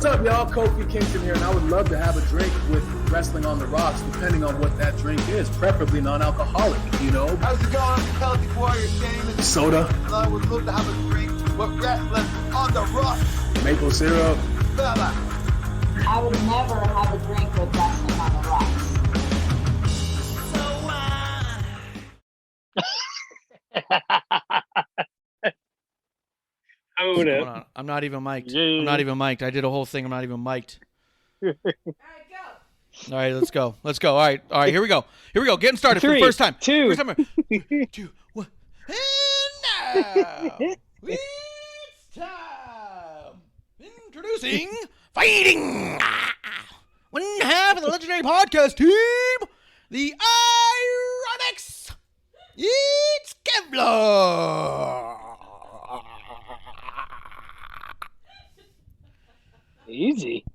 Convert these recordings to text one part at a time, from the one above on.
What's up, y'all? Kofi Kingston here, and I would love to have a drink with Wrestling on the Rocks, depending on what that drink is, preferably non-alcoholic, you know? How's it going, Healthy Warrior Damon? Soda. I would love to have a drink with Wrestling on the Rocks. Maple syrup. Fella. I would never have a drink with Wrestling on the Rocks. What's going on? I'm not even mic'd. Yeah. I'm not even mic'd. I did a whole thing. I'm not even mic'd. All right, go. All right, let's go. Let's go. All right, here we go. Getting started for the 3, first time. 2. First time. 2, 1. And now it's time. Introducing Fighting one half of the legendary podcast team, the Ironics. It's Kevlar. Easy.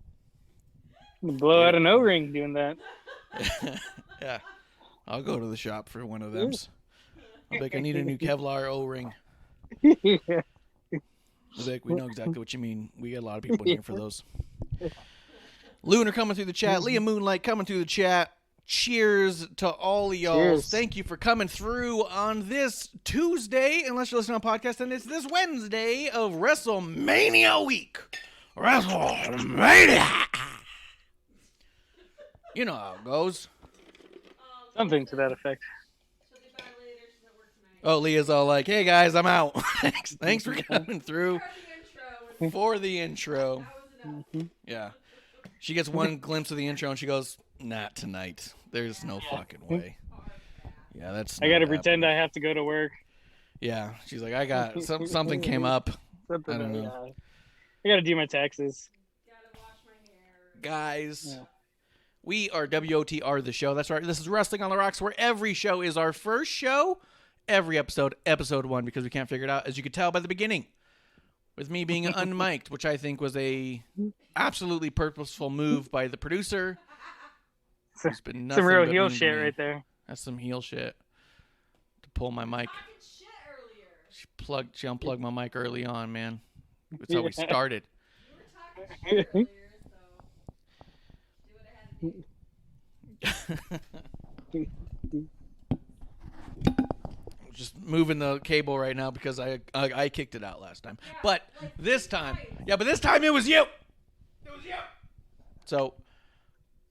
Blow out an O-ring doing that. Yeah, I'll go to the shop for one of them. I'll be like, I need a new Kevlar O-ring. Yeah. I'll be like, we know exactly what you mean. We got a lot of people in here for those. Lunar coming through the chat. Leah Moonlight coming through the chat. Cheers to all of y'all. Cheers. Thank you for coming through on this Tuesday, unless you're listening on podcast, and it's this Wednesday of Wrestlemania week. Wrestlemania. You know how it goes. Something to that effect. Oh, Leah's all like, hey guys, I'm out. Thanks for coming through for the intro. Yeah. She gets one glimpse of the intro and she goes, not tonight. There's no fucking way. Yeah, that's I gotta not pretend happening. I have to go to work. Yeah. She's like, I got something came up. Something I don't know. yeah. I gotta do my taxes. Guys. Yeah. We are WOTR the show. That's right. This is Wrestling on the Rocks, where every show is our first show. Every episode 1, because we can't figure it out, as you could tell by the beginning, with me being unmiked, which I think was a absolutely purposeful move by the producer. There's been nothing Some real but heel mean to shit me. right there. That's some heel shit. To pull my mic. She unplugged my mic early on, man. That's how we started. Just moving the cable right now because I kicked it out last time. But this time it was you. It was you. So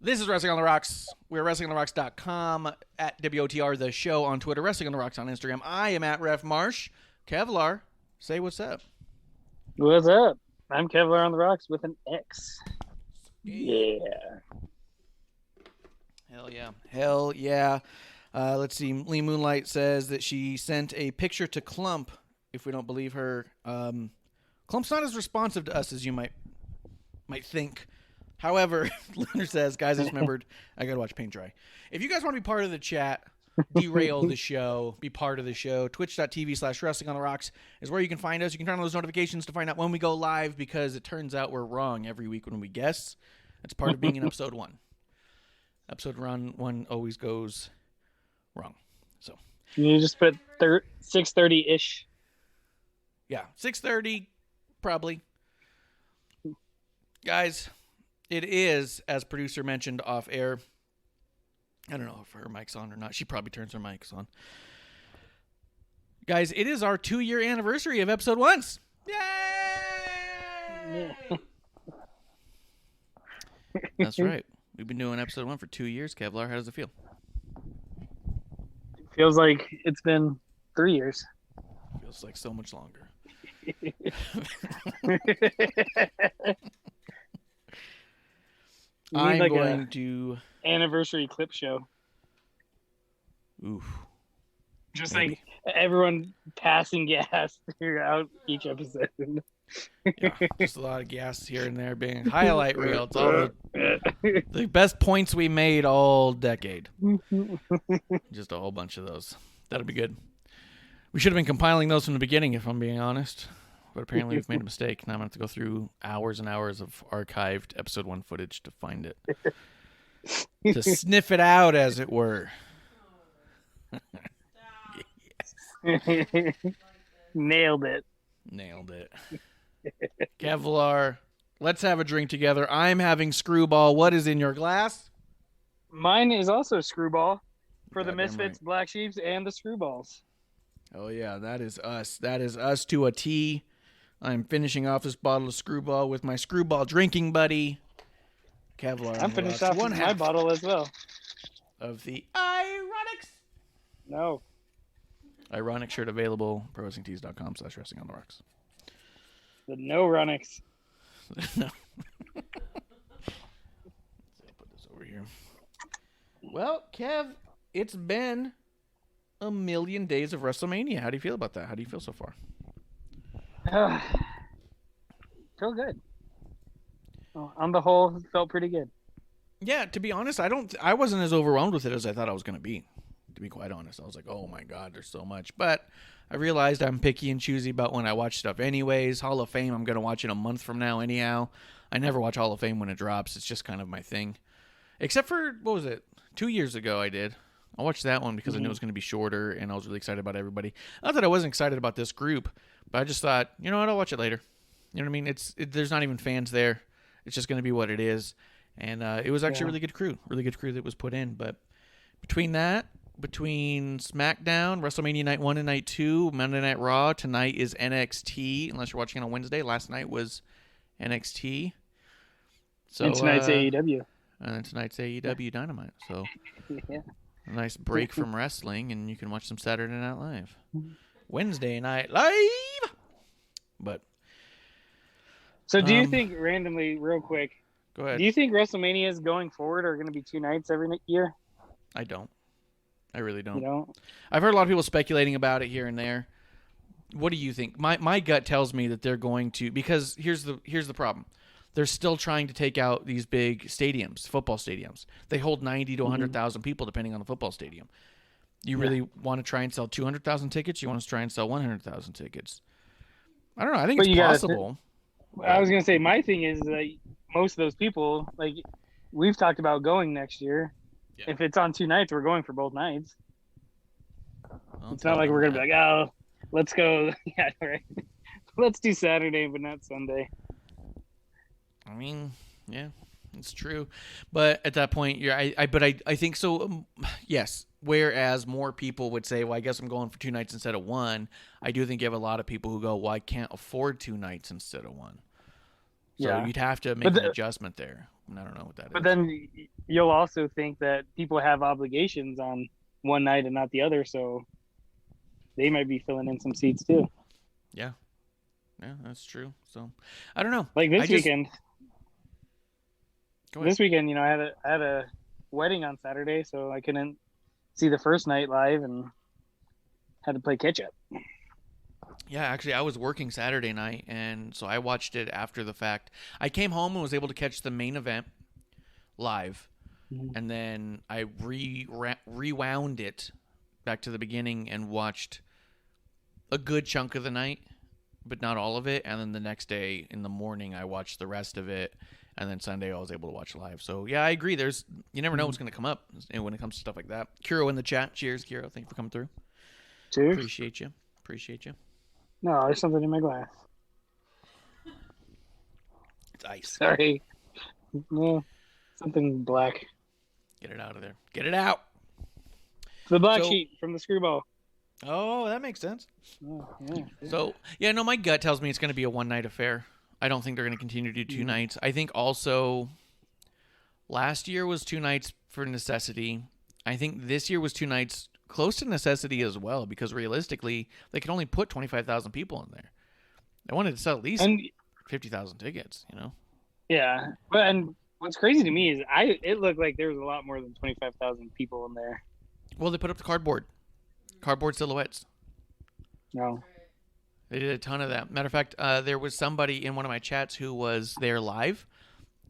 this is Wrestling on the Rocks. We're WrestlingOnTheRocks.com, at WOTR the show on Twitter, Wrestling on the Rocks on Instagram. I am at Ref Marsh. Kevlar, say what's up. What's up? I'm Kevlar on the Rocks with an X. Yeah. Hell yeah. Hell yeah. Let's see. Lee Moonlight says that she sent a picture to Clump, if we don't believe her. Clump's not as responsive to us as you might think. However, Lunar says, guys, I just remembered I got to watch paint dry. If you guys want to be part of the chat, derail the show, be part of the show, twitch.tv/Wrestling on the Rocks is where you can find us. You can turn on those notifications to find out when we go live, because it turns out we're wrong every week when we guess. That's part of being in episode 1. Episode 1 always goes wrong. So You just put 6:30-ish. yeah, 6:30 probably. Guys, it is, as producer mentioned off air. I don't know if her mic's on or not. She probably turns her mics on. Guys, it is our 2-year anniversary of episode 1. Yay! Yeah. That's right. We've been doing episode 1 for 2 years, Kevlar. How does it feel? Feels like it's been 3 years. Feels like so much longer. I'm like going to... anniversary clip show. Oof. Just Maybe. like everyone passing gas throughout each episode. Yeah, just a lot of gas here and there being highlight reel. It's all the best points we made all decade. Just a whole bunch of those. That'll be good. We should have been compiling those from the beginning, if I'm being honest. But apparently we've made a mistake. Now I'm going to have to go through hours and hours of archived episode 1 footage to find it. To sniff it out, as it were. Nailed it. Nailed it. Kevlar, Let's have a drink together. I'm having Screwball. What is in your glass? Mine is also Screwball for the Goddamn Misfits, right. Black Sheeps, and the Screwballs. Oh, yeah, that is us. That is us to a T. I'm finishing off this bottle of Screwball with my Screwball drinking buddy, Kevlar. I'm finished off one with my half bottle as well. of the Ironics. No. Ironic shirt available, prowrestlingtees.com/wrestlingontherocks. The no Runix. No. Let's put this over here. Well, Kev, it's been a million days of WrestleMania. How do you feel about that? How do you feel so far? Feel good. Well, on the whole, felt pretty good. Yeah, to be honest, I wasn't as overwhelmed with it as I thought I was going to be. To be quite honest, I was like, "Oh my God, there's so much." But I realized I'm picky and choosy about when I watch stuff. Anyways, Hall of Fame, I'm going to watch it a month from now. Anyhow, I never watch Hall of Fame when it drops. It's just kind of my thing. Except for what was it? 2 years ago, I did. I watched that one because I knew it was going to be shorter, and I was really excited about everybody. Not that I wasn't excited about this group, but I just thought, you know what? I'll watch it later. You know what I mean? There's not even fans there. It's just going to be what it is. And it was actually a really good crew that was put in. But between SmackDown, WrestleMania Night 1 and Night 2, Monday Night Raw, tonight is NXT, unless you're watching on Wednesday. Last night was NXT. So, and tonight's AEW. And then tonight's AEW Dynamite. So Yeah. a nice break from wrestling, and you can watch some Saturday Night Live. Wednesday Night Live! But So do you think, randomly, real quick, go ahead. do you think WrestleManias going forward are going to be 2 nights every year? I don't. I really don't. You know? I've heard a lot of people speculating about it here and there. What do you think? My gut tells me that they're going to, because here's the problem. They're still trying to take out these big stadiums, football stadiums. They hold 90 to 100,000 people depending on the football stadium. You really want to try and sell 200,000 tickets? You want to try and sell 100,000 tickets? I don't know. I think it's possible. I was going to say, my thing is that most of those people, like, we've talked about going next year. Yeah. If it's on 2 nights, we're going for both nights. It's not like we're going to be like, oh, let's go. Yeah, right. Let's do Saturday, but not Sunday. I mean, yeah, it's true. But at that point, I think so. Yes. Whereas more people would say, well, I guess I'm going for 2 nights instead of 1. I do think you have a lot of people who go, well, I can't afford 2 nights instead of 1. So you'd have to make an adjustment there. And I don't know what that is. But then you'll also think that people have obligations on one night and not the other, so they might be filling in some seats too. Yeah. Yeah, that's true. So I don't know. Like this weekend. Go ahead. This weekend, you know, I had a wedding on Saturday, so I couldn't see the first night live and had to play catch up. Yeah, actually, I was working Saturday night, and so I watched it after the fact. I came home and was able to catch the main event live, and then I rewound it back to the beginning and watched a good chunk of the night, but not all of it. And then the next day in the morning, I watched the rest of it, and then Sunday I was able to watch live. So yeah, I agree. You never know what's going to come up when it comes to stuff like that. Kiro in the chat. Cheers, Kiro. Thank you for coming through. Cheers. Appreciate you. No, there's something in my glass. It's ice. Sorry. No, something black. Get it out of there. Get it out. The black sheep from the Screwball. Oh, that makes sense. Oh, yeah. So, yeah, no, my gut tells me it's going to be a one-night affair. I don't think they're going to continue to do 2 nights. I think also last year was 2 nights for necessity. I think this year was 2 nights close to necessity as well, because realistically, they could only put 25,000 people in there. They wanted to sell at least 50,000 tickets, you know? Yeah. And what's crazy to me is it looked like there was a lot more than 25,000 people in there. Well, they put up the cardboard silhouettes. No. They did a ton of that. Matter of fact, there was somebody in one of my chats who was there live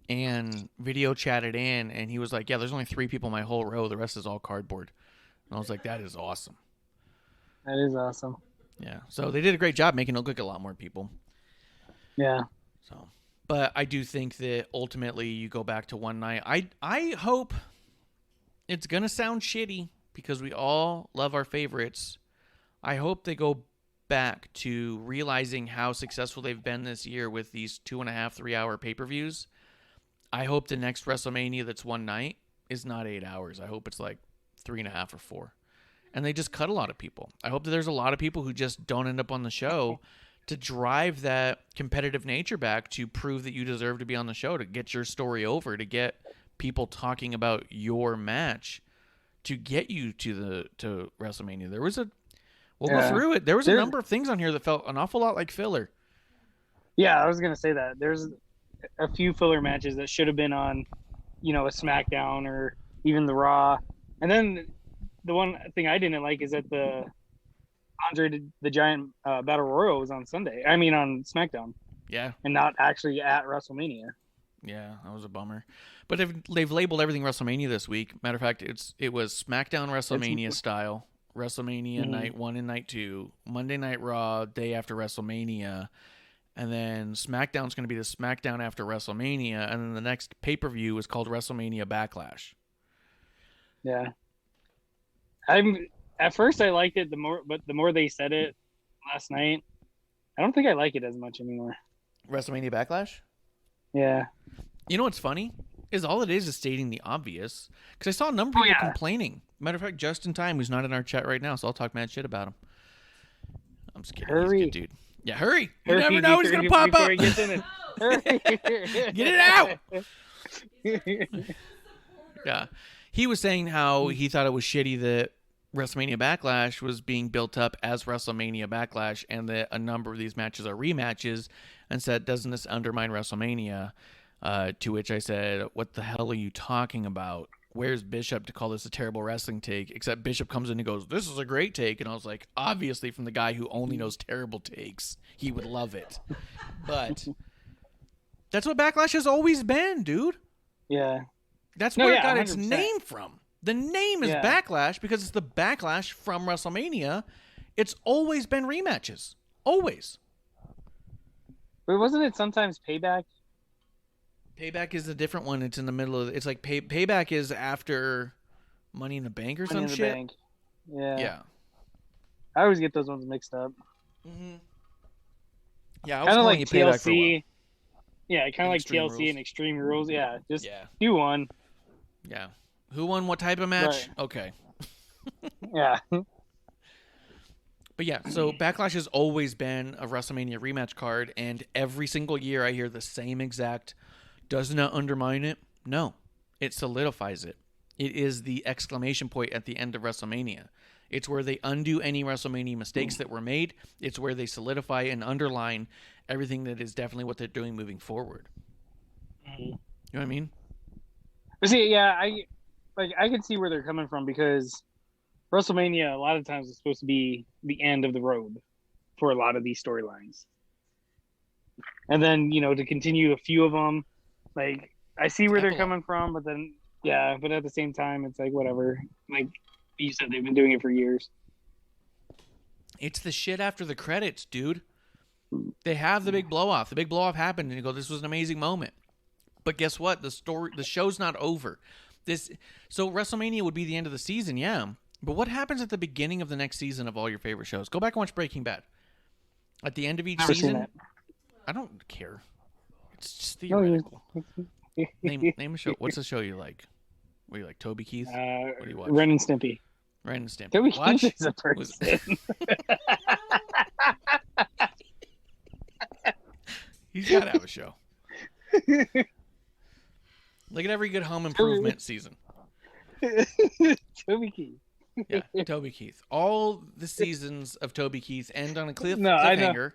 and video chatted in, and he was like, yeah, there's only 3 people in my whole row. The rest is all cardboard. And I was like, that is awesome. That is awesome. Yeah. So they did a great job making it look like a lot more people. Yeah. So, but I do think that ultimately you go back to 1 night. I hope it's going to sound shitty because we all love our favorites. I hope they go back to realizing how successful they've been this year with these 2.5, 3 hour pay-per-views, I hope the next WrestleMania that's one night is not 8 hours. I hope it's like 3.5 or 4. And they just cut a lot of people. I hope that there's a lot of people who just don't end up on the show to drive that competitive nature back, to prove that you deserve to be on the show, to get your story over, to get people talking about your match, to get you to WrestleMania. We'll go through it. There was a number of things on here that felt an awful lot like filler. Yeah, I was gonna say that. There's a few filler matches that should have been on, a SmackDown or even the Raw. And then the one thing I didn't like is that the Andre the Giant Battle Royal was on Sunday. I mean, on SmackDown. Yeah. And not actually at WrestleMania. Yeah, that was a bummer. But they've labeled everything WrestleMania this week. Matter of fact, it was SmackDown WrestleMania style. WrestleMania night 1 and night 2. Monday Night Raw, day after WrestleMania. And then SmackDown's going to be the SmackDown after WrestleMania. And then the next pay-per-view is called WrestleMania Backlash. Yeah. At first I liked it but the more they said it last night, I don't think I like it as much anymore. WrestleMania Backlash? Yeah. You know what's funny? Is all it is stating the obvious. Because I saw a number of people complaining. Matter of fact, Just in Time, who's not in our chat right now, so I'll talk mad shit about him. I'm just kidding. Hurry. He's a good dude. Yeah, hurry. You never know he's going to pop up. Get it out. Yeah. He was saying how he thought it was shitty that WrestleMania Backlash was being built up as WrestleMania Backlash, and that a number of these matches are rematches, and said, doesn't this undermine WrestleMania? To which I said, what the hell are you talking about? Where's Bishop to call this a terrible wrestling take? Except Bishop comes in and goes, this is a great take. And I was like, obviously from the guy who only knows terrible takes, he would love it. But that's what Backlash has always been, dude. Yeah. That's where it got 100%. its name from. The name is Backlash because it's the backlash from WrestleMania. It's always been rematches. Always. But wasn't it sometimes Payback? Payback is a different one. It's in the middle of. It's like Payback is after Money in the Bank or some shit. Bank. Yeah. Yeah. I always get those ones mixed up. Mm-hmm. Yeah, I was kind of calling like you Payback for a while. TLC. Yeah, kind of like Extreme TLC Rules. and Extreme Rules. Yeah, just do one. Yeah. Who won what type of match? Right. Okay. Yeah. But yeah, so Backlash has always been a WrestleMania rematch card, and every single year I hear the same exact. Doesn't that undermine it? No. It solidifies it. It is the exclamation point at the end of WrestleMania. It's where they undo any WrestleMania mistakes that were made. It's where they solidify and underline everything that is definitely what they're doing moving forward. You know what I mean? But see, yeah, I can see where they're coming from, because WrestleMania a lot of times is supposed to be the end of the road for a lot of these storylines. And then, to continue a few of them, like, I see where they're coming from, but then, but at the same time, it's like, whatever. Like you said, they've been doing it for years. It's the shit after the credits, dude. They have the big blow-off. The big blow-off happened, and you go, this was an amazing moment. But guess what? The show's not over. So WrestleMania would be the end of the season, yeah. But what happens at the beginning of the next season of all your favorite shows? Go back and watch Breaking Bad. At the end of each season, I don't care. It's just theoretical. Name a show. What's the show you like? What do you like? Toby Keith? What do you watch? Ren and Stimpy. Ren and Stimpy. Toby Keith is a person. He's got to have a show. Look at every good home improvement season. Toby Keith. Yeah, Toby Keith. All the seasons of Toby Keith end on a cliffhanger.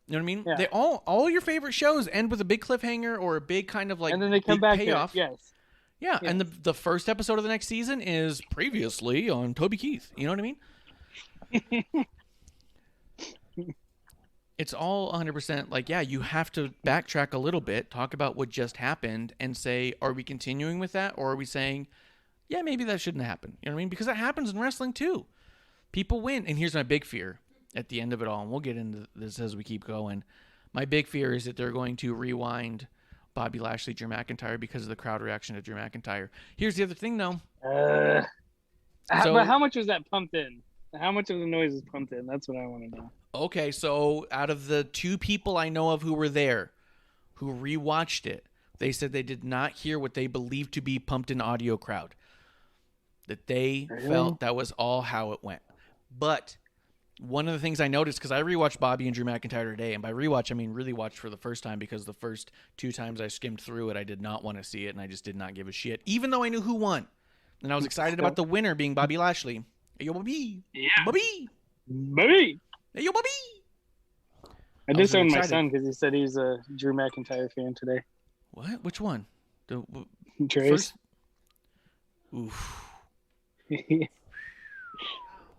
You know what I mean? Yeah. They all your favorite shows end with a big cliffhanger or a big kind of like, and then they come big back payoff. Yes. Yeah, and the first episode of the next season is previously on Toby Keith. You know what I mean? It's all 100% like, yeah, you have to backtrack a little bit, talk about what just happened, and say, are we continuing with that? Or are we saying, yeah, maybe that shouldn't happen? You know what I mean? Because that happens in wrestling too. People win. And here's my big fear at the end of it all, and we'll get into this as we keep going. My big fear is that they're going to rewind Bobby Lashley, Drew McIntyre, because of the crowd reaction to Drew McIntyre. Here's the other thing, though. But how much was that pumped in? How much of the noise is pumped in? That's what I want to know. Okay, so out of the 2 people I know of who were there, who rewatched it, they said they did not hear what they believed to be pumped in audio crowd. That they felt that was all how it went. But one of the things I noticed, because I rewatched Bobby and Drew McIntyre today, and by rewatch I mean really watched for the first time, because the first 2 times I skimmed through it, I did not want to see it, and I just did not give a shit, even though I knew who won. And I was excited about the winner being Bobby Lashley. Hey, yo, Bobby. Yeah. Bobby. Bobby. Hey, yo, Bobby. I disowned my son because he said he's a Drew McIntyre fan today. What? Which one? The Trace. first? Oof.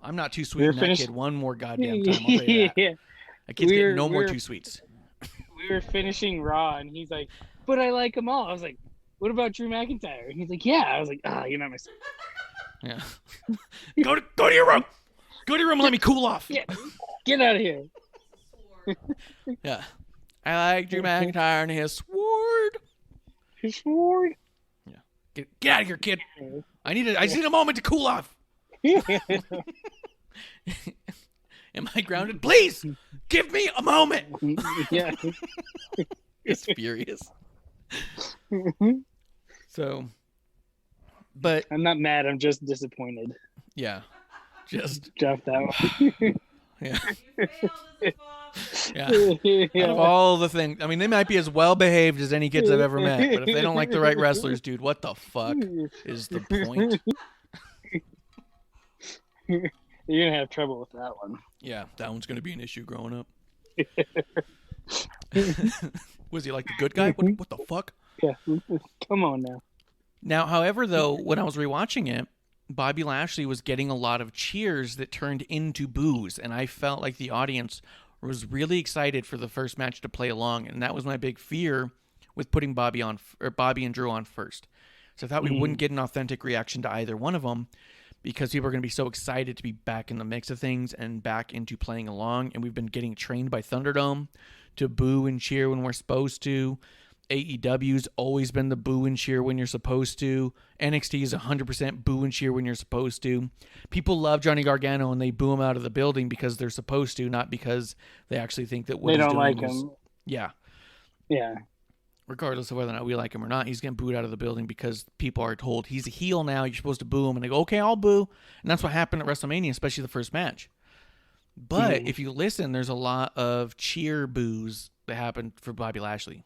I'm not too sweet in that kid one more goddamn time. I'll tell you that. That kid's getting no more too sweets. We were finishing Raw, and he's like, but I like them all. I was like, what about Drew McIntyre? And he's like, yeah. I was like, you're not my son. Yeah. Go to your room. Go to your room and let me cool off. Yeah. Get out of here. Yeah. I like Drew McIntyre and his sword. His sword? Yeah. Get out of here, kid. I just need a moment to cool off. Am I grounded? Please give me a moment. Yeah. He's furious. So, but I'm not mad. I'm just disappointed. Yeah. Just drop that one. Yeah. Yeah. Out of all the things, I mean, they might be as well behaved as any kids I've ever met, but if they don't like the right wrestlers, dude, what the fuck is the point? You're gonna have trouble with that one. Yeah, that one's gonna be an issue growing up. Was he like the good guy? What the fuck? Yeah, come on now. Now, however, though, when I was rewatching it, Bobby Lashley was getting a lot of cheers that turned into boos, and I felt like the audience was really excited for the first match to play along, and that was my big fear with putting Bobby and Drew on first. So I thought we wouldn't get an authentic reaction to either one of them because people are going to be so excited to be back in the mix of things and back into playing along, and we've been getting trained by Thunderdome to boo and cheer when we're supposed to. AEW's always been the boo and cheer when you're supposed to. NXT is 100% boo and cheer when you're supposed to. People love Johnny Gargano and they boo him out of the building because they're supposed to, not because they actually think that what they he's don't doing like is, him. Yeah. Yeah. Regardless of whether or not we like him or not, he's getting booed out of the building because people are told he's a heel now. You're supposed to boo him, and they go, "Okay, I'll boo." And that's what happened at WrestleMania, especially the first match. But if you listen, there's a lot of cheer boos that happened for Bobby Lashley.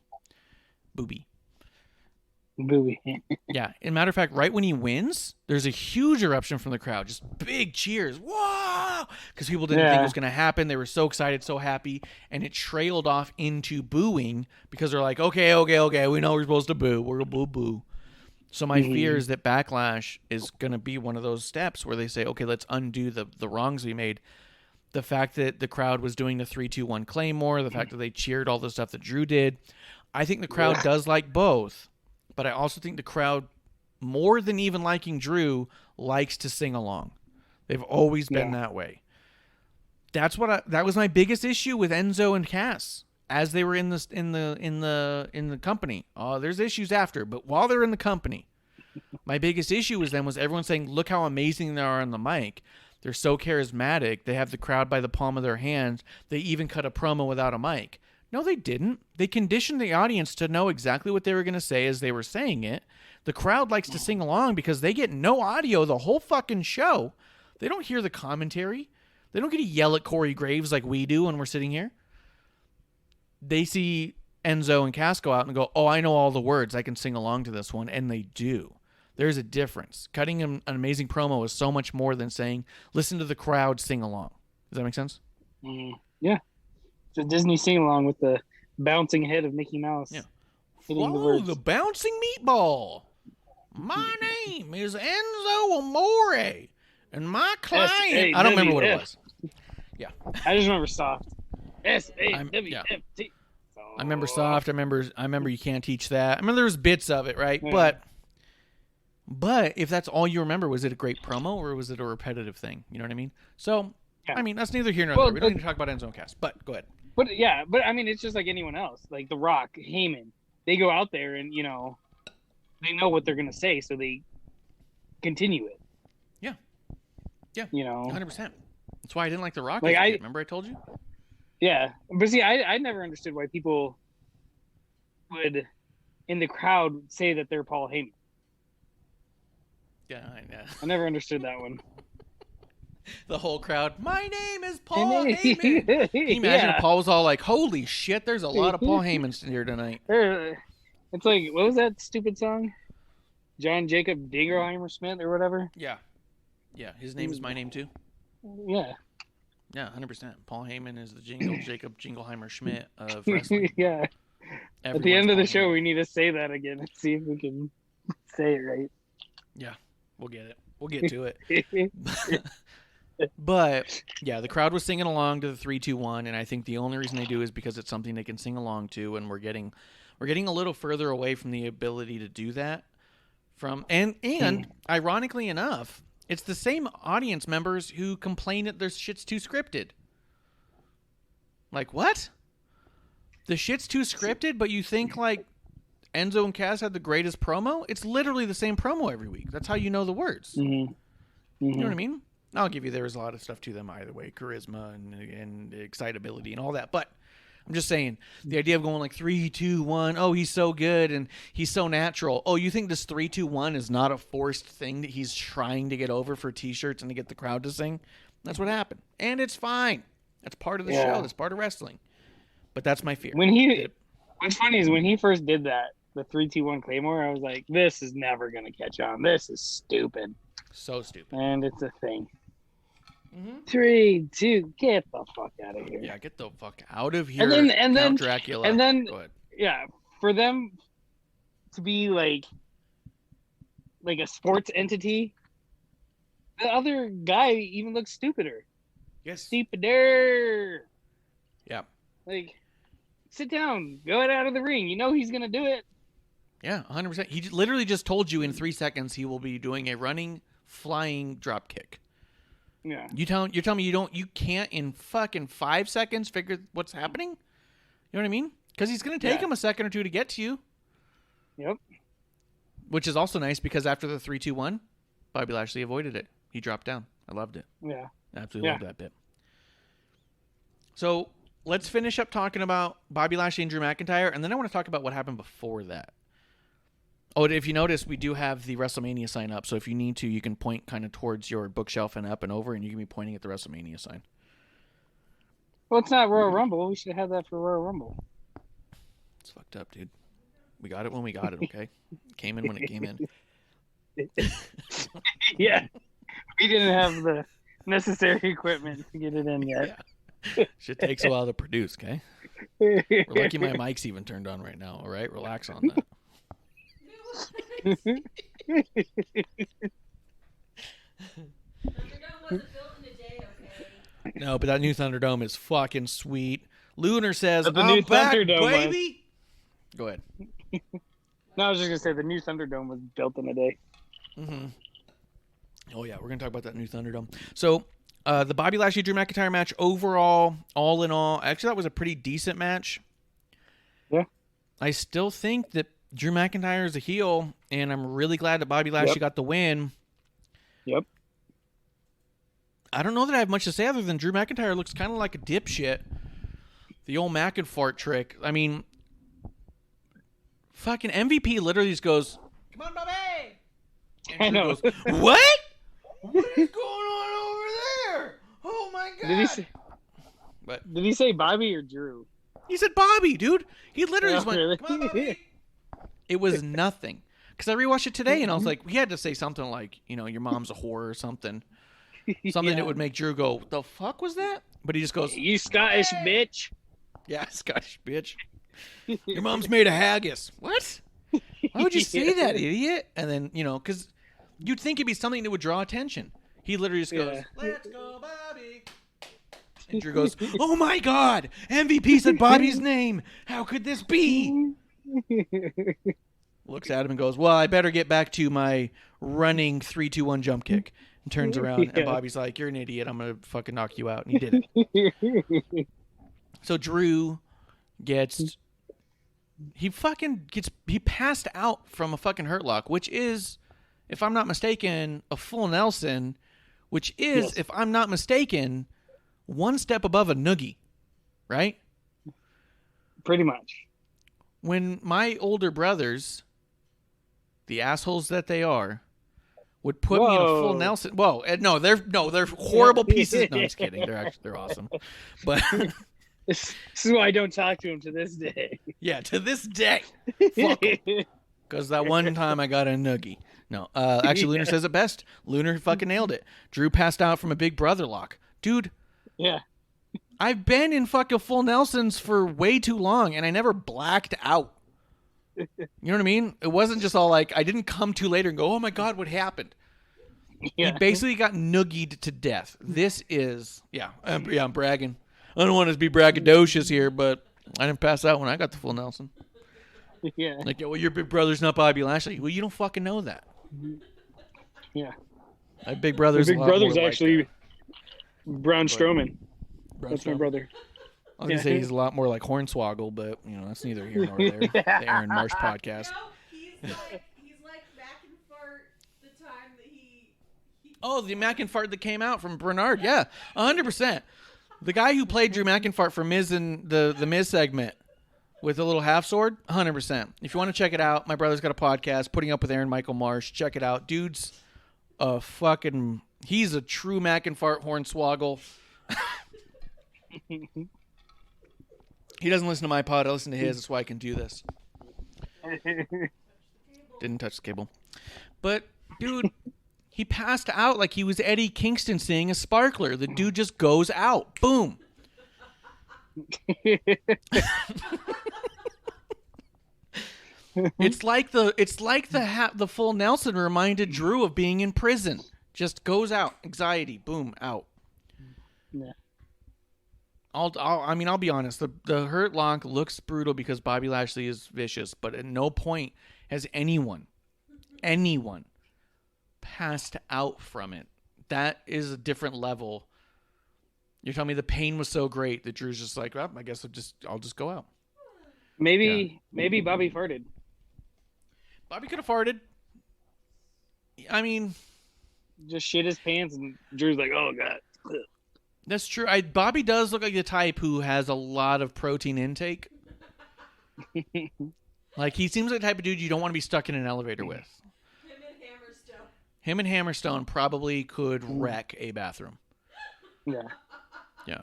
Booby. Yeah. As a matter of fact, right when he wins, there's a huge eruption from the crowd. Just big cheers. Whoa! Because people didn't think it was going to happen. They were so excited, so happy. And it trailed off into booing because they're like, okay, we know we're supposed to boo. We're going to boo. So my fear is that Backlash is going to be one of those steps where they say, okay, let's undo the wrongs we made. The fact that the crowd was doing the 3-2-1 Claymore, the fact that they cheered all the stuff that Drew did. I think the crowd does like both, but I also think the crowd, more than even liking Drew, likes to sing along. They've always been that way. That was my biggest issue with Enzo and Cass as they were in the company. There's issues after, but while they're in the company, my biggest issue was everyone saying, "Look how amazing they are on the mic. They're so charismatic. They have the crowd by the palm of their hands. They even cut a promo without a mic." No, they didn't. They conditioned the audience to know exactly what they were going to say as they were saying it. The crowd likes to sing along because they get no audio the whole fucking show. They don't hear the commentary. They don't get to yell at Corey Graves like we do when we're sitting here. They see Enzo and Cass go out and go, "Oh, I know all the words. I can sing along to this one." And they do. There's a difference. Cutting an amazing promo is so much more than saying, "Listen to the crowd sing along." Does that make sense? Yeah. It's a Disney sing-along with the bouncing head of Mickey Mouse. Yeah. Follow the bouncing meatball. My name is Enzo Amore, and my client... S-A-W-F. I don't remember what it was. Yeah. I just remember soft. S-A-W-F-T. I remember soft. I remember you can't teach that. I remember there was bits of it, right? Yeah. But if that's all you remember, was it a great promo or was it a repetitive thing? You know what I mean? So, I mean, that's neither here nor there. We don't need to talk about Enzo and Cass, but go ahead. But I mean, it's just like anyone else. Like The Rock, Heyman, they go out there and, they know what they're going to say, so they continue it. Yeah. Yeah. 100%. That's why I didn't like The Rock. Like, as a kid. Remember I told you? Yeah, but see, I never understood why people would, in the crowd, say that they're Paul Heyman. Yeah, I know. I never understood that one. The whole crowd, my name is Paul Heyman. Can you imagine Yeah. if Paul was all like, holy shit, there's a lot of Paul Heymans here tonight. It's like, what was that stupid song? John Jacob Dingerheimer Smith or whatever? Yeah. Yeah, his name is my name too. Yeah. Yeah, 100%. Paul Heyman is the Jacob Jingleheimer Schmidt of wrestling. Yeah. At the end of the show, we need to say that again and see if we can say it right. Yeah, we'll get it. We'll get to it. But yeah, the crowd was singing along to the 3-2-1, and I think the only reason they do is because it's something they can sing along to, and we're getting a little further away from the ability to do that. And ironically enough, it's the same audience members who complain that their shit's too scripted. Like, what? The shit's too scripted, but you think like Enzo and Cass had the greatest promo? It's literally the same promo every week. That's how you know the words. Mm-hmm. You know what I mean? I'll give you there was a lot of stuff to them either way, charisma and excitability and all that. But I'm just saying, the idea of going like 3-2-1, oh, he's so good and he's so natural. Oh, you think this 3-2-1 is not a forced thing that he's trying to get over for T-shirts and to get the crowd to sing? That's what happened. And it's fine. That's part of the show. That's part of wrestling. But that's my fear. What's funny is when he first did that, the 3-2-1 Claymore, I was like, this is never going to catch on. This is stupid. So stupid. And it's a thing. Mm-hmm. 3, 2, get the fuck out of here. Yeah, get the fuck out of here. And then Dracula. And then, go ahead. Yeah, for them to be like a sports entity, the other guy even looks stupider. Yes. Stupider. Yeah. Like, sit down, go out of the ring. You know he's gonna do it. Yeah, 100%. He literally just told you in 3 seconds he will be doing a running, flying drop kick. Yeah. You're telling me you can't in fucking 5 seconds figure what's happening? You know what I mean? Because he's going to take him a second or two to get to you. Yep. Which is also nice because after the 3-2-1, Bobby Lashley avoided it. He dropped down. I loved it. Yeah. Absolutely loved that bit. So let's finish up talking about Bobby Lashley and Drew McIntyre, and then I want to talk about what happened before that. Oh, if you notice, we do have the WrestleMania sign up, so if you need to, you can point kind of towards your bookshelf and up and over, and you can be pointing at the WrestleMania sign. Well, it's not Royal Rumble. We should have had that for Royal Rumble. It's fucked up, dude. We got it when we got it, okay? Came in when it came in. Yeah. We didn't have the necessary equipment to get it in yet. Yeah. Shit takes a while to produce, okay? We're lucky my mic's even turned on right now, all right? Relax on that. No, but that new Thunderdome is fucking sweet. Lunar says, But the I'm new back, Thunderdome baby. Go ahead. No, I was just going to say the new Thunderdome was built in a day. Mm-hmm. Oh, yeah, we're going to talk about that new Thunderdome. So, the Bobby Lashley Drew McIntyre match overall, all in all, actually that was a pretty decent match. Yeah. I still think that Drew McIntyre is a heel, and I'm really glad that Bobby Lashley got the win. Yep. I don't know that I have much to say other than Drew McIntyre looks kind of like a dipshit. The old Mac and fart trick. I mean, fucking MVP literally just goes, "Come on, Bobby!" And I know. Goes, "What? What is going on over there? Oh my god!" Did he say Bobby or Drew? He said Bobby, dude. He literally just went, really? "Come on, Bobby." It was nothing. Because I rewatched it today, and I was like, he had to say something like, your mom's a whore or something. Something that would make Drew go, the fuck was that? But he just goes, You Scottish bitch. Yeah, Scottish bitch. Your mom's made of haggis. What? Why would you say that, idiot? And then, because you'd think it'd be something that would draw attention. He literally just goes, let's go, Bobby. And Drew goes, oh my God, MVP said Bobby's name. How could this be? Looks at him and goes, well, I better get back to my running 3-2-1 jump kick. And turns around, and Bobby's like, you're an idiot. I'm going to fucking knock you out. And he did it. So Drew he passed out from a fucking hurt lock, which is, if I'm not mistaken, a full Nelson, which is, if I'm not mistaken, one step above a noogie, right? Pretty much. When my older brothers, the assholes that they are, would put me in a full Nelson. Whoa, they're horrible pieces. No, I'm just kidding. They're awesome. But this is why I don't talk to him to this day. Yeah, to this day. Fuck 'em. Because that one time I got a noogie. No, actually, Lunar says it best. Lunar fucking nailed it. Drew passed out from a big brother lock. Dude. Yeah. I've been in fucking full Nelsons for way too long, and I never blacked out. You know what I mean? It wasn't just all like, I didn't come too later and go, oh my God, what happened? Yeah. He basically got noogied to death. This is, I'm bragging. I don't want to be braggadocious here, but I didn't pass out when I got the full Nelson. Yeah. Like, well, your big brother's not Bobby Lashley. Well, you don't fucking know that. Yeah. My big brother's My big a lot brother's more actually like Braun Strowman. Braun That's my Strowman. brother. I was going to say he's a lot more like Hornswoggle, but, that's neither here nor there. The Aaron Marsh podcast. No, he's like Mac and Fart the time that he Oh, the McInfart that came out from Bernard. Yeah, 100%. The guy who played Drew McInfart for Miz in the Miz segment with a little half sword, 100%. If you want to check it out, my brother's got a podcast, Putting Up with Aaron Michael Marsh. Check it out. Dude's he's a true McInfart Hornswoggle. He doesn't listen to my pod. I listen to his. That's why I can do this. Didn't touch the cable. But, dude, he passed out like he was Eddie Kingston seeing a sparkler. The dude just goes out. Boom. It's like the full Nelson reminded Drew of being in prison. Just goes out. Anxiety. Boom. Out. Yeah. I'll be honest. The hurt lock looks brutal because Bobby Lashley is vicious, but at no point has anyone passed out from it. That is a different level. You're telling me the pain was so great that Drew's just like, well, I guess I'll just go out. Maybe Bobby farted. Bobby could have farted. I mean, Just shit his pants, and Drew's like, oh God. that's true. Bobby does look like the type who has a lot of protein intake. Like, he seems like the type of dude you don't want to be stuck in an elevator with. Him and Hammerstone probably could wreck a bathroom. Yeah. Yeah.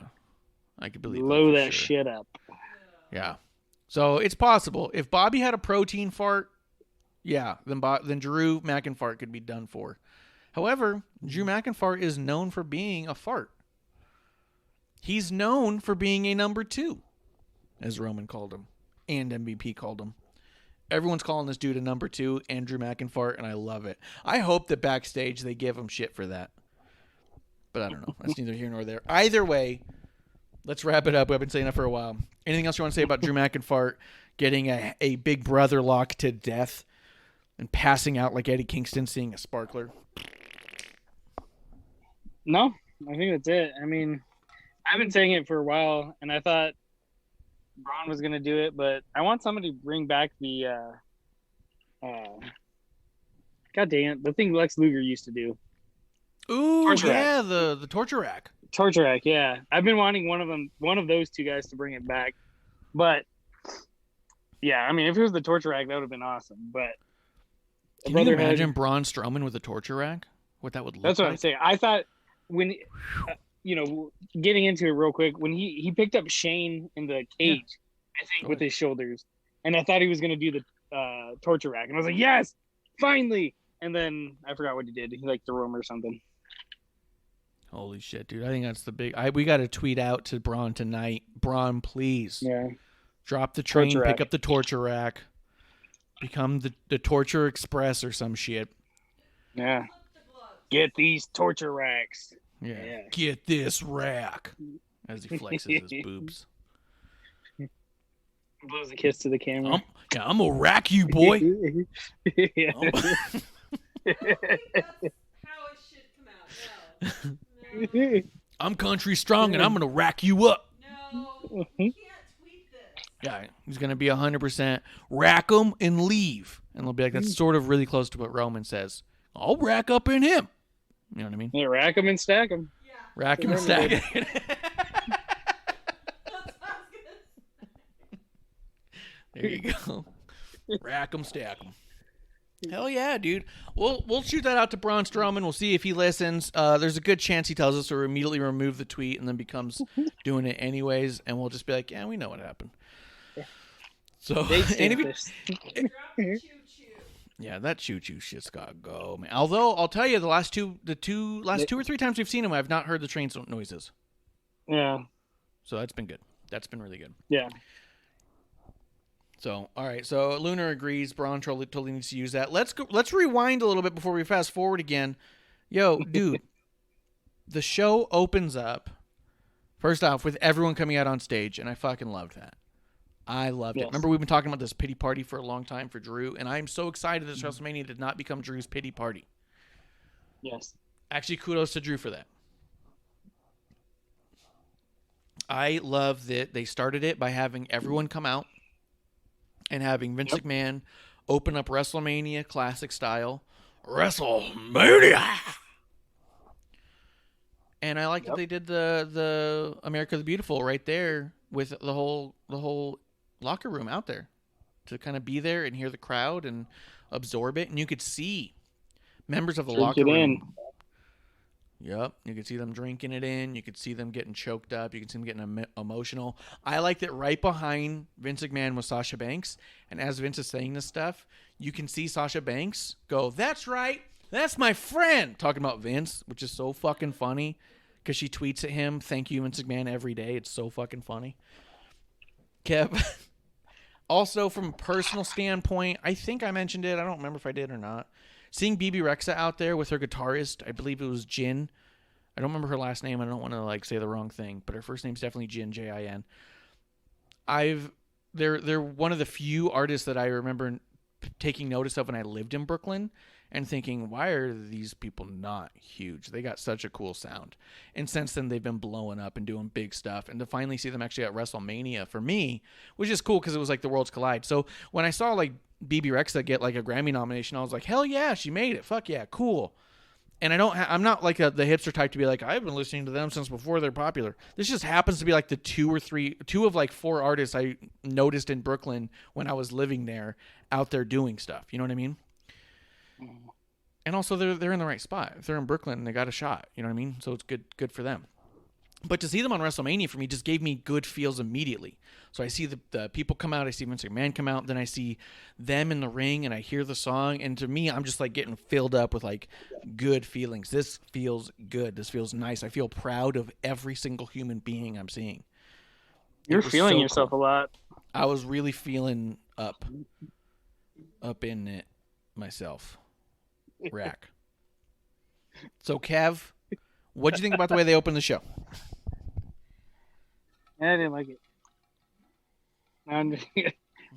I could believe Blow for that sure. shit up. Yeah. So it's possible. If Bobby had a protein fart, yeah, then Drew McInfart could be done for. However, Drew McInfart is known for being a fart. He's known for being a number 2, as Roman called him, and MVP called him. Everyone's calling this dude a number 2, Andrew McInfart, and I love it. I hope that backstage they give him shit for that. But I don't know. That's neither here nor there. Either way, let's wrap it up. We've been saying that for a while. Anything else you want to say about Drew McInfart getting a big brother lock to death and passing out like Eddie Kingston seeing a sparkler? No, I think that's it. I mean, I've been saying it for a while, and I thought Braun was going to do it, but I want somebody to bring back the God damn it, the thing Lex Luger used to do. Ooh, Torture yeah, the torture rack. Torture rack, yeah. I've been wanting one of those two guys to bring it back. But yeah, I mean, if it was the torture rack, that would have been awesome. But Can you imagine Braun Strowman with a torture rack? What that would look like? That's what I'm saying. I thought when getting into it real quick, when he picked up Shane in the cage, I think with his shoulders, and I thought he was gonna do the torture rack, and I was like, yes, finally. And then I forgot what he did. He like threw him or something. Holy shit, dude! I think that's the big. We got to tweet out to Braun tonight. Braun, please, drop the train, pick up the torture rack, become the Torture Express or some shit. Yeah. Get these torture racks. Yeah. Get this rack. As he flexes his boobs. Blows a kiss to the camera. I'm gonna rack you, boy. Yeah. How it should come out. No. I'm country strong, and I'm gonna rack you up. No. You can't tweet this. Yeah, he's gonna be 100% rack him and leave, and they'll be like, that's sort of really close to what Roman says. I'll rack up in him. You know what I mean? Yeah, rack them and stack them. Yeah. Rack him and stack it. There you go. Rack 'em, stack 'em. Hell yeah, dude. We'll shoot that out to Braun Strowman. We'll see if he listens. There's a good chance he tells us to immediately remove the tweet and then becomes doing it anyways, and we'll just be like, yeah, we know what happened. So, yeah, that choo-choo shit's gotta go, man. Although I'll tell you, the last two or three times we've seen him, I've not heard the train noises. Yeah. So that's been good. That's been really good. Yeah. So, all right. So Lunar agrees. Braun totally needs to use that. Let's rewind a little bit before we fast forward again. Yo, dude, the show opens up first off with everyone coming out on stage, and I fucking loved that. I loved it. Remember, we've been talking about this pity party for a long time for Drew, and I'm so excited this WrestleMania did not become Drew's pity party. Yes. Actually, kudos to Drew for that. I love that they started it by having everyone come out and having Vince McMahon open up Wrestlemania classic style. Wrestlemania! And I like that they did the America the Beautiful right there with the whole locker room out there to kind of be there and hear the crowd and absorb it. And you could see members of the locker room. Yep, you could see them drinking it in. You could see them getting choked up. You could see them getting emotional. I liked it right behind Vince McMahon was Sasha Banks. And as Vince is saying this stuff, you can see Sasha Banks go, "That's right. That's my friend." Talking about Vince, which is so fucking funny because she tweets at him, "Thank you, Vince McMahon," every day. It's so fucking funny. Kev, also from a personal standpoint, I think I mentioned it. I don't remember if I did or not. Seeing BB Rexa out there with her guitarist, I believe it was Jin. I don't remember her last name. I don't want to say the wrong thing, but her first name's definitely Jin, Jin. They're one of the few artists that I remember taking notice of when I lived in Brooklyn and thinking, why are these people not huge? They got such a cool sound. And since then, they've been blowing up and doing big stuff. And to finally see them actually at WrestleMania for me was just cool because it was like the worlds collide. So when I saw BB Rexa get a Grammy nomination, I was like, hell yeah, she made it. Fuck yeah, cool. And I'm not the hipster type to be like, I've been listening to them since before they're popular. This just happens to be the two of four artists I noticed in Brooklyn when I was living there out there doing stuff. You know what I mean? And also they're in the right spot. If they're in Brooklyn, they got a shot. You know what I mean? So it's good for them. But to see them on WrestleMania for me just gave me good feels immediately. So I see the people come out, I see Vince McMahon come out, then I see them in the ring and I hear the song, and to me I'm just getting filled up with good feelings. This feels good. This feels nice. I feel proud of every single human being I'm seeing. You're feeling yourself a lot. I was really feeling up in it myself. Rack. So Kev, what'd you think about the way they opened the show? I didn't like it.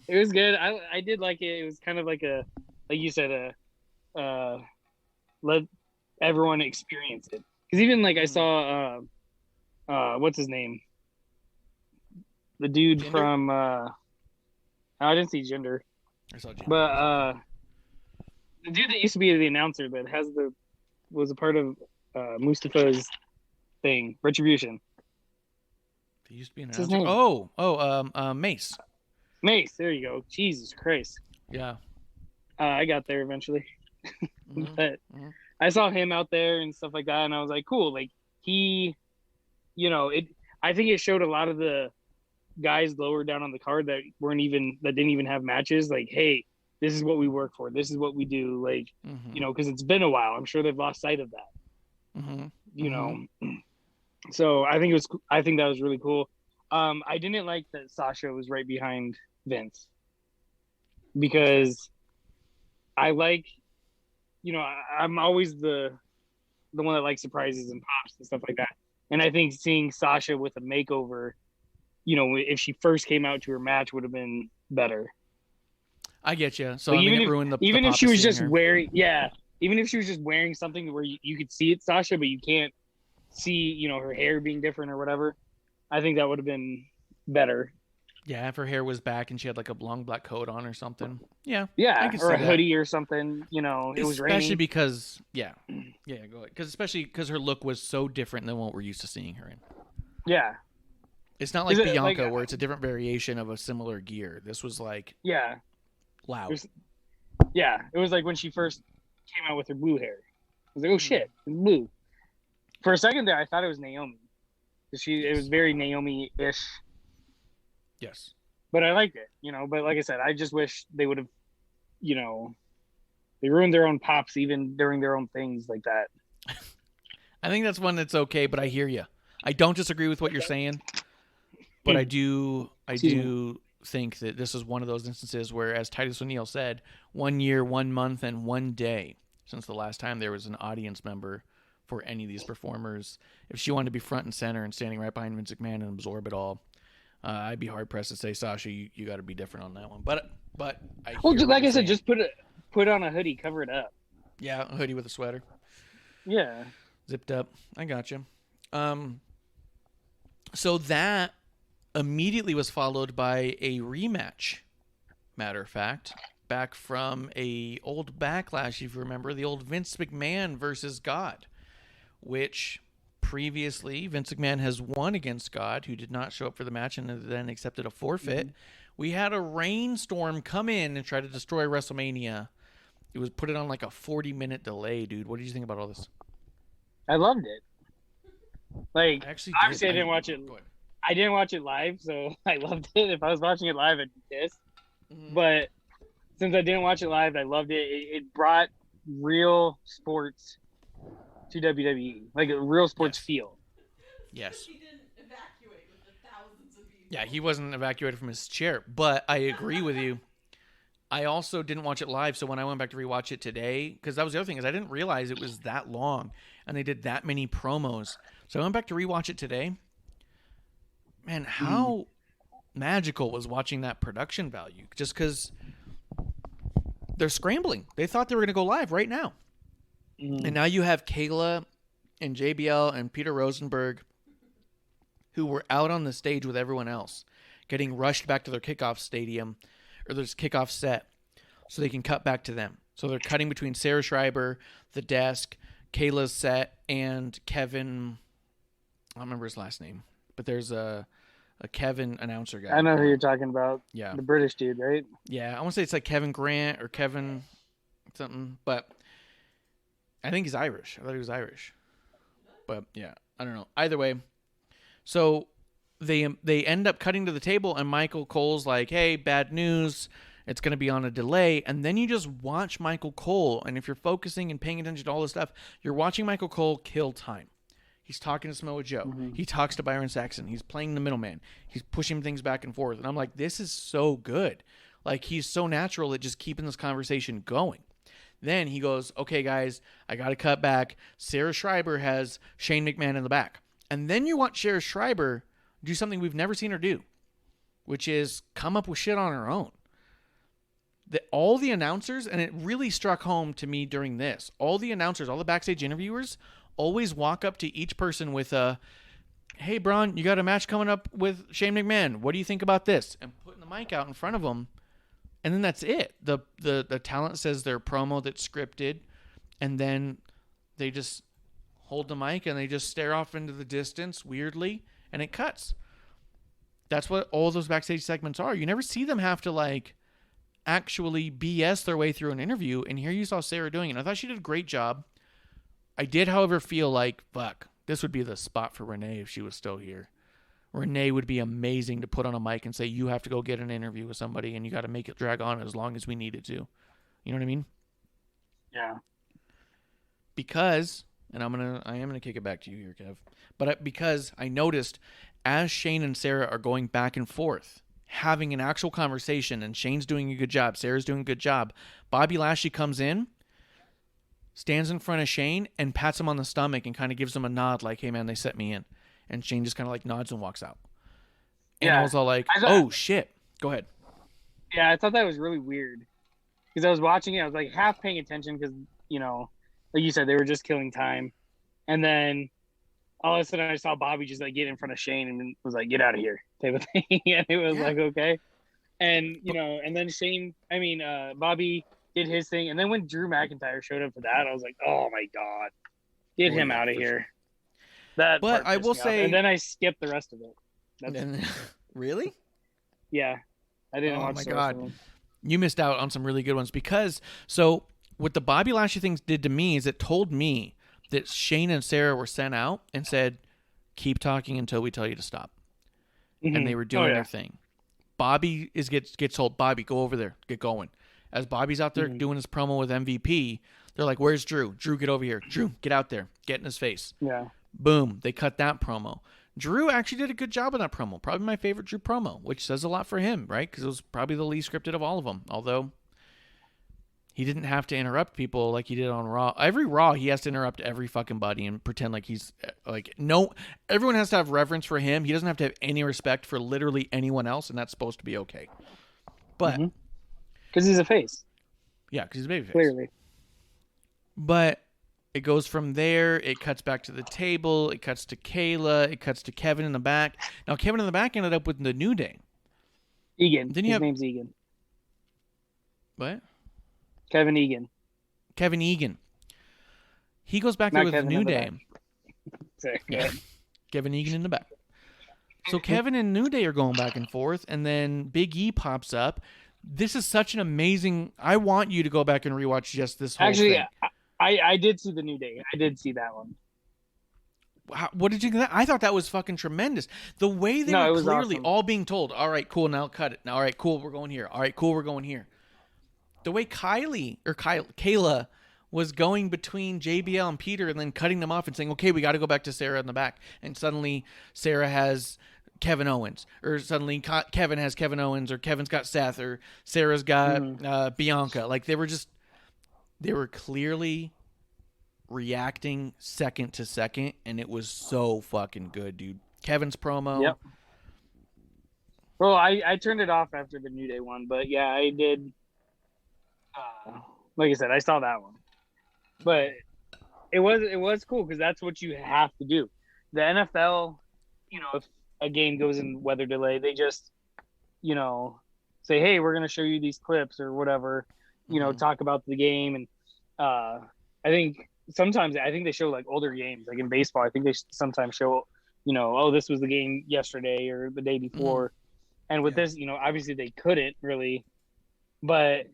It was good. I did like it. It was kind of like you said, let everyone experience it. Because even I saw, what's his name? The dude Jinder? From, I didn't see Jinder. I saw Jinder. But the dude that used to be the announcer that was a part of Mustafa's thing, Retribution. He used to be an announcer. Mace. Mace, there you go. Jesus Christ. Yeah. I got there eventually. But I saw him out there and stuff like that, and I was like, cool. He, I think it showed a lot of the guys lower down on the card that didn't even have matches. Hey, this is what we work for. This is what we do. Because it's been a while. I'm sure they've lost sight of that. Mm-hmm. So I think that was really cool. I didn't like that Sasha was right behind Vince because I I'm always the one that likes surprises and pops and stuff like that. And I think seeing Sasha with a makeover, if she first came out to her match would have been better. I get you. So even if she was just wearing something where you could see it's Sasha, but you can't see, her hair being different or whatever, I think that would have been better. Yeah, if her hair was back and she had a long black coat on or something. Yeah. Yeah, or a hoodie or something, it was raining. Especially because, go ahead. Especially because her look was so different than what we're used to seeing her in. Yeah. It's not like Is it, Bianca like, where it's a different variation of a similar gear. This was like Yeah. loud. It was like when she first came out with her blue hair. I was like, oh shit, it's blue. For a second there, I thought it was Naomi. It was very Naomi-ish, Yes. but I liked it, But like I said, I just wish they would have, they ruined their own pops even during their own things like that. I think that's one that's okay, but I hear you. I don't disagree with what you're saying, but I do think that this is one of those instances where, as Titus O'Neil said, 1 year, 1 month, and 1 day since the last time there was an audience member for any of these performers. If she wanted to be front and center and standing right behind Vince McMahon and absorb it all, I'd be hard pressed to say, Sasha, you got to be different on that one. But like I said, just put on a hoodie, cover it up. Yeah, a hoodie with a sweater. Yeah, zipped up. I got you. So that immediately was followed by a rematch. Matter of fact, back from a old Backlash, if you remember, the old Vince McMahon versus God, which previously Vince McMahon has won against God, who did not show up for the match and then accepted a forfeit. Mm-hmm. We had a rainstorm come in and try to destroy WrestleMania. It was put it on like a 40-minute delay, dude. What did you think about all this? I loved it. Like, obviously, I didn't watch it. I didn't watch it live, so I loved it. If I was watching it live, I'd be pissed. Mm-hmm. But since I didn't watch it live, I loved it. It brought real sports to WWE, like a real sports feel. Yes. He didn't evacuate with the thousands of people. Yeah, he wasn't evacuated from his chair, but I agree with you. I also didn't watch it live, so when I went back to rewatch it today, because that was the other thing, is I didn't realize it was that long, and they did that many promos. So I went back to rewatch it today. Man, how magical was watching that production value, just because they're scrambling. They thought they were going to go live right now. And now you have Kayla and JBL and Peter Rosenberg, who were out on the stage with everyone else, getting rushed back to their kickoff stadium, or their kickoff set, so they can cut back to them. So they're cutting between Sarah Schreiber, the desk, Kayla's set, and Kevin. I don't remember his last name, but there's a Kevin announcer guy. I know who you're talking about. Yeah. The British dude, right? Yeah, I want to say it's like Kevin Grant or Kevin something, but I think he's Irish. I thought he was Irish. But yeah, I don't know. Either way, so they end up cutting to the table, and Michael Cole's like, hey, bad news. It's going to be on a delay. And then you just watch Michael Cole, and if you're focusing and paying attention to all this stuff, you're watching Michael Cole kill time. He's talking to Samoa Joe. Mm-hmm. He talks to Byron Saxton. He's playing the middleman. He's pushing things back and forth. And I'm like, this is so good. Like, he's so natural at just keeping this conversation going. Then he goes, okay, guys, I got to cut back. Sarah Schreiber has Shane McMahon in the back. And then you watch Sarah Schreiber do something we've never seen her do, which is come up with shit on her own. All the announcers, and it really struck home to me during this, all the announcers, all the backstage interviewers always walk up to each person with a, hey, Braun, you got a match coming up with Shane McMahon. What do you think about this? And putting the mic out in front of them. And then that's it. The talent says their promo that's scripted, and then they just hold the mic and they just stare off into the distance weirdly, and it cuts. That's what all those backstage segments are. You never see them have to like actually BS their way through an interview, and here you saw Sarah doing it. I thought she did a great job. I did, however, feel like, fuck, this would be the spot for Renee if she was still here. Renee would be amazing to put on a mic and say, you have to go get an interview with somebody and you got to make it drag on as long as we need it to. You know what I mean? Yeah. Because, and I am going to kick it back to you here, Kev, but because I noticed as Shane and Sarah are going back and forth, having an actual conversation, and Shane's doing a good job, Sarah's doing a good job, Bobby Lashley comes in, stands in front of Shane and pats him on the stomach and kind of gives him a nod like, hey man, they set me in. And Shane just kind of like nods and walks out. And I was all like, oh shit. Go ahead. Yeah, I thought that was really weird. Because I was watching it, I was like half paying attention because, like you said, they were just killing time. And then all of a sudden I saw Bobby just like get in front of Shane and was like, get out of here type of thing. And it was like, okay. And, and then Bobby did his thing. And then when Drew McIntyre showed up for that, I was like, oh my God, get him out of here. But I will say, and then I skipped the rest of it. Really? Yeah, I didn't watch. Oh my the rest of God, them. you missed out on some really good ones because what the Bobby Lashley things did to me is it told me that Shane and Sarah were sent out and said, "Keep talking until we tell you to stop," and they were doing their thing. Bobby gets told, "Bobby, go over there, get going." As Bobby's out there doing his promo with MVP, they're like, "Where's Drew? Drew, get over here. Drew, get out there. Get in his face." Yeah. Boom. They cut that promo. Drew actually did a good job on that promo. Probably my favorite Drew promo, which says a lot for him, right? Because it was probably the least scripted of all of them. Although he didn't have to interrupt people like he did on Raw. Every Raw, he has to interrupt every fucking buddy and pretend like he's like, no, everyone has to have reverence for him. He doesn't have to have any respect for literally anyone else, and that's supposed to be okay. But because he's a face. Yeah, because he's a babyface. Clearly. But it goes from there. It cuts back to the table. It cuts to Kayla. It cuts to Kevin in the back. Now, Kevin in the back ended up with the New Day. Egan. Then His name's Egan. What? Kevin Egan. Kevin Egan. He goes back there with the New Day. Yeah. Kevin Egan in the back. So Kevin and New Day are going back and forth, and then Big E pops up. This is such an amazing... I want you to go back and rewatch just this whole thing. I did see the New Day. I did see that one. What did you think of that? I thought that was fucking tremendous. The way they were clearly awesome. all being told, all right, cool, now cut it. Now, all right, cool, we're going here. All right, cool, we're going here. The way Kayla was going between JBL and Peter and then cutting them off and saying, okay, we got to go back to Sarah in the back. And suddenly Sarah has Kevin Owens, or suddenly Kevin has Kevin Owens, or Kevin's got Seth, or Sarah's got Bianca. Like they were clearly reacting second to second, and it was so fucking good, dude. Kevin's promo. Yep. Well, I turned it off after the New Day one, but yeah, I did. Like I said, I saw that one, but it was cool because that's what you have to do. The NFL, if a game goes in weather delay, they just, say, hey, we're going to show you these clips or whatever, talk about the game. And I think they show like older games, like in baseball. I think they sometimes show, oh, this was the game yesterday or the day before. And with this, obviously they couldn't really, but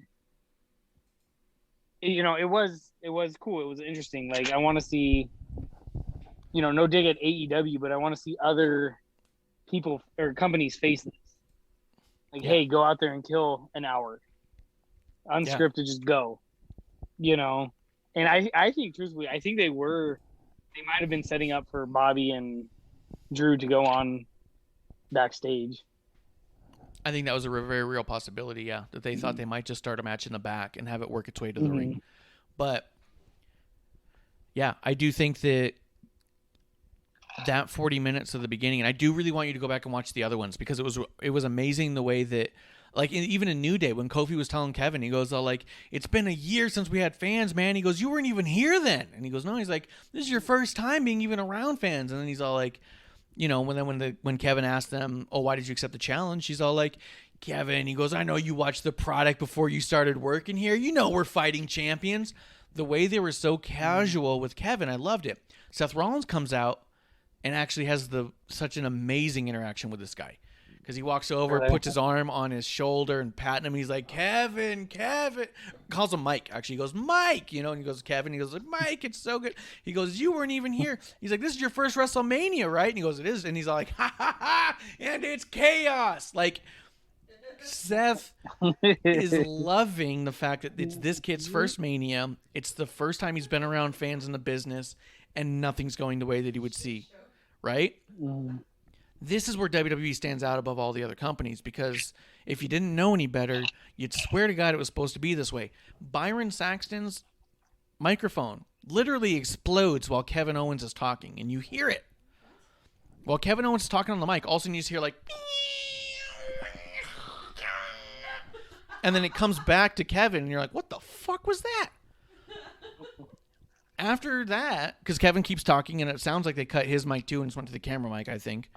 it was cool. It was interesting. Like I want to see, no dig at AEW, but I want to see other people or companies face this. Like, hey, go out there and kill an hour. Unscripted, just go. And I think truthfully, I think they might have been setting up for Bobby and Drew to go on backstage. I think that was a very real possibility, yeah, that they thought they might just start a match in the back and have it work its way to the ring. But, yeah, I do think that 40 minutes of the beginning, and I do really want you to go back and watch the other ones because it was amazing the way that, like, even in New Day, when Kofi was telling Kevin, he goes, it's been a year since we had fans, man. He goes, you weren't even here then. And he goes, no. He's like, this is your first time being even around fans. And then he's all like, when Kevin asked them, oh, why did you accept the challenge? She's all like, Kevin, he goes, I know you watched the product before you started working here. We're fighting champions. The way they were so casual with Kevin, I loved it. Seth Rollins comes out and actually has such an amazing interaction with this guy. Because he walks over, puts his arm on his shoulder and patting him. He's like, Kevin. Calls him Mike, actually. He goes, Mike, and he goes, Kevin. He goes, like, Mike, it's so good. He goes, you weren't even here. He's like, this is your first Wrestlemania, right? And he goes, it is. And he's all like, ha, ha, ha, and it's chaos. Like, Seth is loving the fact that it's this kid's first Mania. It's the first time he's been around fans in the business, and nothing's going the way that he would see, right? This is where WWE stands out above all the other companies because if you didn't know any better, you'd swear to God it was supposed to be this way. Byron Saxton's microphone literally explodes while Kevin Owens is talking, and you hear it. While Kevin Owens is talking on the mic, all of a sudden you just hear like... And then it comes back to Kevin, and you're like, what the fuck was that? After that, because Kevin keeps talking, and it sounds like they cut his mic too and just went to the camera mic, I think.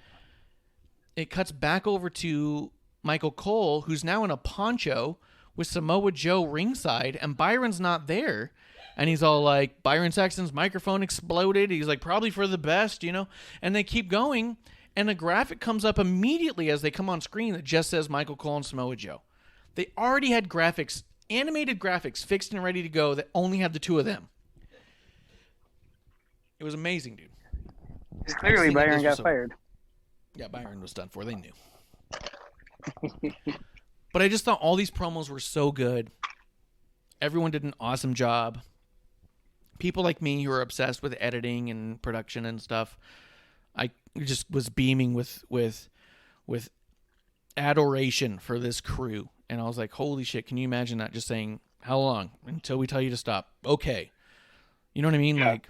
It cuts back over to Michael Cole, who's now in a poncho with Samoa Joe ringside, and Byron's not there. And he's all like, Byron Saxton's microphone exploded. He's like, probably for the best, And they keep going, and a graphic comes up immediately as they come on screen that just says Michael Cole and Samoa Joe. They already had graphics, animated graphics, fixed and ready to go that only had the two of them. It was amazing, dude. Clearly, Byron got fired. Yeah, Byron was done for. They knew. But I just thought all these promos were so good. Everyone did an awesome job. People like me who are obsessed with editing and production and stuff, I just was beaming with adoration for this crew. And I was like, holy shit, can you imagine that? Just saying, how long? Until we tell you to stop. Okay. You know what I mean? Yeah. Like,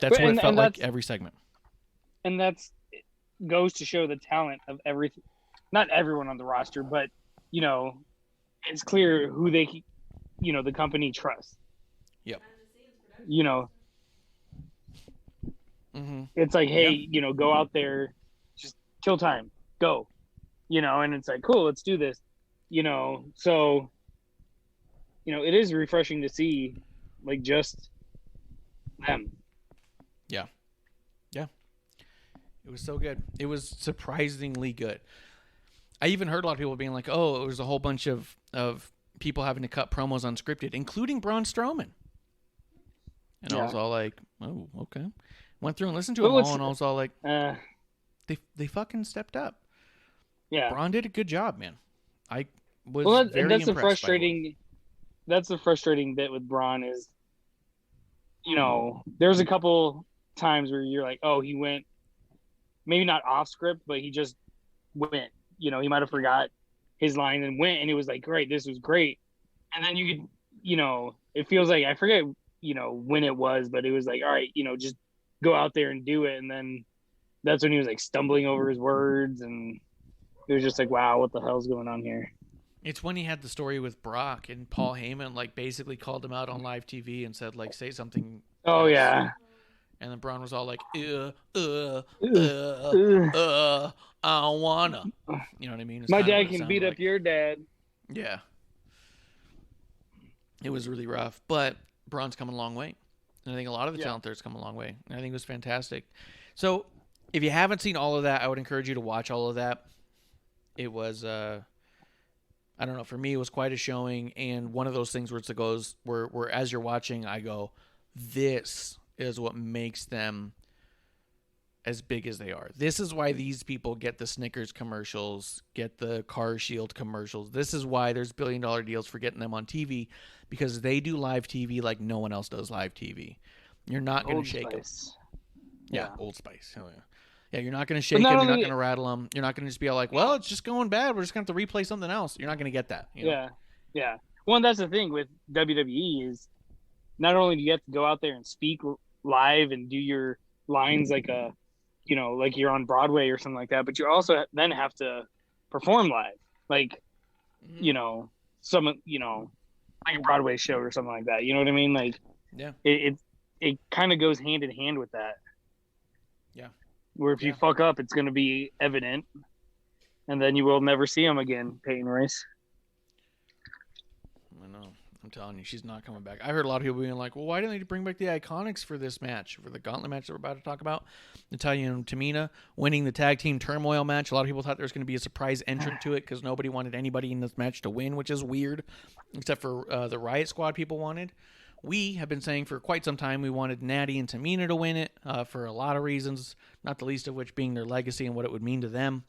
that's what it felt like every segment. And that's goes to show the talent of everything. Not everyone on the roster, but, you know, it's clear who they, you know, the company trusts. Yep. You know, It's like, hey, you know, go out there, just kill time, go, you know, and it's like, cool, let's do this, you know. So, you know, it is refreshing to see, like, just them. Yeah. It was so good. It was surprisingly good. I even heard a lot of people being like, oh, it was a whole bunch of people having to cut promos unscripted, including Braun Strowman. And I was all like, oh, okay. Went through and listened to them all, and I was all like, they fucking stepped up. Yeah. Braun did a good job, man. I was very that's impressed. That's the frustrating bit with Braun is, you know, there's a couple times where you're like, oh, he went, maybe not off script, but he just went. You know, he might have forgot his line and went, and it was like, great, this was great. And then you could, you know, it feels like, I forget, you know, when it was, but it was like, all right, you know, just go out there and do it. And then that's when he was like stumbling over his words, and it was just like, wow, what the hell's going on here? It's when he had the story with Brock and Paul Heyman, like, basically called him out on live TV and said, like, say something. Oh, else. yeah. And then Braun was all like, I don't wanna. You know what I mean? It's my dad can beat up your dad. Yeah. It was really rough. But Braun's come a long way. And I think a lot of the talent there's come a long way. And I think it was fantastic. So if you haven't seen all of that, I would encourage you to watch all of that. It was, I don't know, for me, it was quite a showing. And one of those things where it goes, where as you're watching, I go, this is what makes them as big as they are. This is why these people get the Snickers commercials, get the Car Shield commercials. This is why there's billion-dollar deals for getting them on TV, because they do live TV like no one else does live TV. You're not going to shake them. Yeah, Old Spice. Hell yeah. Yeah, you're not going to shake them. You're not going to rattle them. You're not going to just be all like, well, it's just going bad. We're just going to have to replay something else. You're not going to get that. You know? Yeah. Well, and that's the thing with WWE is not only do you have to go out there and speak live and do your lines like a, you know, like you're on Broadway or something like that, but you also then have to perform live, like, you know, like a Broadway show or something like that. You know what I mean? Like, yeah, it kind of goes hand in hand with that. Yeah. Where if you fuck up, it's going to be evident, and then you will never see him again, Peyton Royce. I know. I'm telling you, she's not coming back. I heard a lot of people being like, well, why didn't they bring back the Iconics for this match, for the gauntlet match that we're about to talk about? Natalya and Tamina winning the tag team turmoil match. A lot of people thought there was going to be a surprise entrant to it because nobody wanted anybody in this match to win, which is weird, except for the Riot Squad people wanted. We have been saying for quite some time we wanted Natty and Tamina to win it for a lot of reasons, not the least of which being their legacy and what it would mean to them.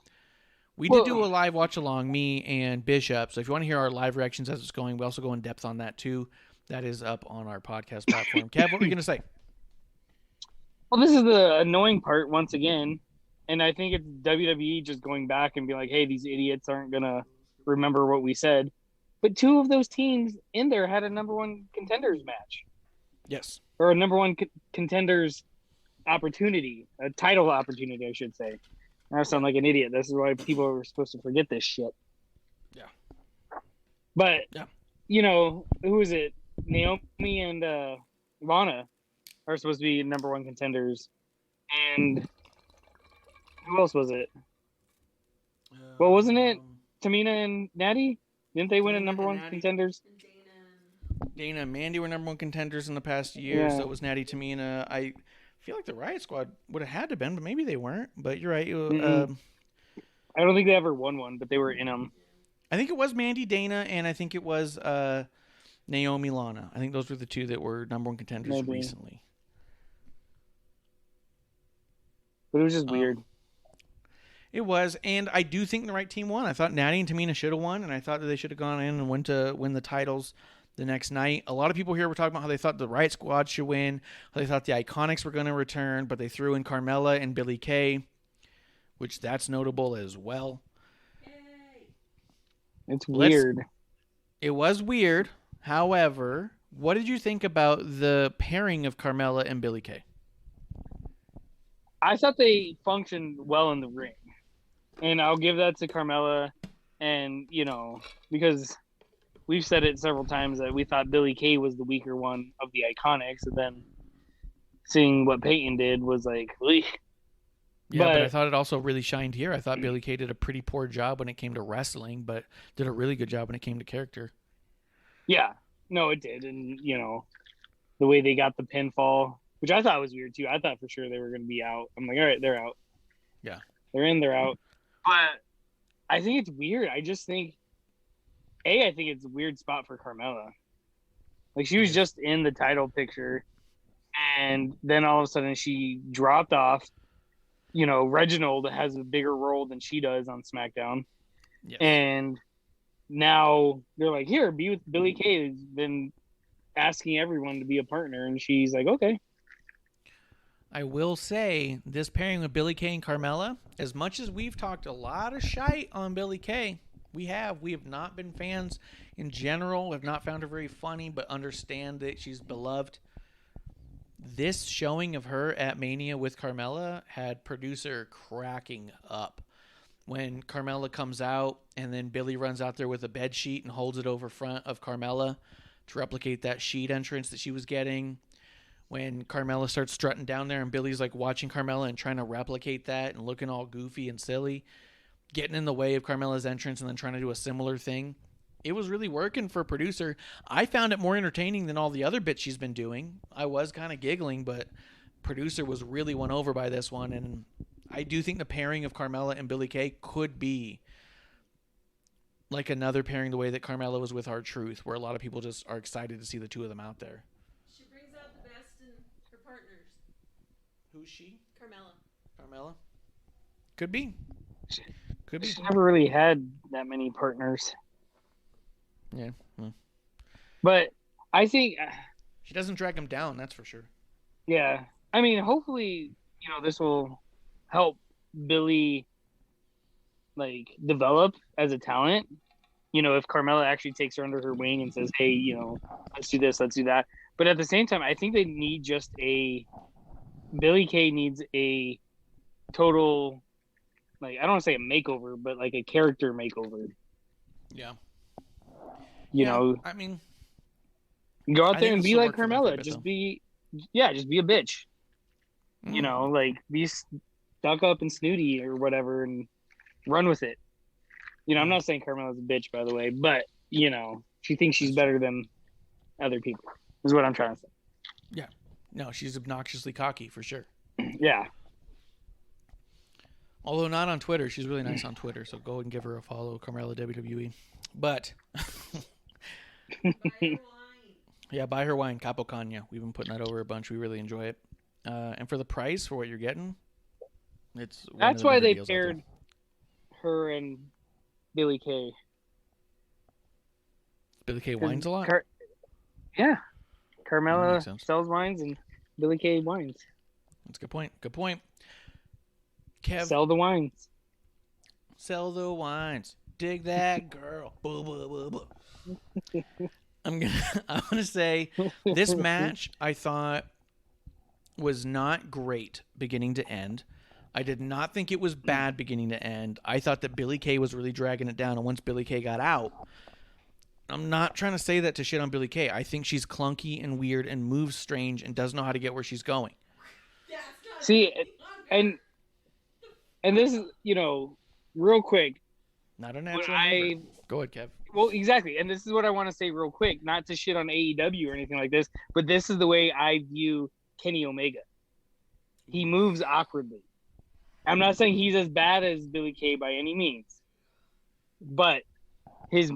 We did do a live watch-along, me and Bishop, so if you want to hear our live reactions as it's going, we also go in depth on that, too. That is up on our podcast platform. Kev, what were you going to say? Well, this is the annoying part, once again, and I think it's WWE just going back and being like, hey, these idiots aren't going to remember what we said. But two of those teams in there had a number one contenders match. Yes. Or a number one contenders opportunity, a title opportunity, I should say. I sound like an idiot. This is why people are supposed to forget this shit. Yeah. But, you know, who is it? Naomi and Lana are supposed to be number one contenders. And who else was it? Well, wasn't it Tamina and Natty? Didn't they win a number one contenders? Dana and Mandy were number one contenders in the past year, so it was Natty, Tamina. I feel like the Riot Squad would have had to been, but maybe they weren't. But you're right. I don't think they ever won one, but they were in them. I think it was Mandy Dana, and I think it was Naomi Lana. I think those were the two that were number one contenders recently. But it was just weird. It was, and I do think the right team won. I thought Natty and Tamina should have won, and I thought that they should have gone in and went to win the titles the next night. A lot of people here were talking about how they thought the Riot Squad should win, how they thought the Iconics were going to return, but they threw in Carmella and Billie Kay, which that's notable as well. It's weird. It was weird. However, what did you think about the pairing of Carmella and Billie Kay? I thought they functioned well in the ring. And I'll give that to Carmella. And, because we've said it several times that we thought Billie Kay was the weaker one of the Iconics. And then seeing what Peyton did was like, Eek. Yeah, but I thought it also really shined here. I thought Billie Kay did a pretty poor job when it came to wrestling, but did a really good job when it came to character. Yeah. No, it did. And, the way they got the pinfall, which I thought was weird too. I thought for sure they were going to be out. I'm like, all right, they're out. Yeah. They're in, they're out. But I think it's weird. I just think, I think it's a weird spot for Carmella. Like, she was just in the title picture, and then all of a sudden she dropped off. Reginald has a bigger role than she does on SmackDown. Yes. And now they're like, here, be with Billie Kay, who's been asking everyone to be a partner. And she's like, okay. I will say, this pairing with Billie Kay and Carmella, as much as we've talked a lot of shite on Billie Kay, we have not been fans in general. We've not found her very funny, but understand that she's beloved. This showing of her at Mania with Carmella had producer cracking up. When Carmella comes out and then Billie runs out there with a bed sheet and holds it over front of Carmella to replicate that sheet entrance that she was getting. When Carmella starts strutting down there and Billie's like watching Carmella and trying to replicate that and looking all goofy and silly, getting in the way of Carmella's entrance and then trying to do a similar thing. It was really working for a producer. I found it more entertaining than all the other bits she's been doing. I was kind of giggling, but producer was really won over by this one. And I do think the pairing of Carmella and Billie Kay could be like another pairing the way that Carmella was with R-Truth, where a lot of people just are excited to see the two of them out there. She brings out the best in her partners. Who's she? Carmella. Could be. Could be. She never really had that many partners. Yeah. Well, But I think, she doesn't drag him down, that's for sure. yeah. I mean, hopefully, this will help Billie, develop as a talent. If Carmella actually takes her under her wing and says, hey, let's do this, let's do that. But at the same time, I think they need Billie Kay needs a total, I don't want to say a makeover, but a character makeover. Yeah. I mean, go out I there think and this be will like work for them for a Carmella. bit, Just though. be a bitch. Be stuck up and snooty or whatever and run with it. I'm not saying Carmella's a bitch, by the way, but, she thinks she's better than other people, is what I'm trying to say. Yeah. No, she's obnoxiously cocky, for sure. Yeah. Although not on Twitter. She's really nice on Twitter, so go and give her a follow, Carmella WWE. But, Buy her wine. yeah, buy her wine, Capo Cagna. We've been putting that over a bunch. We really enjoy it. And for the price, for what you're getting, it's one of That's the why better they deals out there. paired her and Billie Kay. Billie Kay wines a lot? Yeah. That Carmella makes sense. sells wines and Billie Kay wines. That's a good point. Good point. Kev, Sell the wines. sell the wines. Dig that girl. Boo, boo, boo, boo. I'm gonna say this match I thought was not great beginning to end. I did not think it was bad beginning to end. I thought that Billie Kay was really dragging it down, and once Billie Kay got out, I'm not trying to say that to shit on Billie Kay. I think she's clunky and weird and moves strange and doesn't know how to get where she's going. That's not See, and this is, real quick. Not a When natural mover. Go ahead, Kev. Well, exactly. And this is what I want to say real quick, not to shit on AEW or anything like this, but this is the way I view Kenny Omega. he moves awkwardly. I'm not saying he's as bad as Billy Kay by any means, but his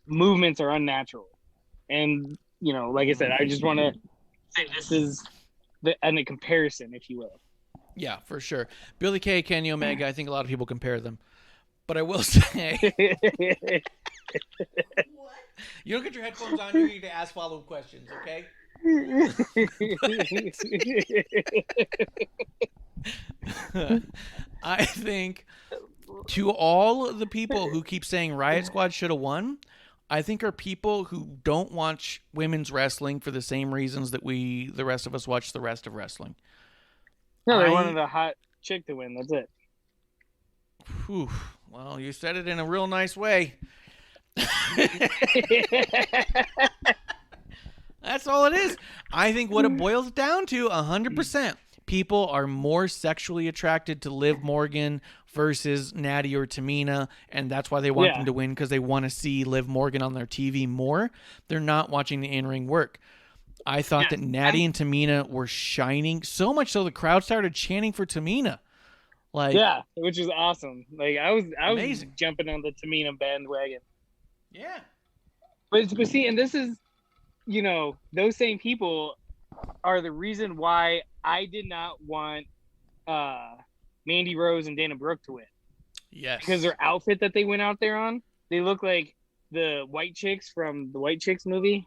movements are unnatural. And, you know, like I said, I just want to say this is a comparison, if you will. Yeah, for sure. Billy Kay, Kenny Omega, I think a lot of people compare them. But I will say, you don't get your headphones on, you need to ask follow-up questions, okay? I think to all the people who keep saying Riot Squad should have won, I think are people who don't watch women's wrestling for the same reasons that the rest of us watch the rest of wrestling. No, they wanted a hot chick to win. That's it. Whew. Well, you said it in a real nice way. That's all it is. I think what it boils down to, 100%, people are more sexually attracted to Liv Morgan versus Natty or Tamina, and that's why they want them to win, because they want to see Liv Morgan on their TV more. They're not watching the in-ring work. I thought that Natty and Tamina were shining, so much so the crowd started chanting for Tamina. Like, yeah, which is awesome. Like I was amazing. Jumping on the Tamina bandwagon. Yeah. But see, and this is, you know, those same people are the reason why I did not want Mandy Rose and Dana Brooke to win. Yes. Because their outfit that they went out there on, they look like the white chicks from the White Chicks movie.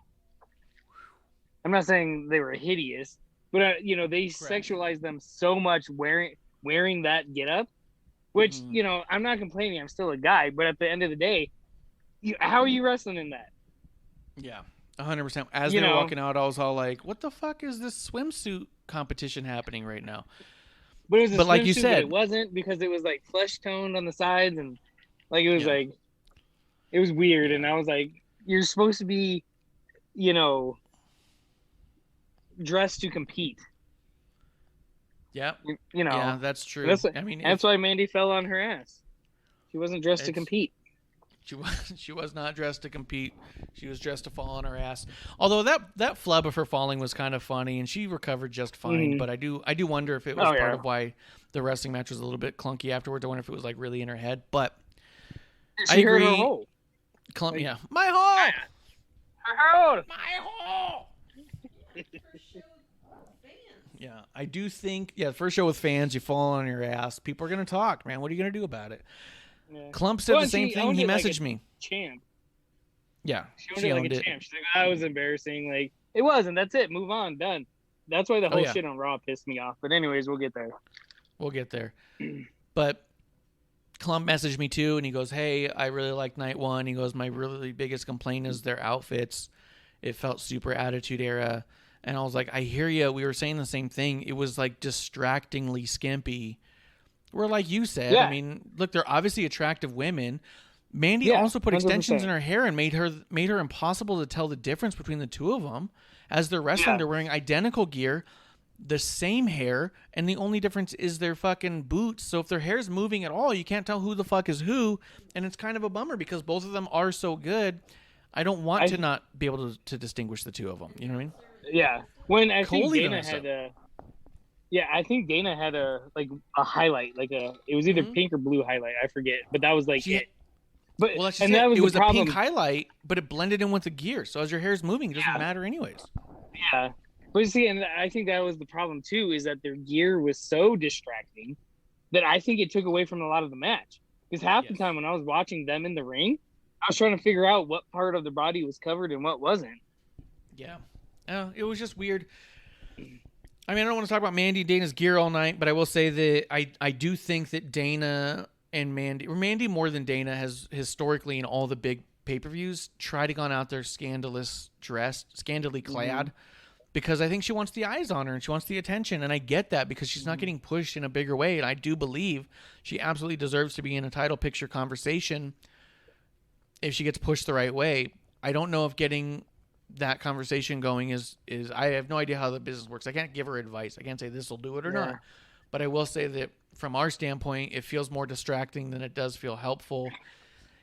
I'm not saying they were hideous, but you know, they sexualized them so much wearing that getup, which you know, I'm not complaining. I'm still a guy, but at the end of the day, how are you wrestling in that? Yeah, 100%. As they were walking out, I was all like, "What the fuck is this swimsuit competition happening right now?" But it was like you said, it wasn't, because it was like flesh toned on the sides, and like it was like it was weird. And I was like, "You're supposed to be, you know, dressed to compete." Yeah, you know. Yeah, that's true. That's why Mandy fell on her ass. She wasn't dressed to compete. She was not dressed to compete. She was dressed to fall on her ass. Although that flub of her falling was kind of funny, and she recovered just fine. But I do wonder if it was part of why the wrestling match was a little bit clunky afterwards. I wonder if it was like really in her head. But I agree. Her hole. Yeah, my hole. Her hole. My hole. Yeah, I do think, the first show with fans, you fall on your ass. People are going to talk, man. What are you going to do about it? Yeah. Klump said the same thing. He messaged me. Champ. Yeah, she owned it. Champ. She's like, that was embarrassing. Like, it wasn't. That's it. Move on. Done. That's why the whole shit on Raw pissed me off. But anyways, we'll get there. But Klump messaged me too, and he goes, "Hey, I really like night one." He goes, "My really biggest complaint is their outfits. It felt super Attitude Era." And I was like, I hear you. We were saying the same thing. It was like distractingly skimpy. Where, like you said, I mean, look, they're obviously attractive women. Mandy also put 100%. Extensions in her hair and made her impossible to tell the difference between the two of them. As they're wrestling, they're wearing identical gear, the same hair, and the only difference is their fucking boots. So if their hair's moving at all, you can't tell who the fuck is who, and it's kind of a bummer because both of them are so good. I don't want to not be able to distinguish the two of them. You know what I mean? Yeah. When I think Dana had I think Dana had a highlight, it was either pink or blue highlight, I forget, but that was it. But that was a pink highlight, but it blended in with the gear. So as your hair's moving, it doesn't matter anyways. Yeah. But see, and I think that was the problem too, is that their gear was so distracting that I think it took away from a lot of the match. Because half the time when I was watching them in the ring, I was trying to figure out what part of the body was covered and what wasn't. Yeah. It was just weird. I mean, I don't want to talk about Mandy and Dana's gear all night, but I will say that I do think that Dana and Mandy more than Dana has historically in all the big pay-per-views tried to gone out there scandally clad because I think she wants the eyes on her and she wants the attention, and I get that because she's not getting pushed in a bigger way, and I do believe she absolutely deserves to be in a title picture conversation if she gets pushed the right way. I don't know if getting that conversation going is I have no idea how the business works. I can't give her advice. I can't say this will do it or not. But I will say that from our standpoint, it feels more distracting than it does feel helpful.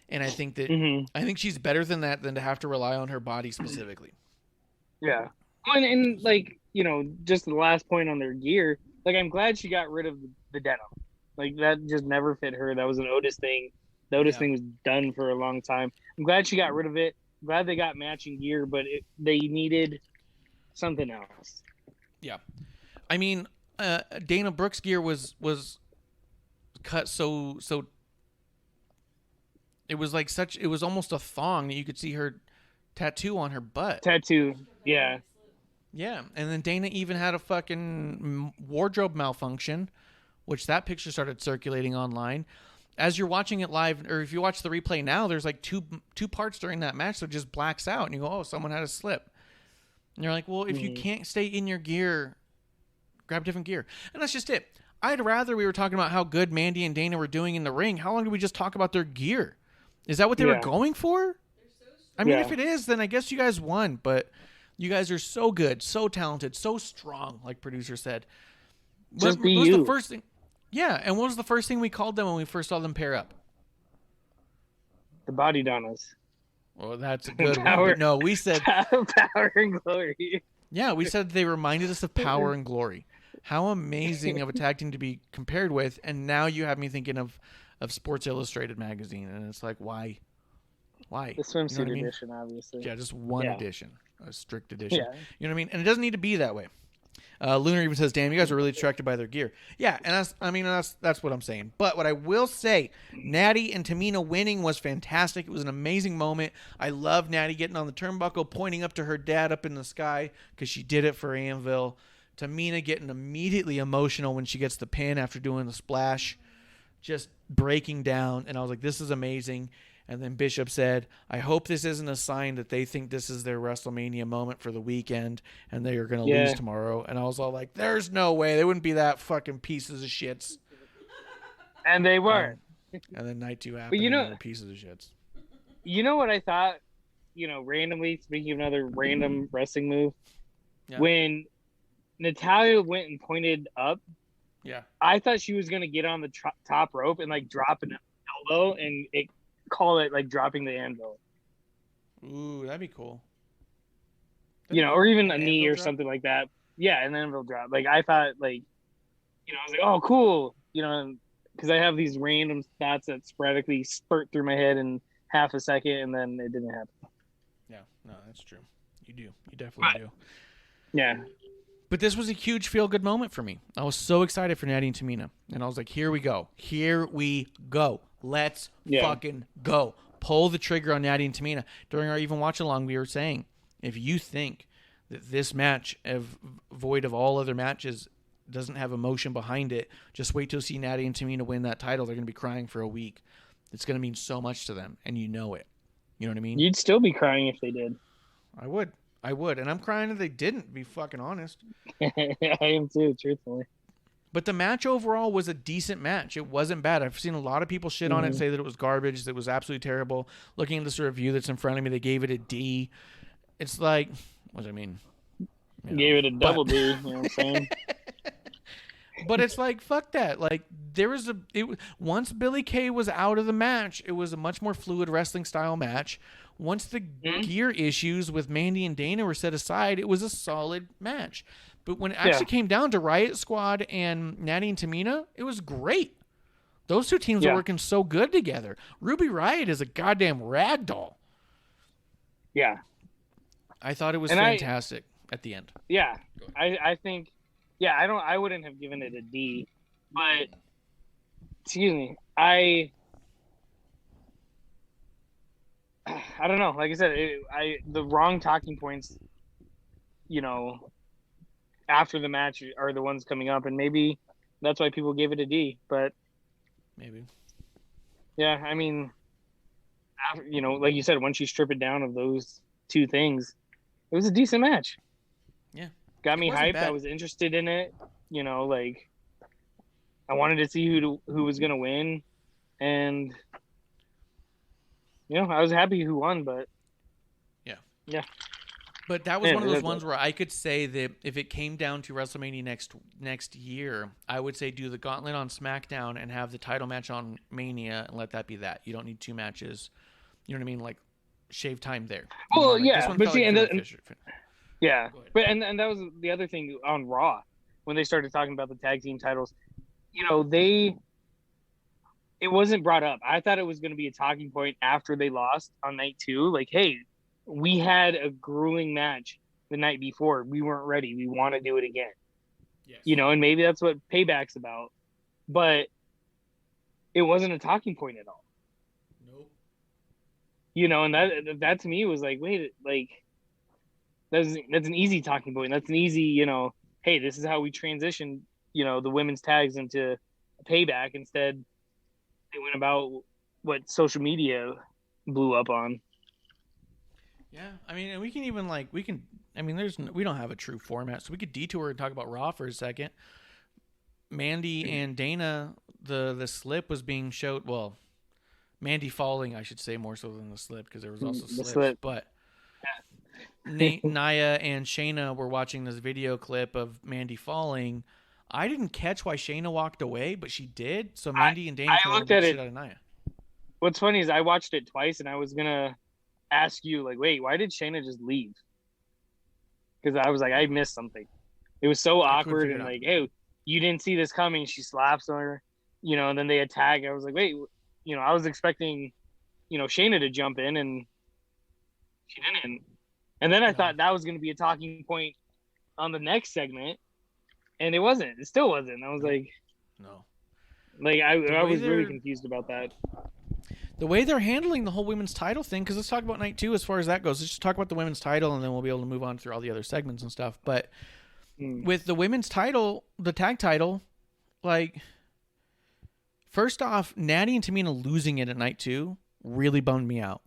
And I think that I think she's better than that than to have to rely on her body specifically. Yeah. And just the last point on their gear, like I'm glad she got rid of the denim. Like that just never fit her. That was an Otis thing. The Otis thing was done for a long time. I'm glad she got rid of it. I'm glad they got matching gear, but they needed something else. Yeah, I mean, Dana Brooks' gear was cut so. It was like such. It was almost a thong that you could see her tattoo on her butt. Tattoo, yeah. Yeah, and then Dana even had a fucking wardrobe malfunction, which that picture started circulating online. As you're watching it live, or if you watch the replay now, there's like two parts during that match that just blacks out, and you go, "Oh, someone had a slip." And you're like, "Well, if you can't stay in your gear, grab different gear." And that's just it. I'd rather we were talking about how good Mandy and Dana were doing in the ring. How long did we just talk about their gear? Is that what they were going for? I mean, if it is, then I guess you guys won. But you guys are so good, so talented, so strong, like producer said. Just be what was you. the first thing? Yeah, and what was the first thing we called them when we first saw them pair up? The Body Donnas. Well, that's a good one. But no, we said Power and Glory. Yeah, we said they reminded us of Power and Glory. How amazing of a tag team to be compared with, and now you have me thinking of Sports Illustrated magazine, and it's like, why? The swimsuit edition, obviously. Yeah, just one edition, a strict edition. Yeah. You know what I mean? And it doesn't need to be that way. Lunar even says, "Damn, you guys are really distracted by their gear." Yeah, and that's what I'm saying. But what I will say, Natty and Tamina winning was fantastic. It was an amazing moment. I love Natty getting on the turnbuckle, pointing up to her dad up in the sky because she did it for Anvil. Tamina getting immediately emotional when she gets the pin after doing the splash, just breaking down. And I was like, "This is amazing." And then Bishop said, "I hope this isn't a sign that they think this is their WrestleMania moment for the weekend and they are going to lose tomorrow." And I was all like, "There's no way. They wouldn't be that fucking pieces of shits." And they were. And then night 2 happened, you and know- they were pieces of shits. You know what I thought? Randomly, speaking of another random wrestling move, when Natalia went and pointed up, I thought she was going to get on the top rope and like drop an elbow and call it like dropping the anvil. Ooh, that'd be cool. Or even a knee or drop? something like that. Yeah, an anvil drop. Like I thought, like, I was like, oh, cool. Because I have these random thoughts that sporadically spurt through my head in half a second, and then it didn't happen. Yeah, no, that's true. You do. You definitely do. Yeah. But this was a huge feel-good moment for me. I was so excited for Natty and Tamina. And I was like, here we go. Here we go. Let's fucking go. Pull the trigger on Natty and Tamina. During our even watch-along, we were saying, if you think that this match, void of all other matches, doesn't have emotion behind it, just wait till you see Natty and Tamina win that title. They're going to be crying for a week. It's going to mean so much to them, and you know it. You know what I mean? You'd still be crying if they did. I would. And I'm crying if they didn't, to be fucking honest. I am too, truthfully. But the match overall was a decent match. It wasn't bad. I've seen a lot of people shit on it, say that it was garbage, that it was absolutely terrible. Looking at this review that's in front of me, they gave it a D. It's like, what does I mean? Gave it a double D, you know what I'm saying? But it's like, fuck that. Like, once Billy Kay was out of the match, it was a much more fluid wrestling style match. Once the gear issues with Mandy and Dana were set aside, it was a solid match. But when it actually came down to Riot Squad and Natty and Tamina, it was great. Those two teams are working so good together. Ruby Riot is a goddamn rag doll. Yeah. I thought it was fantastic at the end. Yeah. I think, I wouldn't have given it a D, but, excuse me, I don't know. Like I said, the wrong talking points, after the match are the ones coming up, and maybe that's why people gave it a D. But maybe, yeah. I mean, like you said, once you strip it down of those two things, it was a decent match. Yeah, got me hyped. I was interested in it. Like I wanted to see who was gonna win, and. I was happy who won, but yeah. But that was one of those ones where I could say that if it came down to WrestleMania next year, I would say do the gauntlet on SmackDown and have the title match on Mania and let that be that. You don't need two matches. You know what I mean? Like shave time there. Well, yeah, but see, and that was the other thing on Raw. when they started talking about the tag team titles, it wasn't brought up. I thought it was going to be a talking point after they lost on night 2. Like, hey, we had a grueling match the night before. We weren't ready. We want to do it again. Yes. And maybe that's what Payback's about. But it wasn't a talking point at all. Nope. And that to me was like, wait, like that's an easy talking point. That's an easy, hey, this is how we transition, the women's tags into Payback. Instead, they went about what social media blew up on. Yeah, I mean, and we can even we don't have a true format, so we could detour and talk about Raw for a second. Mandy and Dana, the slip was being showed. Well, Mandy falling, I should say, more so than the slip, because there was also slips. Slip. But Nia and Shayna were watching this video clip of Mandy falling. I didn't catch why Shayna walked away, but she did. So Mandy and Dana looked at the it. shit out of Nia. What's funny is I watched it twice, and I was gonna ask you, like, wait, why did Shayna just leave? Because I was like, I missed something. It was so awkward, and like, hey, you didn't see this coming. She slaps on her, and then they attack. I was like, wait, I was expecting, Shayna to jump in, and she didn't. And then I thought that was going to be a talking point on the next segment, and it wasn't. It still wasn't. I was like, no. Like, I was really confused about that. The way they're handling the whole women's title thing, because let's talk about night 2 as far as that goes. Let's just talk about the women's title, and then we'll be able to move on through all the other segments and stuff. But with the women's title, the tag title, like, first off, Natty and Tamina losing it at night 2 really bummed me out.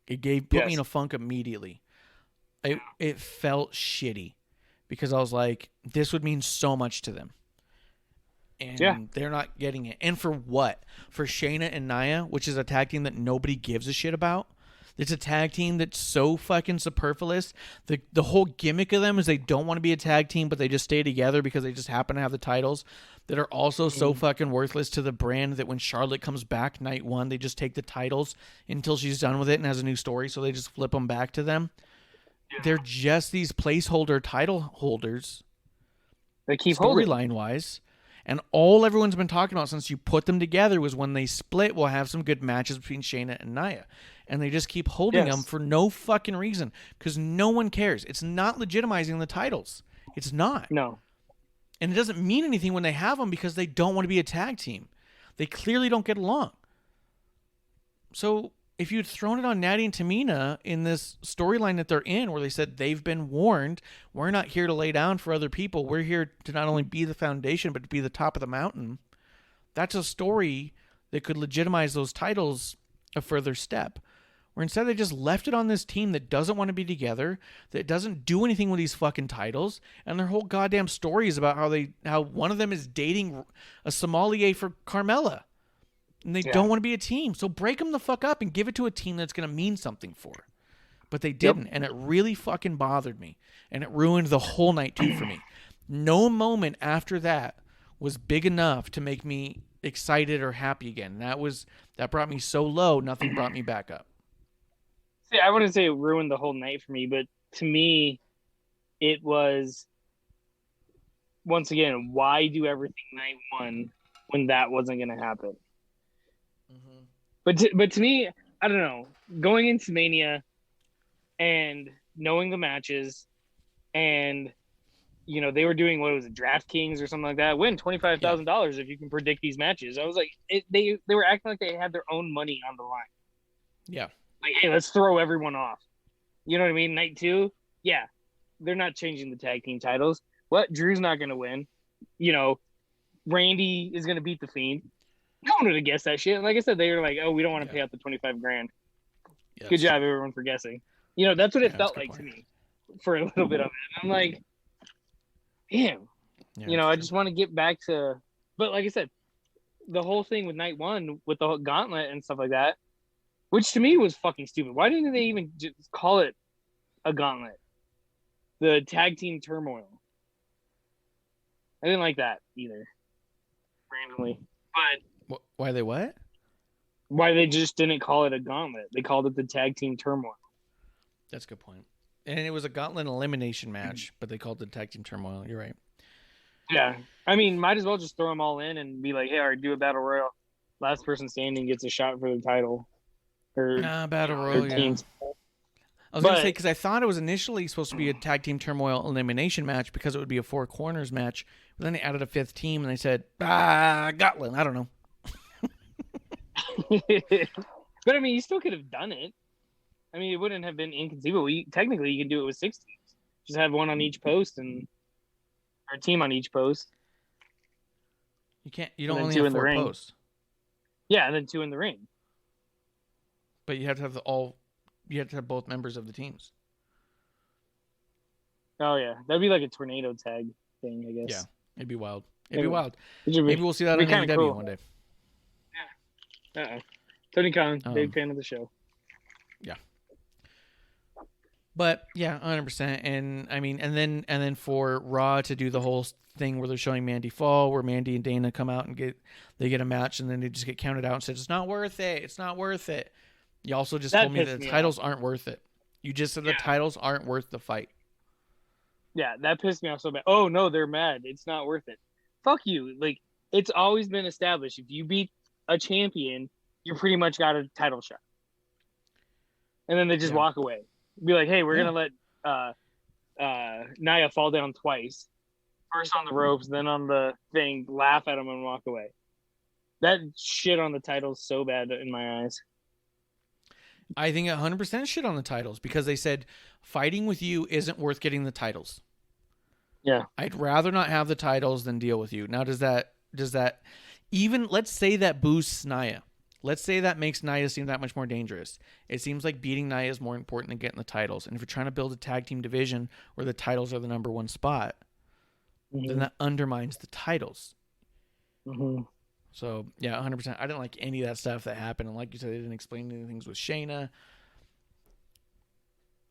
It put me in a funk immediately. It felt shitty because I was like, this would mean so much to them. And they're not getting it. And for what? For Shayna and Nia, which is a tag team that nobody gives a shit about. It's a tag team that's so fucking superfluous. The whole gimmick of them is they don't want to be a tag team, but they just stay together because they just happen to have the titles that are also so fucking worthless to the brand that when Charlotte comes back night 1, they just take the titles until she's done with it and has a new story, so they just flip them back to them. Yeah. They're just these placeholder title holders. They keep holding. Storyline-wise. And all everyone's been talking about since you put them together was when they split, we'll have some good matches between Shayna and Nia. And they just keep holding them for no fucking reason because no one cares. It's not legitimizing the titles. It's not. No. And it doesn't mean anything when they have them because they don't want to be a tag team. They clearly don't get along. So if you'd thrown it on Natty and Tamina in this storyline that they're in where they said they've been warned, we're not here to lay down for other people. We're here to not only be the foundation, but to be the top of the mountain. That's a story that could legitimize those titles a further step. Where instead they just left it on this team that doesn't want to be together, that doesn't do anything with these fucking titles, and their whole goddamn story is about how one of them is dating a sommelier for Carmella. And they don't want to be a team. So break them the fuck up and give it to a team that's going to mean something for. But they didn't. And it really fucking bothered me. And it ruined the whole night too for me. No moment after that was big enough to make me excited or happy again. That brought me so low, nothing brought me back up. See, I wouldn't say it ruined the whole night for me, but to me, it was, once again, why do everything night 1 when that wasn't going to happen? But to me, I don't know. Going into Mania and knowing the matches, and they were doing what was it, DraftKings or something like that. Win $25,000 if you can predict these matches. I was like, they were acting like they had their own money on the line. Yeah. Like, hey, let's throw everyone off. You know what I mean? Night 2, they're not changing the tag team titles. What? Drew's not going to win. Randy is going to beat the Fiend. No one would have guessed that shit. Like I said, they were like, "Oh, we don't want to pay out the $25,000." Yes. Good job, everyone, for guessing. That's what it felt like to me for a little bit of it. And I'm like, damn. Yeah, I just want to get back to. But like I said, the whole thing with night 1 with the gauntlet and stuff like that, which to me was fucking stupid. Why didn't they even just call it a gauntlet? The tag team turmoil. I didn't like that either. Randomly, but. Why they what? Why they just didn't call it a gauntlet. They called it the tag team turmoil. That's a good point. And it was a gauntlet elimination match, but they called it the tag team turmoil. You're right. Yeah. I mean, might as well just throw them all in and be like, hey, all right, do a battle royal. Last person standing gets a shot for the title. Or Battle royal, yeah. teams. I was going to say, because I thought it was initially supposed to be a tag team turmoil elimination match because it would be a 4 corners match. But then they added a 5th team and they said, Gotland. I don't know. But I mean, you still could have done it. I mean, it wouldn't have been inconceivable. Technically, you can do it with 6 teams. Just have one on each post or a team on each post. You can't. You don't only two have in the 4 ring. posts. Yeah, and then 2 in the ring. But you have to have You have to have both members of the teams. Oh yeah, that'd be like a tornado tag thing, I guess. Yeah, it'd be wild. It'd be wild. Maybe we'll see that on AEW cool. one day. Yeah. Tony Khan, big fan of the show. Yeah. But yeah, 100%. And I mean, and then for Raw to do the whole thing where they're showing Mandy fall, where Mandy and Dana come out and get a match, and then they just get counted out and said it's not worth it. It's not worth it. You also just told me that the titles aren't worth it. You just said the titles aren't worth the fight. Yeah, that pissed me off so bad. Oh no, they're mad. It's not worth it. Fuck you. Like, it's always been established. If you beat a champion, you pretty much got a title shot. And then they just walk away. Be like, hey, we're gonna let Nia fall down twice. First on the ropes, then on the thing, laugh at him and walk away. That shit on the titles so bad in my eyes. I think 100% shit on the titles because they said fighting with you isn't worth getting the titles. Yeah. I'd rather not have the titles than deal with you. Now, does that even, let's say that boosts Nia. Let's say that makes Nia seem that much more dangerous. It seems like beating Nia is more important than getting the titles. And if you're trying to build a tag team division where the titles are the number 1 spot, then that undermines the titles. Mm-hmm. So, yeah, 100%. I didn't like any of that stuff that happened. And like you said, they didn't explain any things with Shayna.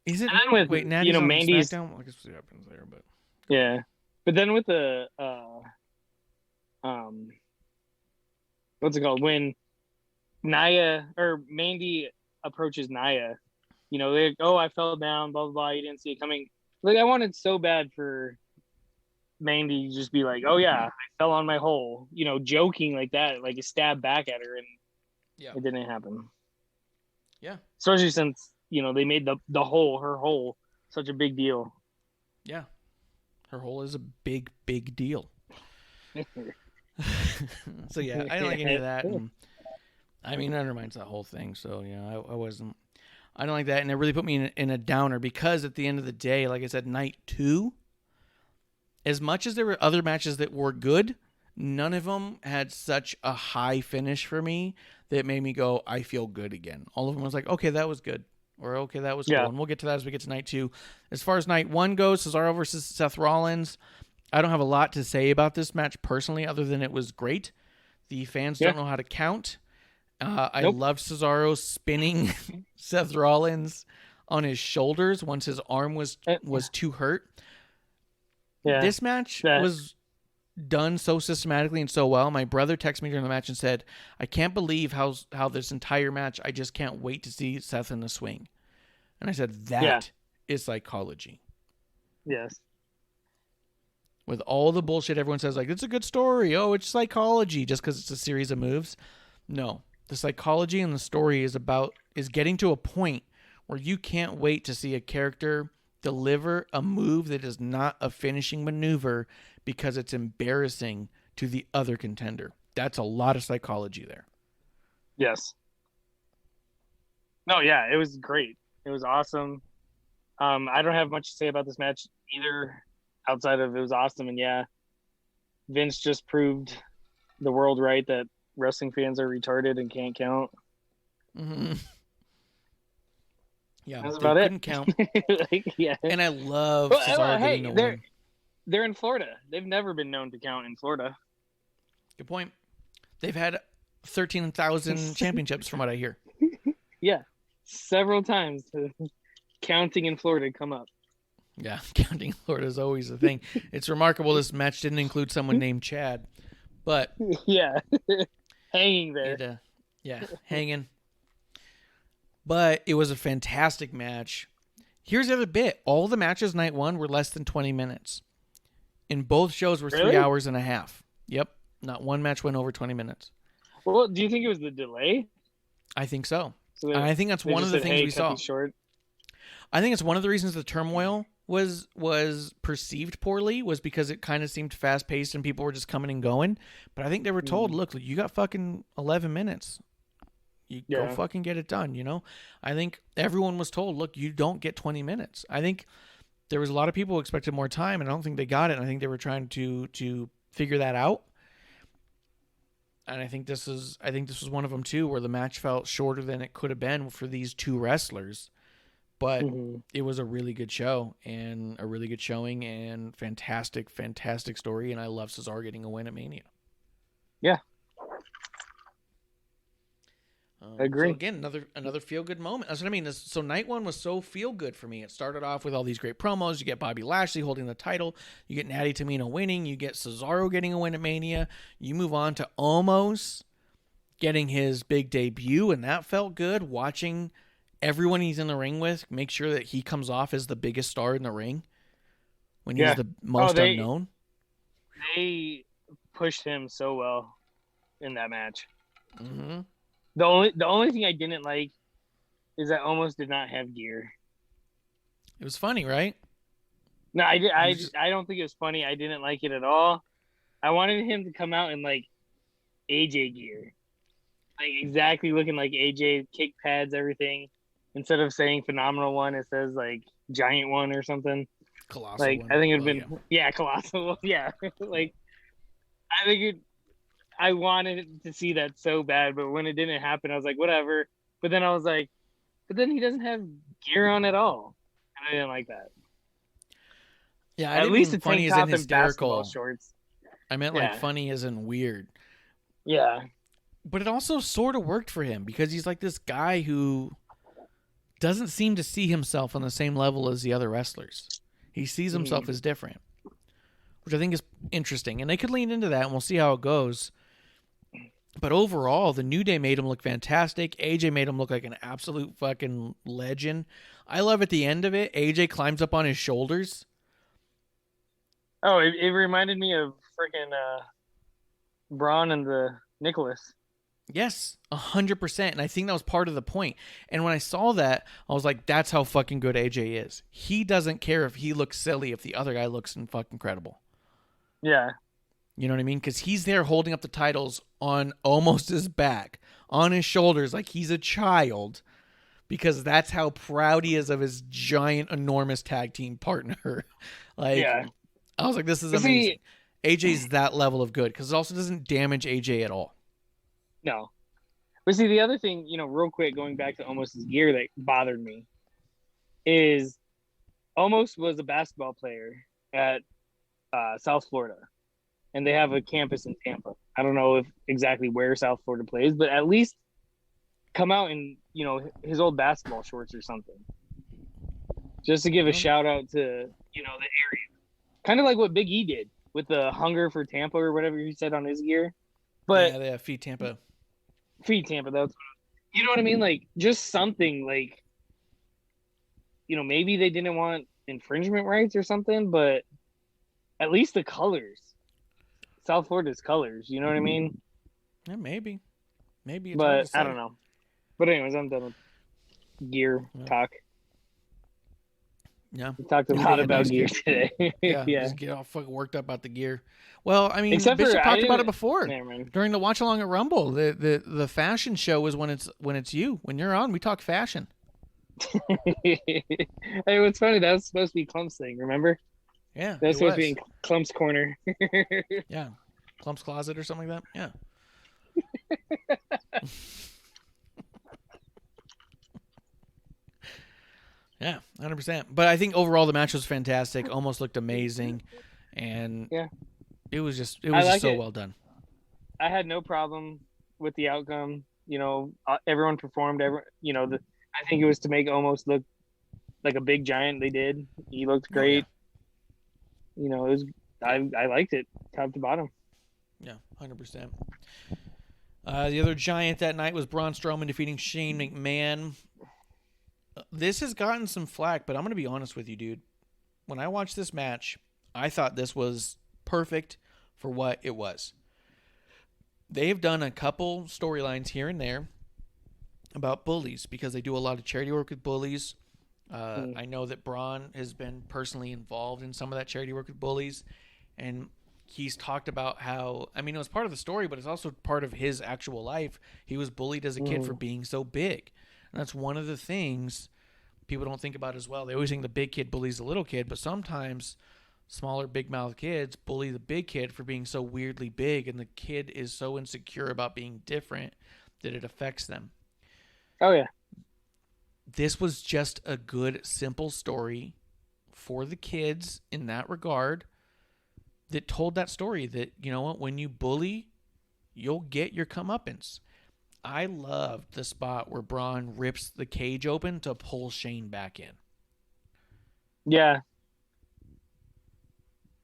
Is it? Wait, Natty's on Mandy's... SmackDown? I guess what happens there, but... Yeah. But then with the... what's it called? When Nia... Or Mandy approaches Nia, they're like, oh, I fell down, blah, blah, blah. You didn't see it coming. Like, I wanted so bad for Mandy just be like, oh yeah, I fell on my hole, joking like that, like a stab back at her, and it didn't happen. Yeah. Especially since, they made her hole, such a big deal. Yeah. Her hole is a big, big deal. So yeah, I don't like any of that. And, I mean, that undermines that whole thing. So yeah, I don't like that. And it really put me in a downer because at the end of the day, like I said, night 2, as much as there were other matches that were good, none of them had such a high finish for me that made me go, I feel good again. All of them was like, okay, that was good. Or, okay, that was cool. And we'll get to that as we get to night 2. As far as night 1 goes, Cesaro versus Seth Rollins, I don't have a lot to say about this match personally other than it was great. The fans don't know how to count. I loved Cesaro spinning Seth Rollins on his shoulders once his arm was too hurt. Yeah. This match was done so systematically and so well. My brother texted me during the match and said, I can't believe how this entire match, I just can't wait to see Seth in the swing. And I said, that is psychology. Yes. With all the bullshit everyone says, like, it's a good story. Oh, it's psychology just because it's a series of moves. No. The psychology in the story is getting to a point where you can't wait to see a character deliver a move that is not a finishing maneuver because it's embarrassing to the other contender. That's a lot of psychology there. Yes. No, yeah, it was great. It was awesome. I don't have much to say about this match either, outside of it was awesome. And yeah, Vince just proved the world right that wrestling fans are retarded and can't count. Mm-hmm. Yeah, that's about it. Count. Yeah, and I love Cesaro getting the win. They're in Florida. They've never been known to count in Florida. Good point. They've had 13,000 championships, from what I hear. Yeah, several times counting in Florida come up. Yeah, counting in Florida is always a thing. It's remarkable this match didn't include someone named Chad, but yeah, hanging there. Hanging. But it was a fantastic match. Here's the other bit. All the matches night 1 were less than 20 minutes. And both shows were Really? 3 hours and a half. Yep. Not one match went over 20 minutes. Well, do you think it was the delay? I think so. So And I think that's they one just of the said, things hey, we cut saw. these short. I think it's one of the reasons the turmoil was perceived poorly was because it kind of seemed fast paced and people were just coming and going. But I think they were told, look, you got fucking 11 minutes. You go fucking get it done, you know? I think everyone was told, look, you don't get 20 minutes. I think there was a lot of people who expected more time, and I don't think they got it. And I think they were trying to figure that out. And I think this was one of them too, where the match felt shorter than it could have been for these two wrestlers. But it was a really good show and a really good showing and fantastic, fantastic story. And I love Cesaro getting a win at Mania. Yeah. I agree. So again, another feel good moment. That's what I mean. So night one was so feel good for me. It started off with all these great promos. You get Bobby Lashley holding the title. You get Natty Tamina winning. You get Cesaro getting a win at Mania. You move on to Omos getting his big debut, and that felt good. Watching everyone he's in the ring with make sure that he comes off as the biggest star in the ring when he's the most unknown. They pushed him so well in that match. Mm-hmm. The only thing I didn't like is that Omos did not have gear. It was funny, right? No, I don't think it was funny. I didn't like it at all. I wanted him to come out in like AJ gear, like exactly looking like AJ, kick pads, everything. Instead of saying phenomenal one, it says like giant one or something. Colossal like one. I think it'd been colossal. Yeah, like I think it. I wanted to see that so bad, but when it didn't happen, I was like, whatever. But then I was like, but then he doesn't have gear on at all, and I didn't like that. Yeah, at least the funny tank as top in and basketball hysterical. shorts. I meant like funny as in weird. Yeah, but it also sort of worked for him because he's like this guy who doesn't seem to see himself on the same level as the other wrestlers. He sees himself as different, which I think is interesting. And they could lean into that, and we'll see how it goes. But overall, the New Day made him look fantastic. AJ made him look like an absolute fucking legend. I love at the end of it, AJ climbs up on his shoulders. Oh, it reminded me of freaking Braun and the Nicholas. Yes, 100%. And I think that was part of the point. And when I saw that, I was like, that's how fucking good AJ is. He doesn't care if he looks silly if the other guy looks fucking incredible. Yeah. You know what I mean? Because he's there holding up the titles on almost his back, on his shoulders, like he's a child, because that's how proud he is of his giant, enormous tag team partner. I was like, this is amazing. AJ's that level of good, because it also doesn't damage AJ at all. No. But see, the other thing, real quick, going back to Omos's gear that bothered me, is Omos was a basketball player at South Florida. And they have a campus in Tampa. I don't know exactly where South Florida plays, but at least come out in, his old basketball shorts or something. Just to give a shout out to, the area. Kind of like what Big E did with the hunger for Tampa or whatever he said on his gear. But yeah, they have Feed Tampa. Feed Tampa, that's you know what I mean? Like, just something like, maybe they didn't want infringement rights or something, but at least the colors. South Florida's colors, you know what I mean? Yeah, maybe. It's but I don't know. But anyways, I'm done with gear talk. Yeah. We talked a lot about gear today. Yeah. Just get all fucking worked up about the gear. Well, I mean, Except Bishop for, talked about it before. Man. During the watch along at Rumble. The fashion show is when it's you. When you're on, we talk fashion. Hey, what's funny, that was supposed to be Clump's thing, remember? Yeah. That was supposed to be in Clump's corner. Yeah. Clump's closet or something like that. Yeah. Yeah, 100%. But I think overall the match was fantastic. Almost looked amazing, and it was just so well done. I had no problem with the outcome. Everyone performed. I think it was to make Omos look like a big giant. They did. He looked great. It was. I liked it top to bottom. Yeah, 100%. The other giant that night was Braun Strowman defeating Shane McMahon. This has gotten some flack, but I'm going to be honest with you, dude. When I watched this match, I thought this was perfect for what it was. They've done a couple storylines here and there about bullies because they do a lot of charity work with bullies. I know that Braun has been personally involved in some of that charity work with bullies, and he's talked about how, I mean, it was part of the story, but it's also part of his actual life. He was bullied as a kid for being so big. And that's one of the things people don't think about as well. They always think the big kid bullies the little kid, but sometimes smaller, big mouth kids bully the big kid for being so weirdly big, and the kid is so insecure about being different that it affects them. Oh, yeah. This was just a good, simple story for the kids in that regard that told that story that, you know what, when you bully, you'll get your comeuppance. I loved the spot where Braun rips the cage open to pull Shane back in. Yeah.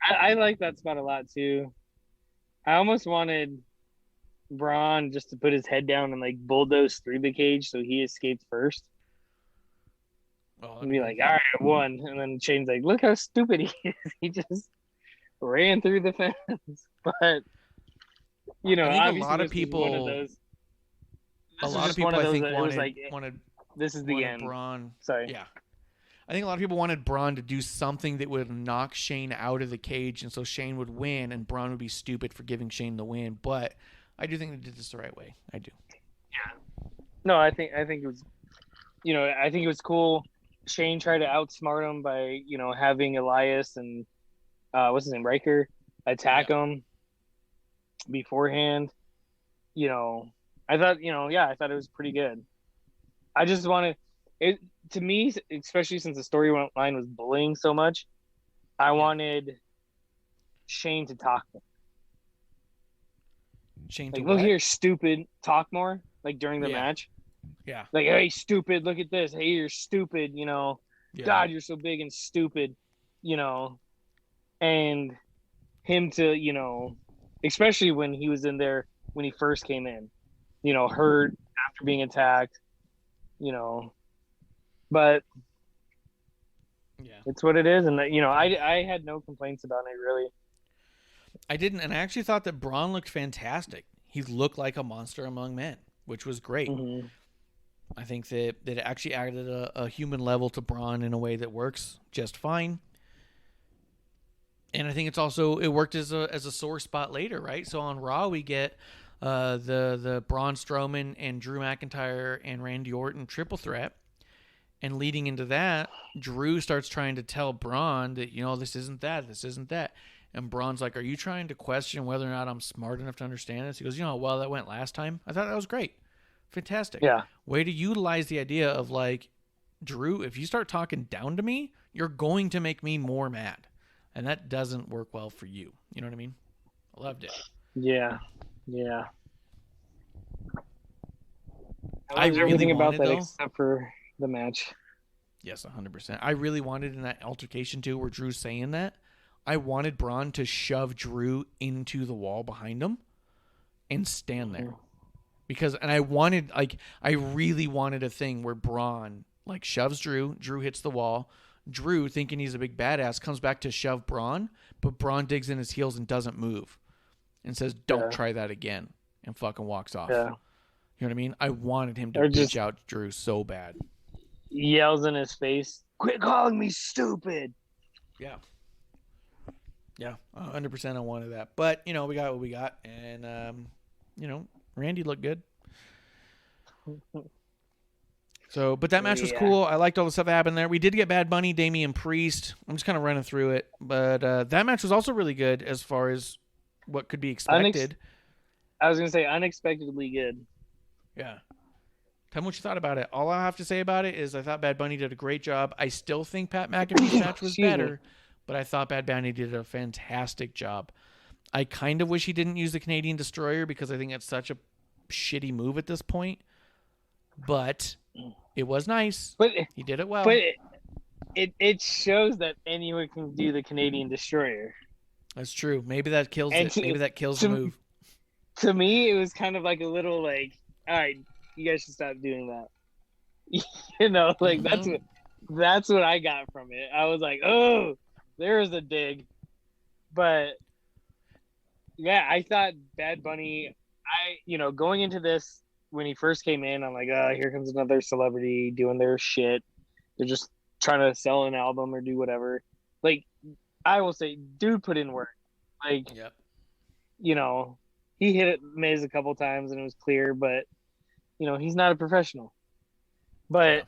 I like that spot a lot, too. I almost wanted Braun just to put his head down and, like, bulldoze through the cage so he escaped first. And be like, all right, I won. And then Shane's like, look how stupid he is. He just ran through the fence. But, you know, I think a lot of people, wanted this is the end. Braun. Sorry. Yeah. I think a lot of people wanted Braun to do something that would knock Shane out of the cage, and so Shane would win, and Braun would be stupid for giving Shane the win. But I do think they did this the right way. I do. Yeah. No, I think it was, you know, I think it was cool. Shane tried to outsmart him by, you know, having Elias and what's his name, Riker, attack him beforehand. You know, I thought it was pretty good. I just wanted it to me, especially since the storyline was bullying so much. I wanted Shane to talk more. Shane, like, look here, stupid, talk more. Like during the match. Yeah. Like, hey, stupid, look at this. Hey, you're stupid, you know. Yeah. God, you're so big and stupid, you know. And him to, you know, especially when he was in there, when he first came in, you know, hurt after being attacked, you know. But it's what it is. And, you know, I had no complaints about it, really. I didn't. And I actually thought that Braun looked fantastic. He looked like a monster among men, which was great. Mm-hmm. I think that it actually added a human level to Braun in a way that works just fine. And I think it worked as a sore spot later, right? So on Raw we get the Braun Strowman and Drew McIntyre and Randy Orton triple threat. And leading into that, Drew starts trying to tell Braun that, you know, this isn't that. And Braun's like, are you trying to question whether or not I'm smart enough to understand this? He goes, you know how well that went last time? I thought that was great. Fantastic. Yeah. Way to utilize the idea of, like, Drew, if you start talking down to me, you're going to make me more mad. And that doesn't work well for you. You know what I mean? I loved it. Yeah. Yeah. I really everything about that though, except for the match. Yes, 100%. I really wanted in that altercation too where Drew's saying that, I wanted Braun to shove Drew into the wall behind him and stand there. Because, and I really wanted a thing where Braun, like, shoves Drew hits the wall, Drew, thinking he's a big badass, comes back to shove Braun, but Braun digs in his heels and doesn't move and says, don't try that again, and fucking walks off. Yeah. You know what I mean? I wanted him to bitch out Drew so bad. Yells in his face, quit calling me stupid. Yeah. Yeah, 100% I wanted that. But, you know, we got what we got, and, you know, Randy looked good. So, but that match was cool. I liked all the stuff that happened there. We did get Bad Bunny, Damian Priest. I'm just kind of running through it. But that match was also really good as far as what could be expected. I was going to say unexpectedly good. Yeah. Tell me what you thought about it. All I have to say about it is I thought Bad Bunny did a great job. I still think Pat McAfee's match was better, but I thought Bad Bunny did a fantastic job. I kind of wish he didn't use the Canadian Destroyer because I think it's such a shitty move at this point. But it was nice. But he did it well. But it shows that anyone can do the Canadian Destroyer. That's true. Maybe that kills it. Maybe that kills the move. To me, it was kind of like a little like, all right, you guys should stop doing that. You know, like that's what I got from it. I was like, oh, there's a dig. But yeah, I thought Bad Bunny. Going into this when he first came in, I'm like, here comes another celebrity doing their shit. They're just trying to sell an album or do whatever. Like, I will say, dude put in work. Like, Yep. He hit it Miz a couple times and it was clear, but he's not a professional. But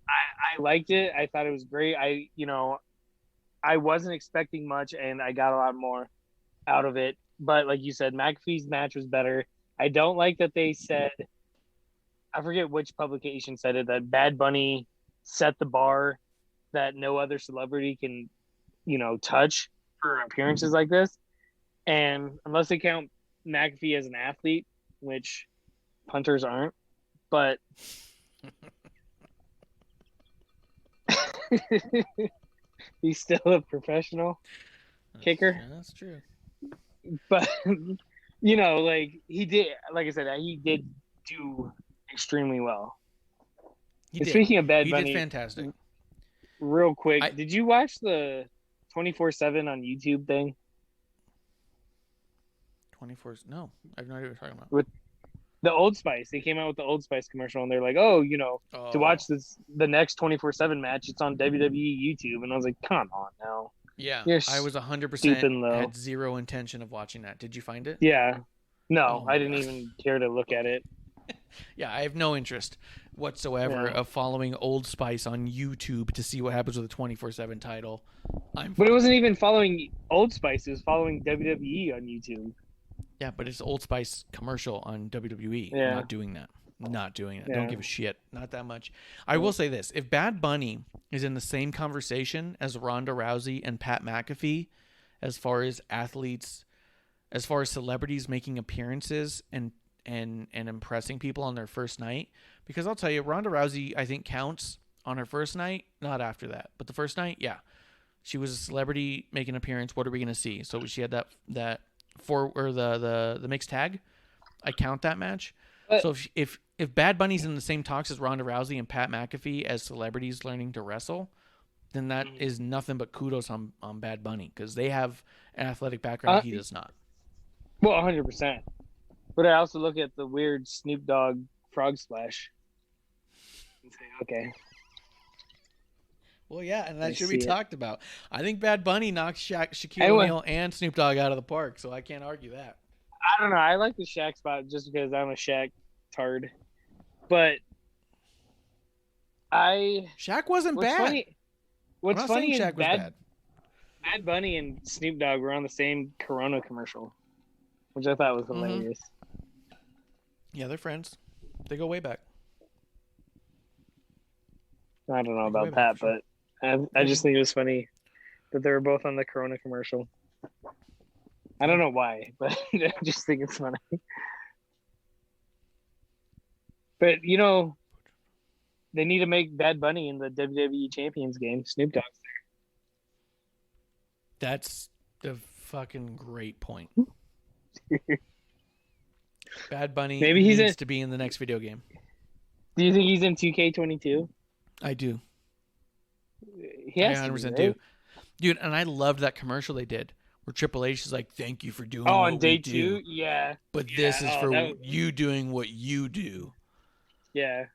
I liked it. I thought it was great. I wasn't expecting much and I got a lot more out of it. But like you said, McAfee's match was better. I don't like that they said, I forget which publication said it, that Bad Bunny set the bar that no other celebrity can, touch for appearances like this. And unless they count McAfee as an athlete, which punters aren't, but he's still a professional kicker. Yeah, that's true. But like he did, like I said, he did do extremely well. Speaking of Bad Bunny, he did fantastic. Real quick, did you watch the 24/7 on YouTube thing? 24? No, I have no idea what you're talking about. With the Old Spice, they came out with the Old Spice commercial, and they're like, to watch the next 24/7 match, it's on WWE YouTube, and I was like, come on now. Yeah, I was 100% stupid, had zero intention of watching that. Did you find it? Yeah. No, Oh I didn't even care to look at it. Yeah, I have no interest whatsoever of following Old Spice on YouTube to see what happens with a 24/7 title. But it wasn't even following Old Spice, it was following WWE on YouTube. Yeah, but it's Old Spice commercial on WWE. Yeah. Not doing that. Yeah. Don't give a shit. Not that much. I will say this. If Bad Bunny is in the same conversation as Ronda Rousey and Pat McAfee, as far as athletes, as far as celebrities making appearances and impressing people on their first night, because I'll tell you, Ronda Rousey, I think, counts on her first night, not after that. But the first night, yeah. She was a celebrity making an appearance. What are we going to see? So she had that the mixed tag. I count that match. So if Bad Bunny's in the same talks as Ronda Rousey and Pat McAfee as celebrities learning to wrestle, then that is nothing but kudos on Bad Bunny, because they have an athletic background he does not. Well, 100%. But I also look at the weird Snoop Dogg frog splash and say, okay. Well, yeah, and that should be talked about. I think Bad Bunny knocked Shaquille O'Neal and Snoop Dogg out of the park, so I can't argue that. I don't know. I like the Shaq spot just because I'm a Shaq tard. But Shaq wasn't bad. What's funny is Bad Bunny and Snoop Dogg were on the same Corona commercial, which I thought was hilarious. Yeah, they're friends. They go way back. I don't know about that, but I just think it was funny that they were both on the Corona commercial. I don't know why, but I just think it's funny. But, they need to make Bad Bunny in the WWE Champions game. Snoop Dogg's there. That's a fucking great point. Bad Bunny needs to be in the next video game. Do you think he's in 2K22? I do. He has I 100% to be, do. right? Dude, and I loved that commercial they did where Triple H is like, thank you for doing what on day we 2? do. Yeah. But this is for you doing what you do. Yeah.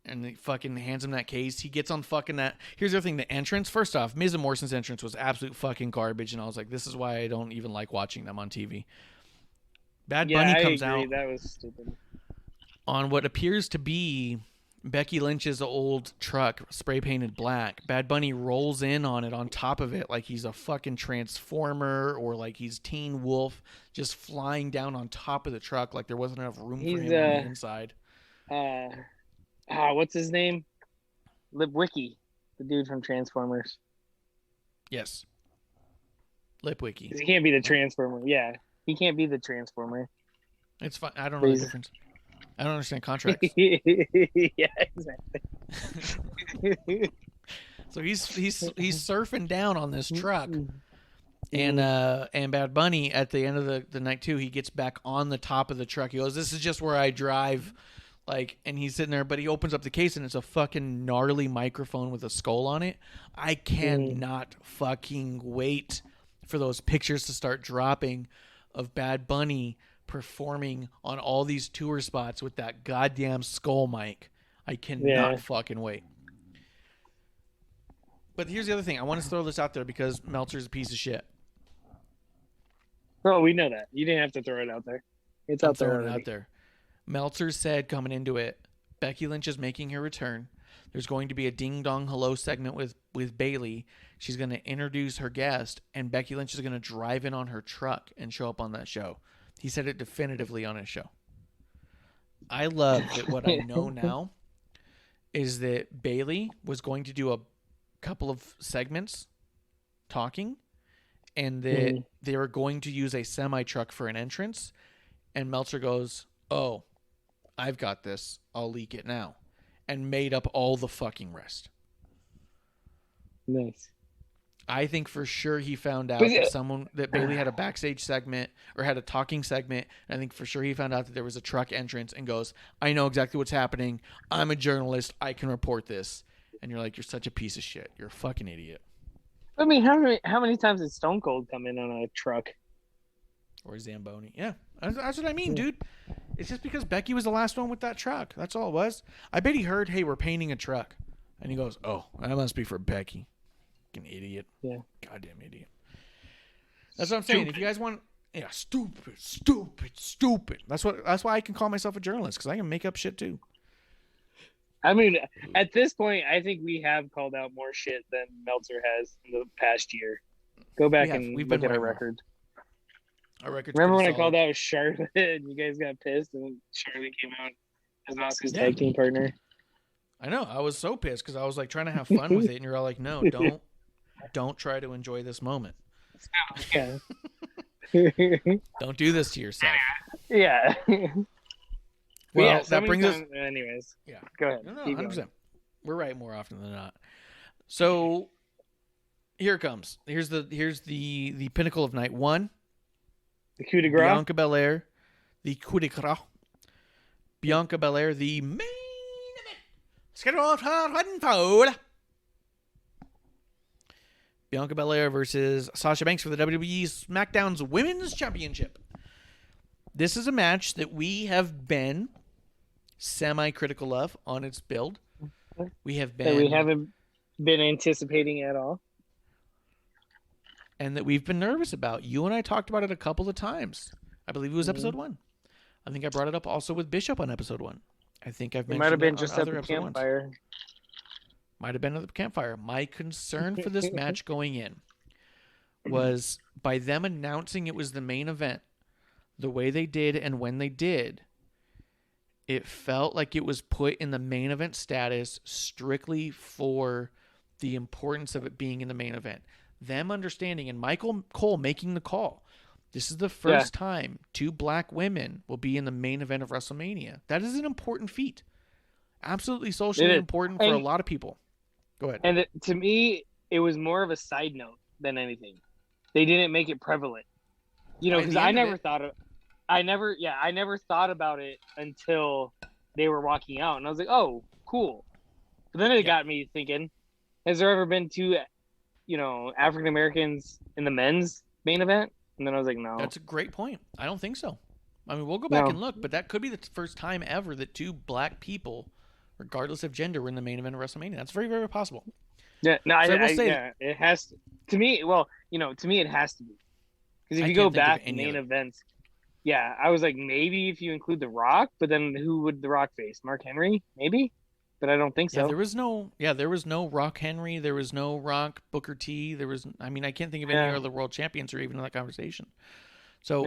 And he fucking hands him that case. He gets on fucking that. Here's the other thing. The entrance, first off, Miz and Morrison's entrance was absolute fucking garbage. And I was like, this is why I don't even like watching them on TV. Bad Bunny comes out. That was stupid. On what appears to be Becky Lynch's old truck, spray painted black. Bad Bunny rolls in on it on top of it like he's a fucking transformer or like he's Teen Wolf, just flying down on top of the truck like there wasn't enough room for him on the inside. What's his name? Lipwicki, the dude from Transformers. Yes. Lipwicki. He can't be the Transformer. Yeah, he can't be the Transformer. It's fine. I don't know the difference. I don't understand contracts. Yeah, exactly. So he's surfing down on this truck, and Bad Bunny at the end of the night too, he gets back on the top of the truck. He goes, "This is just where I drive." And he's sitting there, but he opens up the case and it's a fucking gnarly microphone with a skull on it. I cannot fucking wait for those pictures to start dropping of Bad Bunny performing on all these tour spots with that goddamn skull mic. I cannot fucking wait. But here's the other thing. I want to throw this out there because Meltzer's a piece of shit. Bro, we know that. You didn't have to throw it out there. It's out there already. Out there. Meltzer said coming into it, Becky Lynch is making her return. There's going to be a ding dong hello segment with Bayley. She's going to introduce her guest, and Becky Lynch is going to drive in on her truck and show up on that show. He said it definitively on his show. I love that what I know now is that Bayley was going to do a couple of segments talking, and that they were going to use a semi-truck for an entrance, and Meltzer goes, "Oh, I've got this. I'll leak it now," and made up all the fucking rest. Nice. I think for sure he found out that Bayley had a backstage segment or had a talking segment. And I think for sure he found out that there was a truck entrance and goes, "I know exactly what's happening. I'm a journalist. I can report this." And you're like, "You're such a piece of shit. You're a fucking idiot." I mean, how many times did Stone Cold come in on a truck? Or Zamboni. Yeah, that's what I mean, dude. It's just because Becky was the last one with that truck. That's all it was. I bet he heard, "Hey, we're painting a truck." And he goes, "Oh, that must be for Becky." Fucking idiot. Yeah. Goddamn idiot. That's what I'm saying. If you guys want... Yeah, stupid. That's why I can call myself a journalist, because I can make up shit too. I mean, at this point, I think we have called out more shit than Meltzer has in the past year. Go back and look at our record. Our record's Remember when pretty I called out Charlotte and you guys got pissed and Charlotte came out as Asuka's tag team partner? I know. I was so pissed because I was like trying to have fun with it, and you're all like, "No, don't try to enjoy this moment. Yeah. Don't do this to yourself." Yeah. Well, yeah, that brings us. Anyways. Yeah. Go ahead. No, Keep 100%. going. We're right more often than not. So here it comes. Here's the pinnacle of night one. The coup de grace. Bianca Belair, the coup de grace. Bianca Belair, the main event. Scheduled for one fall. Bianca Belair versus Sasha Banks for the WWE SmackDown's Women's Championship. This is a match that we have been semi-critical of on its build. We haven't been anticipating at all. And that we've been nervous about. You and I talked about it a couple of times. I believe it was episode 1. I think I brought it up also with Bishop on episode 1. I think I've mentioned it might have been it just on at other the episode campfire. ones. Might have been at the campfire. My concern for this match going in was by them announcing it was the main event, the way they did and when they did, it felt like it was put in the main event status strictly for the importance of it being in the main event. Them understanding, and Michael Cole making the call, this is the first time 2 black women will be in the main event of WrestleMania. That is an important feat. Absolutely socially important for a lot of people. Go ahead. And to me, it was more of a side note than anything. They didn't make it prevalent. You know, because I never thought about it until they were walking out. And I was like, oh, cool. But then it got me thinking, has there ever been 2, African Americans in the men's main event? And then I was like, no. That's a great point. I don't think so. I mean, we'll go back and look, but that could be the first time ever that 2 black people, regardless of gender, were in the main event of WrestleMania. That's very, very possible. Yeah, no, so it has to me. Well, to me, it has to be, because if you go back to main events, I was like, maybe if you include The Rock, but then who would The Rock face? Mark Henry, maybe, but I don't think so. Yeah, there was no Rock Henry. There was no Rock Booker T. I can't think of any other world champions or even in that conversation. So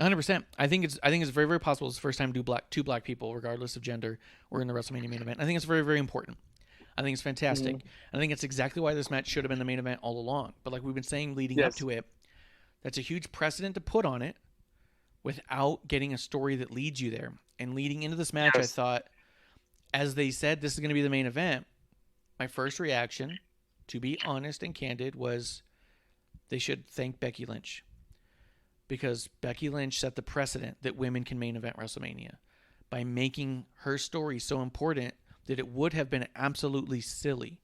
100%. I think it's very, very possible it's the first time 2 black people, regardless of gender, were in the WrestleMania main event. I think it's very, very important. I think it's fantastic. I think it's exactly why this match should have been the main event all along. But like we've been saying leading up to it, that's a huge precedent to put on it without getting a story that leads you there. And leading into this match, I thought, as they said this is going to be the main event, my first reaction, to be honest and candid, was they should thank Becky Lynch. Because Becky Lynch set the precedent that women can main event WrestleMania by making her story so important that it would have been absolutely silly,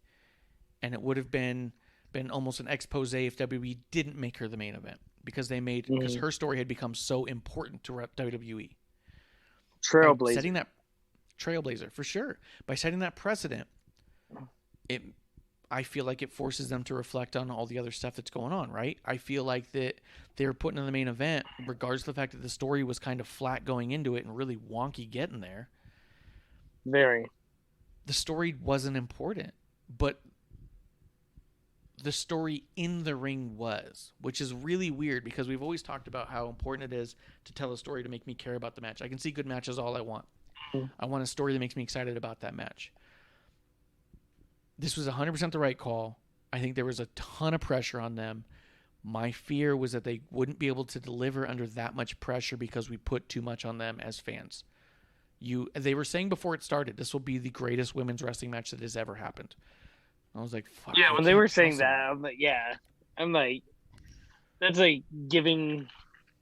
and it would have been been almost an expose if WWE didn't make her the main event because her story had become so important to WWE. Trailblazer. Setting that trailblazer for sure. By setting that precedent, I feel like it forces them to reflect on all the other stuff that's going on, right? I feel like that they were putting in the main event, regardless of the fact that the story was kind of flat going into it and really wonky getting there. Very. The story wasn't important, but the story in the ring was, which is really weird because we've always talked about how important it is to tell a story to make me care about the match. I can see good matches all I want. I want a story that makes me excited about that match. This was 100% the right call. I think there was a ton of pressure on them. My fear was that they wouldn't be able to deliver under that much pressure because we put too much on them as fans. They were saying before it started, this will be the greatest women's wrestling match that has ever happened. I was like, fuck. Yeah, when they were saying that, I'm like, that's like giving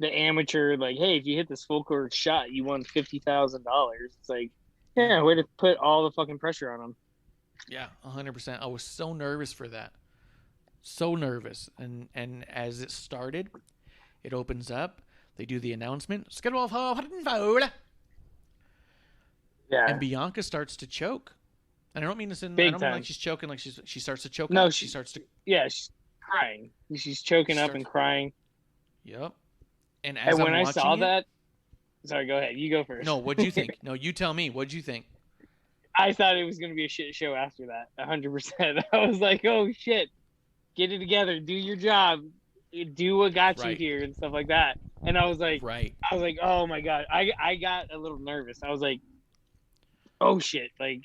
the amateur, like, hey, if you hit this full court shot, you won $50,000. It's like, yeah, way to put all the fucking pressure on them. Yeah, 100%. I was so nervous for that. So nervous. And as it started, it opens up. They do the announcement. Schedule for yeah. And Bianca starts to choke. And I don't mean this in. Big I don't mean time. like she's choking. Like she starts to choke. No, up. She starts to. Yeah, she's crying. She's choking up and crying. Yep. And as when I'm I saw watching that, sorry, go ahead. You go first. No, what'd you think? No, you tell me. What'd you think? I thought it was going to be a shit show after that. 100%. I was like, oh shit, get it together, do your job, do what got you here and stuff like that. And I was like, oh my god, I got a little nervous. I was like, oh shit, like,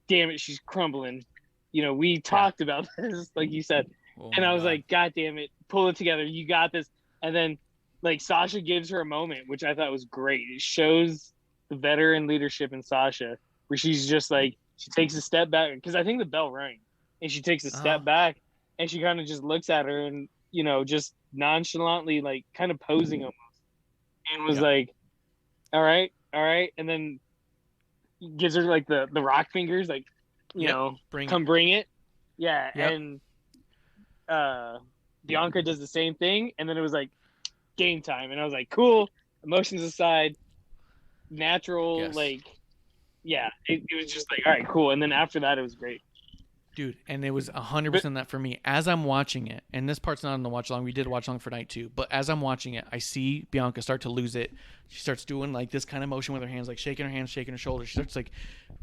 damn it, she's crumbling. You know, we talked about this, like you said, and I was like, god damn it, pull it together, you got this. And then, like, Sasha gives her a moment, which I thought was great. It shows the veteran leadership in Sasha, where she's just like, she takes a step back, because I think the bell rang, and she takes a step back, and she kind of just looks at her and, you know, just nonchalantly, like, kind of posing almost, and was like, all right, and then gives her, like, the rock fingers, like, you know, bring it. Yeah, and Bianca does the same thing, and then it was like, game time, and I was like, cool, emotions aside, natural, like, yeah, it was just like, all right, cool. And then after that, it was great. Dude, and it was 100% that for me. As I'm watching it, and this part's not in the watch along, we did watch along for night 2, but as I'm watching it, I see Bianca start to lose it. She starts doing like this kind of motion with her hands, like shaking her hands, shaking her shoulders. She starts like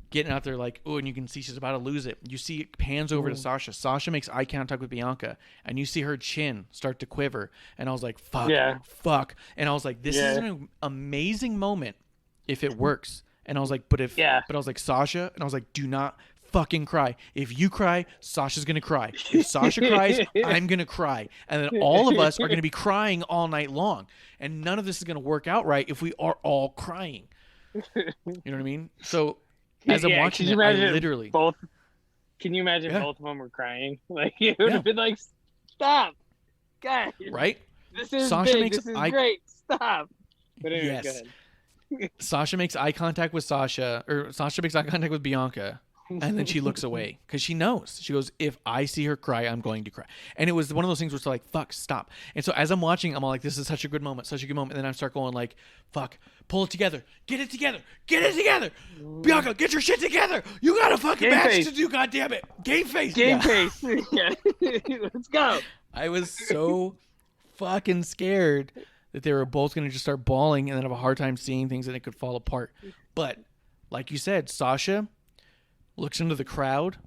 getting out there like, oh, and you can see she's about to lose it. You see it pans over to Sasha. Sasha makes eye contact with Bianca, and you see her chin start to quiver. And I was like, fuck. And I was like, this is an amazing moment if it works. And I was like, but I was like, Sasha, and I was like, do not fucking cry. If you cry, Sasha's gonna cry. If Sasha cries, I'm gonna cry. And then all of us are gonna be crying all night long. And none of this is gonna work out right if we are all crying. You know what I mean? So as I'm watching it, I literally can you imagine both of them were crying? Like, it would have been like, stop, guys. Right? This is Sasha big. This is great. Stop. But anyway, go ahead. Sasha makes eye contact with Bianca, and then she looks away because she knows. She goes, if I see her cry, I'm going to cry. And it was one of those things where it's like, fuck, stop. And so as I'm watching, I'm all like, this is such a good moment. And then I start going like, fuck, pull it together. Get it together. Bianca, get your shit together. You got a fucking match to do, goddammit. Game face. Yeah. Let's go. I was so fucking scared that they were both going to just start bawling and then have a hard time seeing things and it could fall apart. But like you said, Sasha looks into the crowd,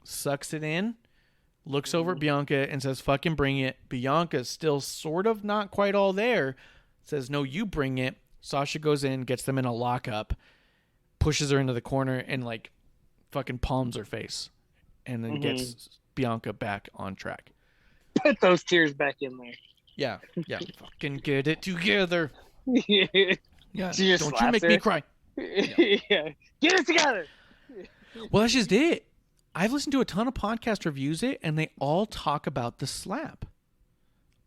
sucks it in, looks over at Bianca and says, fucking bring it. Bianca's still sort of not quite all there, says, no, you bring it. Sasha goes in, gets them in a lockup, pushes her into the corner and like fucking palms her face and then gets Bianca back on track. Put those tears back in there. Yeah. Fucking get it together. Yeah. Don't you make me cry. Yeah. Get it together. Well, that's just it. I've listened to a ton of podcast reviews and they all talk about the slap.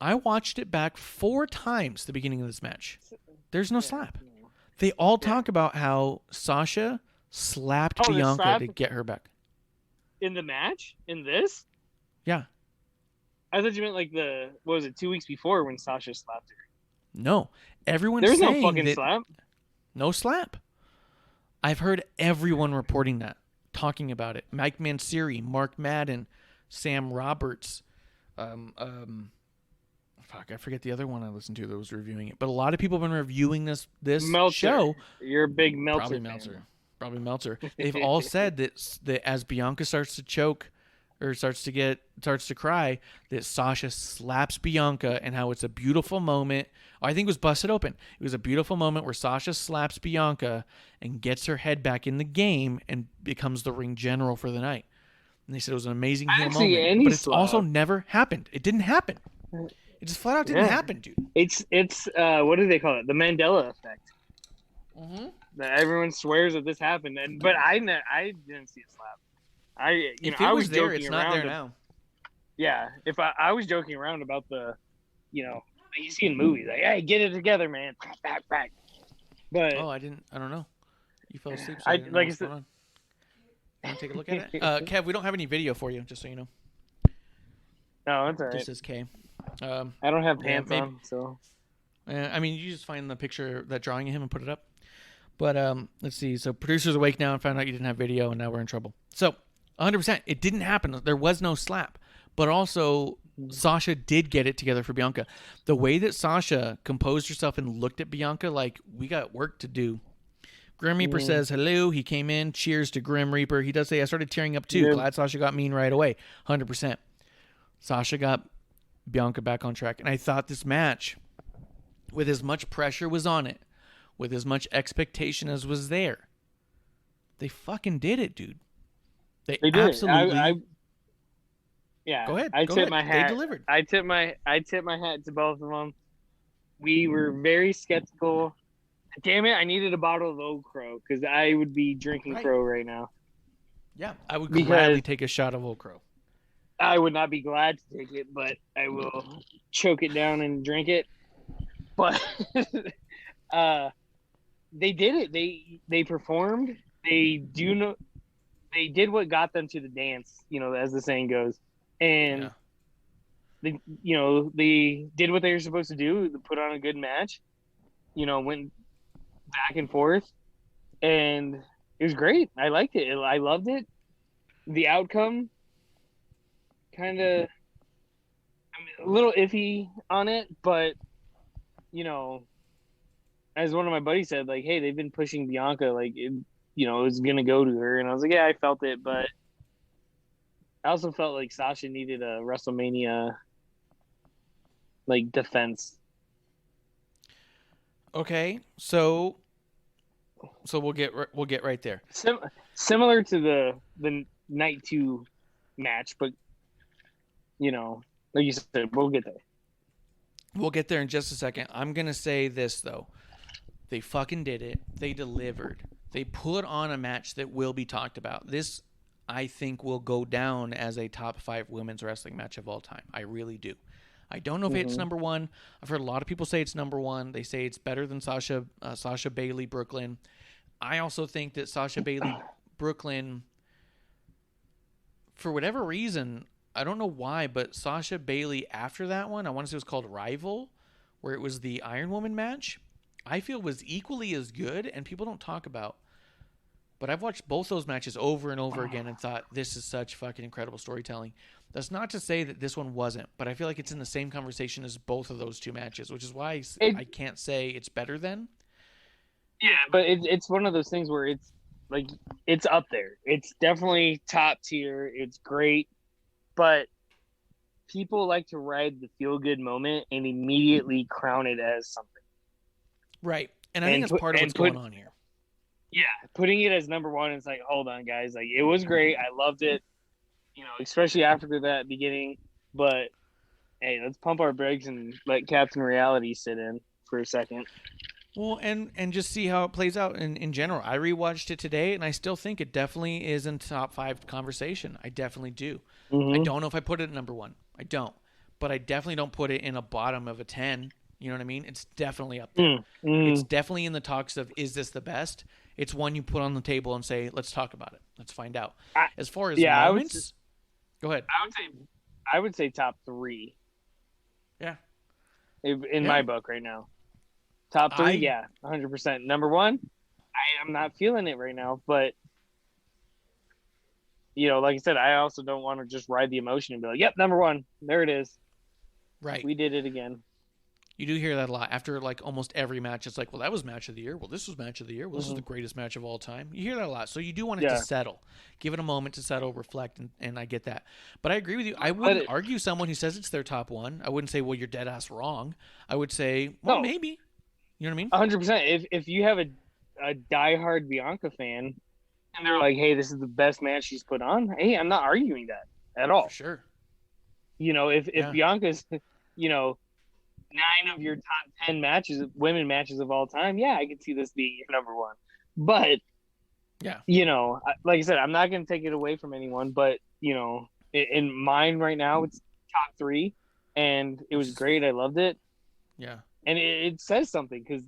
I watched it back 4 times the beginning of this match. There's no slap. They all talk about how Sasha slapped Bianca to get her back. In the match? In this? Yeah. I thought you meant like what was it, 2 weeks before when Sasha slapped her? No, everyone's There's saying no fucking that slap. no slap. I've heard everyone reporting that, talking about it. Mike Manseri, Mark Madden, Sam Roberts. Fuck, I forget the other one I listened to that was reviewing it. But a lot of people have been reviewing this Meltzer. show. You're a big Meltzer Probably fan. Meltzer. Probably Meltzer. They've all said that as Bianca starts to choke or starts to cry, that Sasha slaps Bianca and how it's a beautiful moment. I think it was Busted Open. It was a beautiful moment where Sasha slaps Bianca and gets her head back in the game and becomes the ring general for the night. And they said it was an amazing heel moment. But it's also never happened. It didn't happen. It just flat out didn't happen, dude. It's what do they call it? The Mandela effect. Mm-hmm. That everyone swears that this happened, but I didn't see a slap. I was there, joking it's around not there now. Yeah, if I was joking around about the, you see in movies like, hey, get it together, man. Back. But I don't know. You fell asleep. So I didn't know like I what's said. going on. Want to take a look at it? Kev, we don't have any video for you, just so you know. No, it's all right. This is K. I don't have pants on, so. I mean, you just find the picture, that drawing of him, and put it up. But let's see. So producer's awake now and found out you didn't have video, and now we're in trouble. So 100%, it didn't happen. There was no slap. But also, Sasha did get it together for Bianca. The way that Sasha composed herself and looked at Bianca like, we got work to do. Grim Reaper says, hello. He came in. Cheers to Grim Reaper. He does say, I started tearing up too. Glad Sasha got mean right away. 100%. Sasha got Bianca back on track. And I thought this match, with as much pressure was on it, with as much expectation as was there, they fucking did it, dude. They did. Absolutely. Yeah. Go ahead. I tip my hat. They delivered. I tip my hat to both of them. We were very skeptical. Damn it! I needed a bottle of Old Crow because I would be drinking Crow right now. Yeah, I would gladly take a shot of Old Crow. I would not be glad to take it, but I will choke it down and drink it. But they did it. They performed. They did what got them to the dance, as the saying goes. And they did what they were supposed to do, to put on a good match. Went back and forth, and it was great. I liked it. I loved it. The outcome, kind of, a little iffy on it, but as one of my buddies said, like, hey, they've been pushing Bianca, like, it was gonna go to her, and I was like, yeah, I felt it, but I also felt like Sasha needed a WrestleMania like defense. Okay, so we'll get right there. Similar to the night 2 match, but like you said, we'll get there. We'll get there in just a second. I'm gonna say this though. They fucking did it. They delivered. They put on a match that will be talked about. This, I think, will go down as a top 5 women's wrestling match of all time. I really do. I don't know if it's number 1. I've heard a lot of people say it's number 1. They say it's better than Sasha Bayley, Brooklyn. I also think that Sasha Bayley, Brooklyn, for whatever reason, I don't know why, but Sasha Bayley after that one, I want to say it was called Rival, where it was the Iron Woman match, I feel was equally as good, and people don't talk about. But I've watched both those matches over and over again and thought, this is such fucking incredible storytelling. That's not to say that this one wasn't, but I feel like it's in the same conversation as both of those 2 matches, which is why I can't say it's better than. Yeah, but it's one of those things where it's like, it's up there. It's definitely top tier. It's great, but people like to ride the feel-good moment and immediately crown it as something. Right, and I think that's part of what's going on here. Yeah, putting it as number 1, it's like, hold on, guys. Like, it was great. I loved it, especially after that beginning. But, hey, let's pump our brakes and let Captain Reality sit in for a second. Well, and just see how it plays out in general. I rewatched it today, and I still think it definitely is in top 5 conversation. I definitely do. I don't know if I put it at number 1. I don't. But I definitely don't put it in a bottom of a 10. You know what I mean? It's definitely up there. It's definitely in the talks of, is this the best? It's one you put on the table and say, let's talk about it. Let's find out. As far as moments, go ahead. I would say I would say top 3. Yeah. In my book right now. Top 3, yeah, 100%. Number 1, I'm not feeling it right now, but like I said, I also don't want to just ride the emotion and be like, "Yep, number 1, there it is." Right. We did it again. You do hear that a lot after like almost every match. It's like, well, that was match of the year. Well, this was match of the year. Well, this is the greatest match of all time. You hear that a lot. So you do want it to settle. Give it a moment to settle, reflect, and I get that. But I agree with you. I wouldn't argue someone who says it's their top 1. I wouldn't say, well, you're dead ass wrong. I would say, well, maybe. You know what I mean? 100%. If you have a diehard Bianca fan and they're like, hey, this is the best match she's put on, hey, I'm not arguing that at all. For sure. If Bianca's, 9 of your top 10 women matches of all time, yeah, I could see this being your number 1. But, like I said, I'm not going to take it away from anyone. But, in mine right now, it's top 3. And it was great. I loved it. Yeah. And it says something because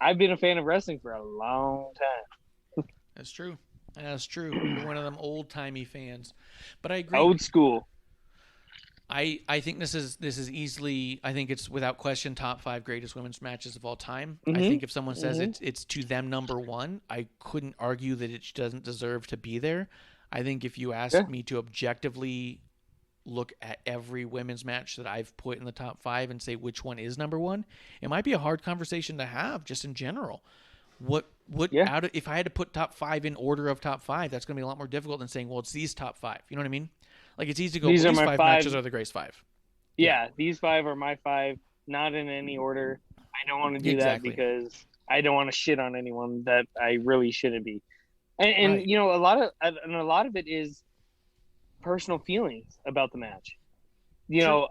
I've been a fan of wrestling for a long time. That's true. That's true. You're one of them old-timey fans. But I agree. Old school. I think this is easily, I think it's without question top 5 greatest women's matches of all time. Mm-hmm. I think if someone says it's to them number 1, I couldn't argue that it doesn't deserve to be there. I think if you ask me to objectively look at every women's match that I've put in the top 5 and say which one is number 1, it might be a hard conversation to have just in general. If I had to put top 5 in order of top 5, that's going to be a lot more difficult than saying, well, it's these top 5. You know what I mean? Like, it's easy to go, these 5 matches are the greatest 5. Yeah, these 5 are my 5, not in any order. I don't want to do that because I don't want to shit on anyone that I really shouldn't be. And right. A lot of it is personal feelings about the match. The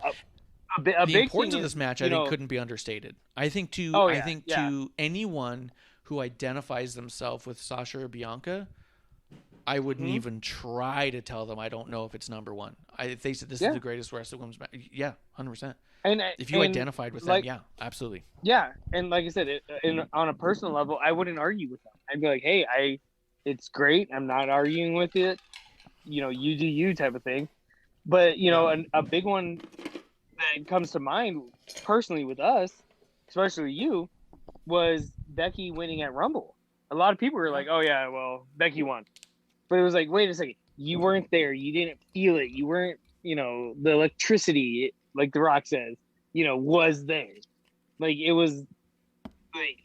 big importance thing of this match, I think, couldn't be understated. I think to anyone who identifies themselves with Sasha or Bianca, I wouldn't even try to tell them I don't know if it's number 1. If they said this is the greatest wrestling women's match, 100%. And if you identified with them, absolutely. Yeah, and like I said, on a personal level, I wouldn't argue with them. I'd be like, hey, it's great. I'm not arguing with it. You do you type of thing. But a big one that comes to mind personally with us, especially you, was Becky winning at Rumble. A lot of people were like, oh yeah, well, Becky won. But it was like, wait a second, you weren't there. You didn't feel it. You weren't, the electricity, like The Rock says, was there. Like, it was, like,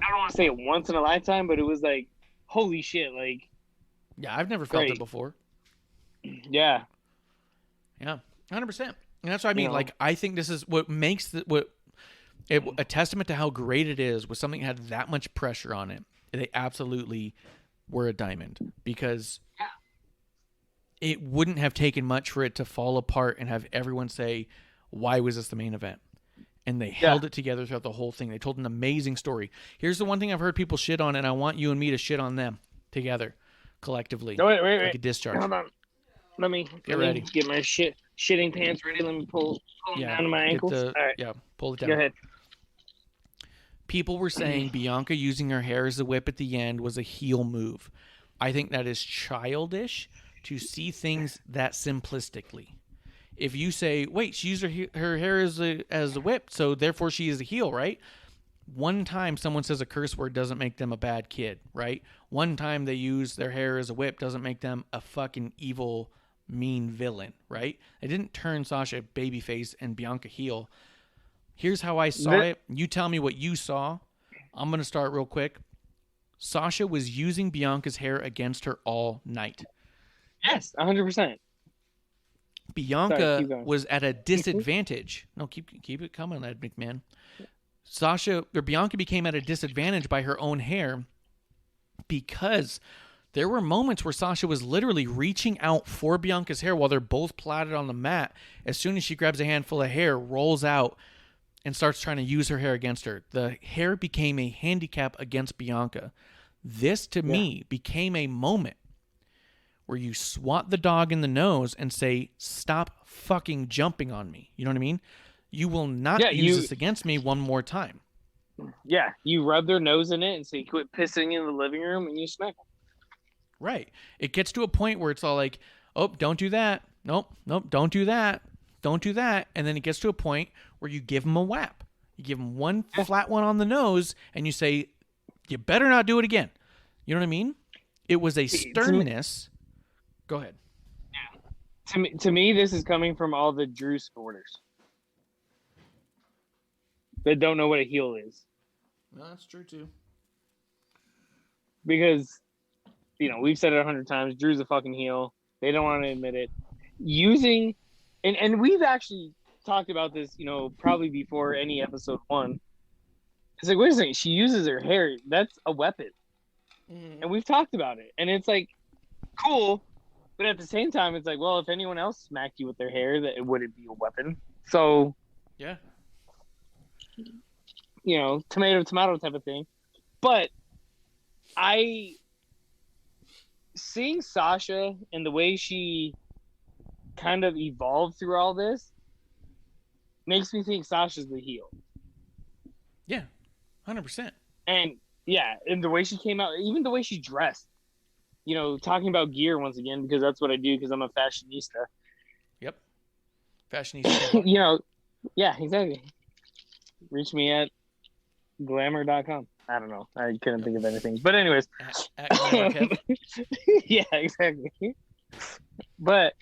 I don't want to say it once in a lifetime, but it was like, holy shit, like. Yeah, I've never felt it before. Yeah. Yeah, 100%. And that's what I mean. Like, I think this is what makes a testament to how great it is with something that had that much pressure on it. They absolutely were a diamond, because it wouldn't have taken much for it to fall apart and have everyone say, why was this the main event? And they held it together throughout the whole thing. They told an amazing story. Here's the one thing I've heard people shit on, and I want you and me to shit on them together, collectively. No, wait. Like a discharge. Hold on. Let me get my shitting pants ready. Let me pull down to my ankles. All right. Yeah, pull it down. Go ahead. People were saying Bianca using her hair as a whip at the end was a heel move. I think that is childish to see things that simplistically. If you say, wait, she used her hair as a whip, so therefore she is a heel, right? One time someone says a curse word doesn't make them a bad kid, right? One time they use their hair as a whip doesn't make them a fucking evil, mean villain, right? They didn't turn Sasha babyface and Bianca heel. Here's how I saw it. You tell me what you saw. I'm going to start real quick. Sasha was using Bianca's hair against her all night. Yes, 100%. Bianca was at a disadvantage. No, keep it coming, Ed McMahon. Bianca became at a disadvantage by her own hair because there were moments where Sasha was literally reaching out for Bianca's hair while they're both plaited on the mat. As soon as she grabs a handful of hair, rolls out, and starts trying to use her hair against her. The hair became a handicap against Bianca. This, to me, became a moment where you swat the dog in the nose and say, stop fucking jumping on me. You know what I mean? You will not use this against me one more time. Yeah, you rub their nose in it and say, quit pissing in the living room, and you smack them. Right. It gets to a point where it's all like, oh, don't do that. Nope. Don't do that. Don't do that. And then it gets to a point where you give him a whap. You give him one flat one on the nose, and you say, "You better not do it again." You know what I mean? It was a sternness. Go ahead. To me, this is coming from all the Drew supporters that don't know what a heel is. No, that's true too. Because, we've said it 100 times. Drew's a fucking heel. They don't want to admit it. Using, and we've actually talked about this, probably before any episode 1. It's like, wait a second, she uses her hair. That's a weapon. And we've talked about it. And it's like, cool. But at the same time, it's like, well, if anyone else smacked you with their hair, that it wouldn't be a weapon. So, yeah, tomato type of thing. But seeing Sasha and the way she kind of evolved through all this makes me think Sasha's the heel. Yeah, 100%. And the way she came out, even the way she dressed. Talking about gear once again, because that's what I do, because I'm a fashionista. Yep. Fashionista. Yeah, exactly. Reach me at glamour.com. I don't know. I couldn't think of anything. But anyways. At Glamour Kev. Yeah, exactly. But,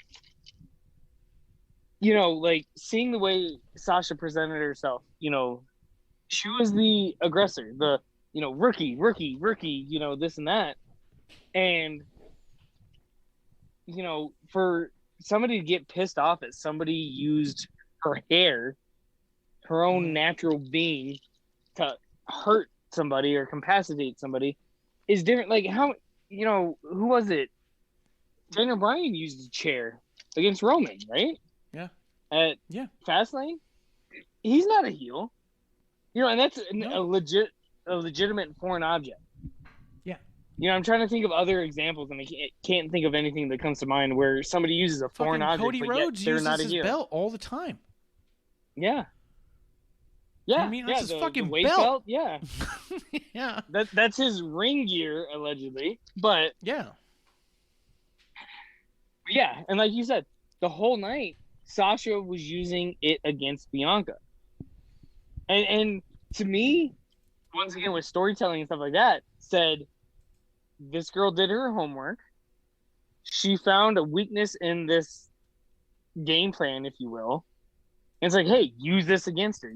like, seeing the way Sasha presented herself, she was the aggressor, the, rookie, this and that. And, for somebody to get pissed off at somebody used her hair, her own natural being, to hurt somebody or incapacitate somebody is different. Like, how, who was it? Daniel Bryan used a chair against Roman, right? Yeah. At Fastlane? He's not a heel. And that's a legitimate foreign object. I'm trying to think of other examples, and I can't think of anything that comes to mind where somebody uses a foreign object, Cody but Rhodes yet they're uses not a his heel. belt all the time. Yeah. I mean, that's his fucking weight belt. Yeah. Yeah. That's his ring gear, allegedly. But yeah, and like you said, the whole night, Sasha was using it against Bianca. And to me, once again, with storytelling and stuff like that, said, this girl did her homework. She found a weakness in this game plan, if you will. And it's like, hey, use this against her.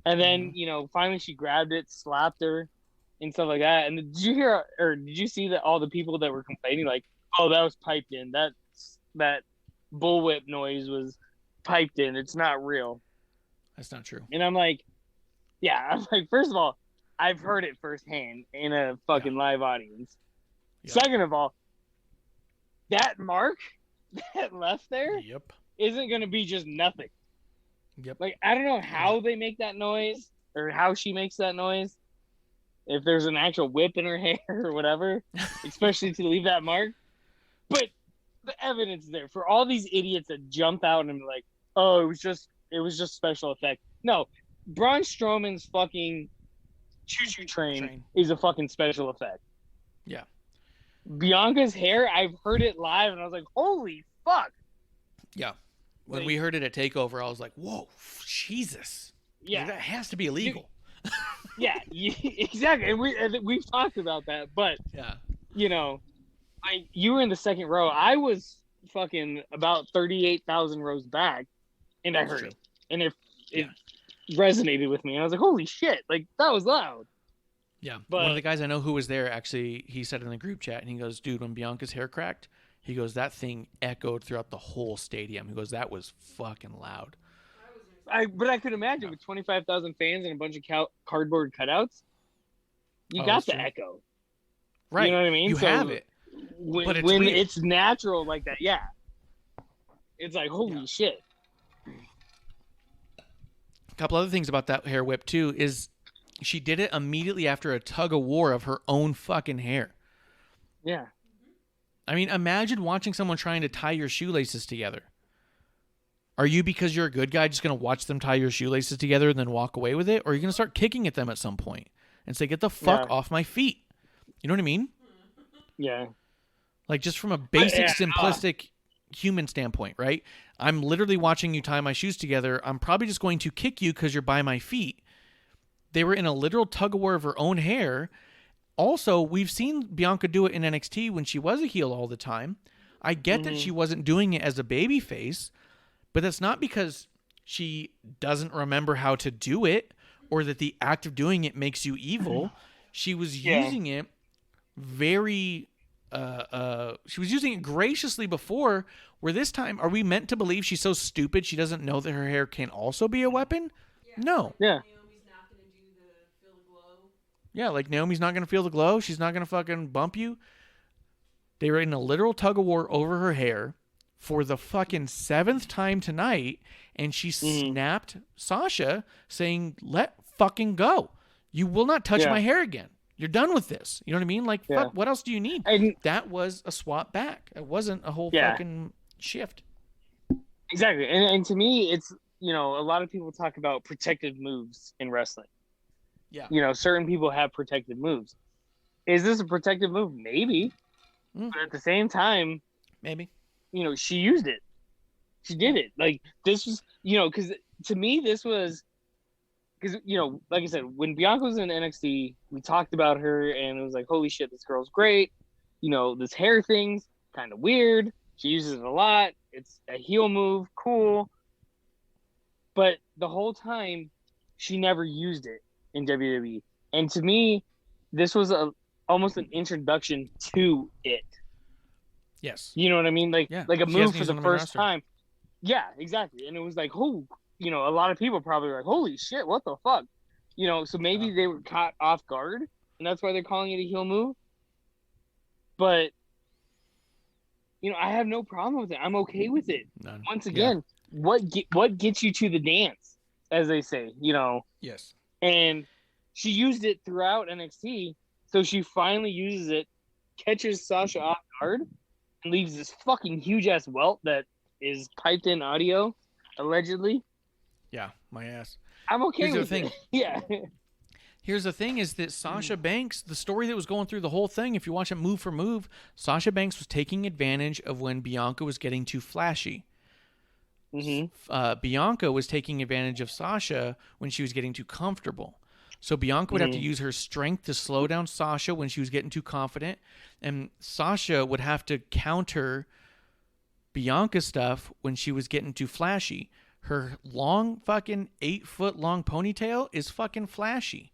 And then, finally she grabbed it, slapped her, and stuff like that. And did you see that all the people that were complaining, like, oh, that was piped in. That bullwhip noise was piped in. It's not real. That's not true. And I'm like, first of all, I've heard it firsthand in a fucking live audience. Yeah. Second of all, that mark that left there isn't going to be just nothing. Yep. Like, I don't know how they make that noise or how she makes that noise. If there's an actual whip in her hair or whatever, especially to leave that mark. But the evidence is there for all these idiots that jump out and be like, oh, it was just special effect. No, Braun Strowman's fucking choo-choo train is a fucking special effect. Yeah. Bianca's hair, I've heard it live, and I was like, holy fuck. Yeah. When we heard it at TakeOver, I was like, whoa, Jesus. Yeah. That has to be illegal. Yeah, exactly. And we've talked about that, but, you were in the second row. I was fucking about 38,000 rows back, and I heard it. And it resonated with me. And I was like, holy shit, like, that was loud. Yeah. But, one of the guys I know who was there, actually, he said in the group chat, and he goes, dude, when Bianca's hair cracked, he goes, that thing echoed throughout the whole stadium. He goes, that was fucking loud. But I could imagine with 25,000 fans and a bunch of cardboard cutouts, you got the echo. Right. You know what I mean? You have it. When weird. it's natural like that, yeah. It's like, holy shit. A couple other things about that hair whip, too, is she did it immediately after a tug of war of her own fucking hair. Yeah. I mean, imagine watching someone trying to tie your shoelaces together. Are you, because you're a good guy, just going to watch them tie your shoelaces together and then walk away with it? Or are you going to start kicking at them at some point and say, get the fuck off my feet? You know what I mean? Yeah. Like, just from a basic, simplistic human standpoint, right? I'm literally watching you tie my shoes together. I'm probably just going to kick you because you're by my feet. They were in a literal tug of war of her own hair. Also, we've seen Bianca do it in NXT when she was a heel all the time. I get that she wasn't doing it as a baby face, but that's not because she doesn't remember how to do it or that the act of doing it makes you evil. She was using it very she was using it graciously before, where this time, are we meant to believe she's so stupid she doesn't know that her hair can also be a weapon? No. Yeah. Naomi's not gonna do the feel the glow. Yeah, like Naomi's not going to feel the glow. She's not going to fucking bump you. They were in a literal tug of war over her hair for the fucking 7th time tonight, and she snapped Sasha saying, let fucking go. You will not touch my hair again. You're done with this. You know what I mean? Like, fuck, what else do you need? That was a swap back. It wasn't a whole fucking shift. Exactly. And to me, it's, you know, a lot of people talk about protective moves in wrestling. Yeah. You know, certain people have protective moves. Is this a protective move? Maybe. But at the same time, maybe. You know, she used it. She did it. Like, this was, you know, because to me, this was, because, you know, like I said, when Bianca was in NXT, we talked about her and it was like, holy shit, this girl's great. You know, this hair thing's kind of weird. She uses it a lot. It's a heel move. Cool. But the whole time, she never used it in WWE. And to me, this was almost an introduction to it. Yes. You know what I mean? Like, like a move for the first time. Yeah, exactly. And it was like, oh, you know, a lot of people probably were like, holy shit, what the fuck? You know, so maybe they were caught off guard, and that's why they're calling it a heel move. But, you know, I have no problem with it. I'm okay with it. None. Once again, what gets you to the dance, as they say, you know? Yes. And she used it throughout NXT, so she finally uses it, catches Sasha off guard, and leaves this fucking huge-ass welt that is piped in audio, allegedly. Yeah, my ass. I'm okay Here's with the thing. it. Yeah. Here's the thing is that Sasha Banks, the story that was going through the whole thing, if you watch it move for move, Sasha Banks was taking advantage of when Bianca was getting too flashy. Bianca was taking advantage of Sasha when she was getting too comfortable. So Bianca would have to use her strength to slow down Sasha when she was getting too confident, and Sasha would have to counter Bianca's stuff when she was getting too flashy. Her long fucking 8-foot long ponytail is fucking flashy.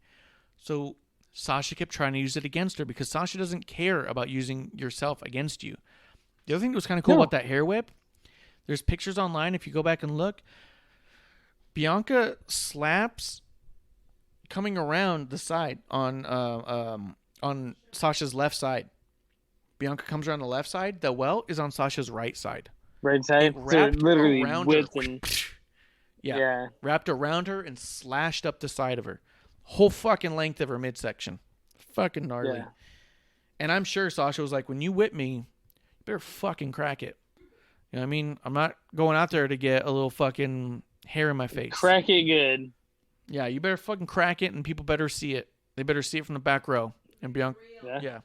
So Sasha kept trying to use it against her because Sasha doesn't care about using yourself against you. The other thing that was kind of cool about that hair whip, there's pictures online if you go back and look. Bianca slaps coming around the side on Sasha's left side. Bianca comes around the left side. The welt is on Sasha's right side. Right side? Wrapped literally around width her. and... Yeah. Wrapped around her and slashed up the side of her. Whole fucking length of her midsection. Fucking gnarly. Yeah. And I'm sure Sasha was like, when you whip me, you better fucking crack it. You know what I mean? I'm not going out there to get a little fucking hair in my face. Crack it good. Yeah, you better fucking crack it and people better see it. They better see it from the back row. And Bianca, Yeah.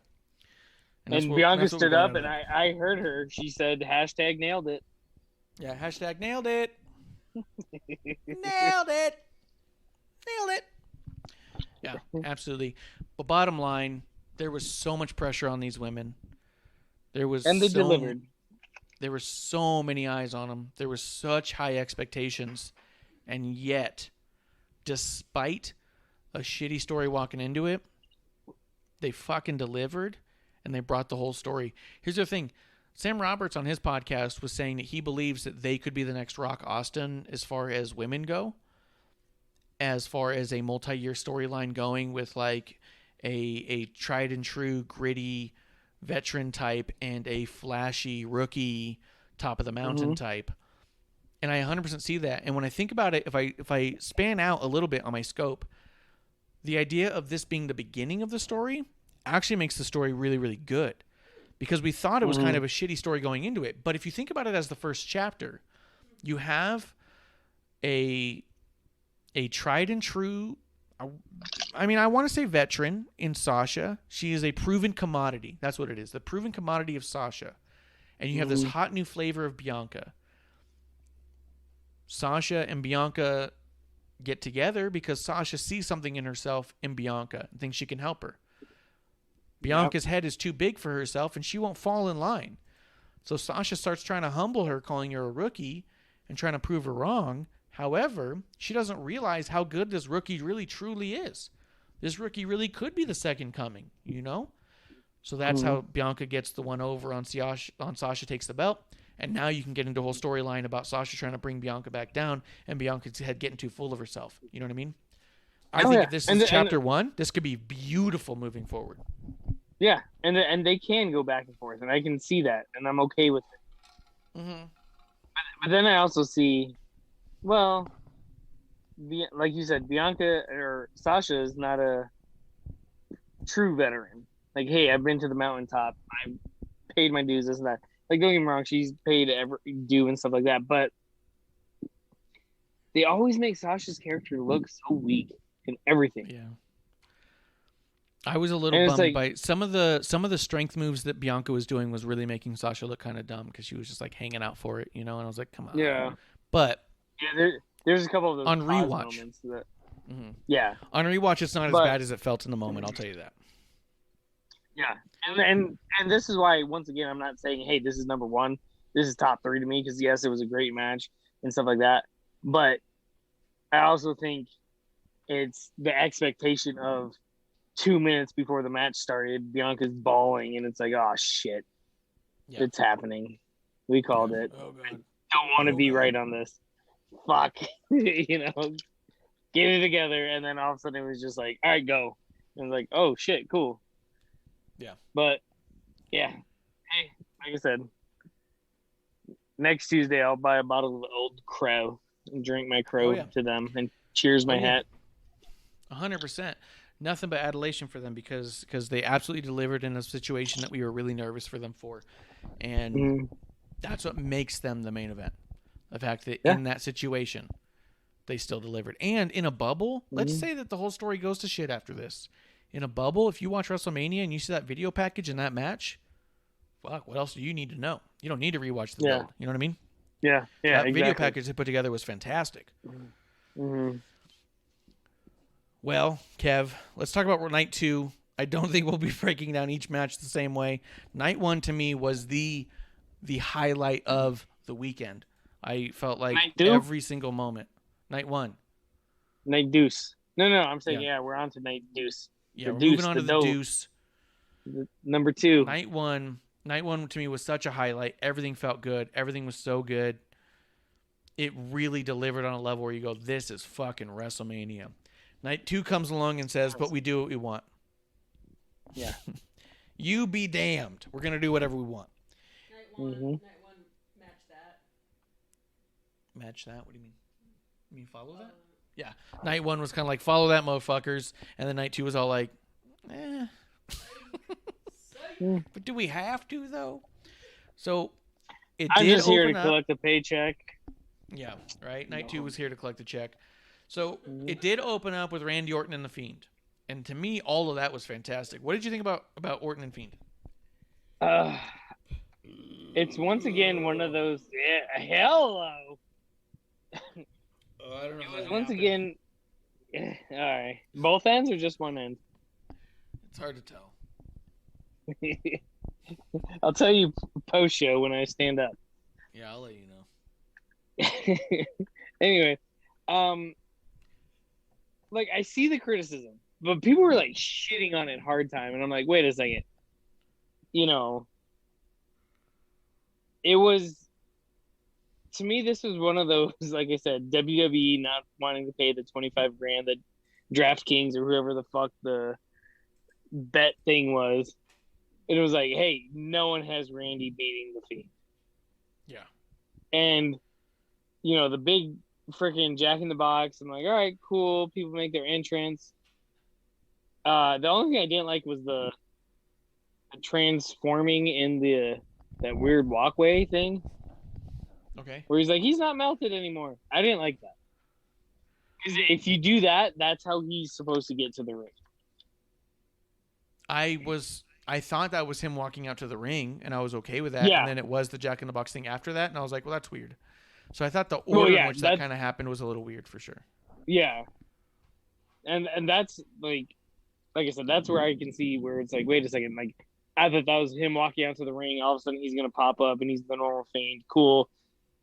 And Bianca stood up and I heard her. She said, hashtag nailed it. Yeah, hashtag nailed it. Nailed it. Nailed it. Yeah, absolutely. But bottom line, there was so much pressure on these women. There was and they delivered. There were so many eyes on them. There were such high expectations. And yet, despite a shitty story walking into it, they fucking delivered and they brought the whole story. Here's the thing. Sam Roberts on his podcast was saying that he believes that they could be the next Rock Austin as far as women go, as far as a multi-year storyline going with like a tried and true gritty veteran type and a flashy rookie top of the mountain type. And I 100% see that. And when I think about it, if I span out a little bit on my scope, the idea of this being the beginning of the story actually makes the story really, really good. Because we thought it was kind of a shitty story going into it. But if you think about it as the first chapter, you have a tried and true, I mean, I want to say veteran in Sasha. She is a proven commodity. That's what it is. The proven commodity of Sasha. and you have this hot new flavor of Bianca. Sasha and Bianca get together because Sasha sees something in herself in Bianca and thinks she can help her. Bianca's head is too big for herself, and she won't fall in line. So Sasha starts trying to humble her, calling her a rookie and trying to prove her wrong. However, she doesn't realize how good this rookie really truly is. This rookie really could be the second coming, you know? So that's how Bianca gets the one over on Sasha, takes the belt. And now you can get into a whole storyline about Sasha trying to bring Bianca back down and Bianca's head getting too full of herself. You know what I mean? I think if this is chapter 1, this could be beautiful moving forward. Yeah, and they can go back and forth, and I can see that, and I'm okay with it. Mm-hmm. But then I also see, well, like you said, Bianca or Sasha is not a true veteran. Like, hey, I've been to the mountaintop. I've paid my dues, this and that. Like, don't get me wrong, she's paid every due and stuff like that. But they always make Sasha's character look so weak in everything. Yeah. I was a little bummed by some of the strength moves that Bianca was doing was really making Sasha look kind of dumb because she was just like hanging out for it, you know. And I was like, come on. Yeah. But there's a couple of those on rewatch. Moments that, yeah. On rewatch, it's not as bad as it felt in the moment. I'll tell you that. Yeah, and this is why, once again, I'm not saying, hey, this is number 1. This is top 3 to me because, yes, it was a great match and stuff like that. But I also think it's the expectation of 2 minutes before the match started, Bianca's bawling, and it's like, oh, shit. Yeah. It's happening. We called it. Oh, God. I don't want to be right on this. Fuck. You know, get it together. And then all of a sudden it was just like, all right, go. And it's like, oh, shit, cool. Yeah. But, yeah. Hey, like I said, next Tuesday I'll buy a bottle of Old Crow and drink my crow to them and cheers my hat. 100%. Nothing but adulation for them because they absolutely delivered in a situation that we were really nervous for them for. And that's what makes them the main event. The fact that in that situation, they still delivered. And in a bubble, let's say that the whole story goes to shit after this. In a bubble, if you watch WrestleMania and you see that video package in that match, fuck, what else do you need to know? You don't need to rewatch the build. You know what I mean? Yeah, that video package they put together was fantastic. Mm-hmm. Well, Kev, let's talk about night 2. I don't think we'll be breaking down each match the same way. Night 1 to me was the highlight of the weekend. I felt like every single moment. Night 1. Night Deuce. No, I'm saying, we're on to Night Deuce. Yeah, we're moving on to the Deuce. Number 2. Night 1 to me was such a highlight. Everything felt good. Everything was so good. It really delivered on a level where you go, this is fucking WrestleMania. Night 2 comes along and says, but we do what we want. Yeah. You be damned. We're going to do whatever we want. Night 1, match that. Match that? What do you mean? You mean follow that? Yeah. Night 1 was kind of like, follow that, motherfuckers. And then night 2 was all like, But do we have to, though? So I'm just here to collect a paycheck. Yeah, right? Night 2 was here to collect the check. So it did open up with Randy Orton and The Fiend. And to me, all of that was fantastic. What did you think about Orton and Fiend? It's once again one of those, hello. I don't know. It was once again, all right. Both ends or just one end? It's hard to tell. I'll tell you post show when I stand up. Yeah, I'll let you know. Anyway, like I see the criticism, but people were like shitting on it hard time, and I'm like, wait a second. You know, it was, to me, this was one of those, like I said, WWE not wanting to pay the $25,000 that DraftKings or whoever the fuck the bet thing was. And it was like, hey, no one has Randy beating The Fiend. Yeah. And, you know, the big freaking Jack in the Box, I'm like, all right, cool. People make their entrance. The only thing I didn't like was the transforming in that weird walkway thing. Okay. Where he's like, he's not melted anymore. I didn't like that. Because if you do that, that's how he's supposed to get to the ring. I was I thought that was him walking out to the ring, and I was okay with that. Yeah. And then it was the Jack in the Box thing after that, and I was like, well, that's weird. So I thought the order in which that kind of happened was a little weird for sure. Yeah. And that's like I said, that's where I can see where it's like, wait a second, like I thought that was him walking out to the ring. All of a sudden he's gonna pop up and he's the normal Fiend. Cool.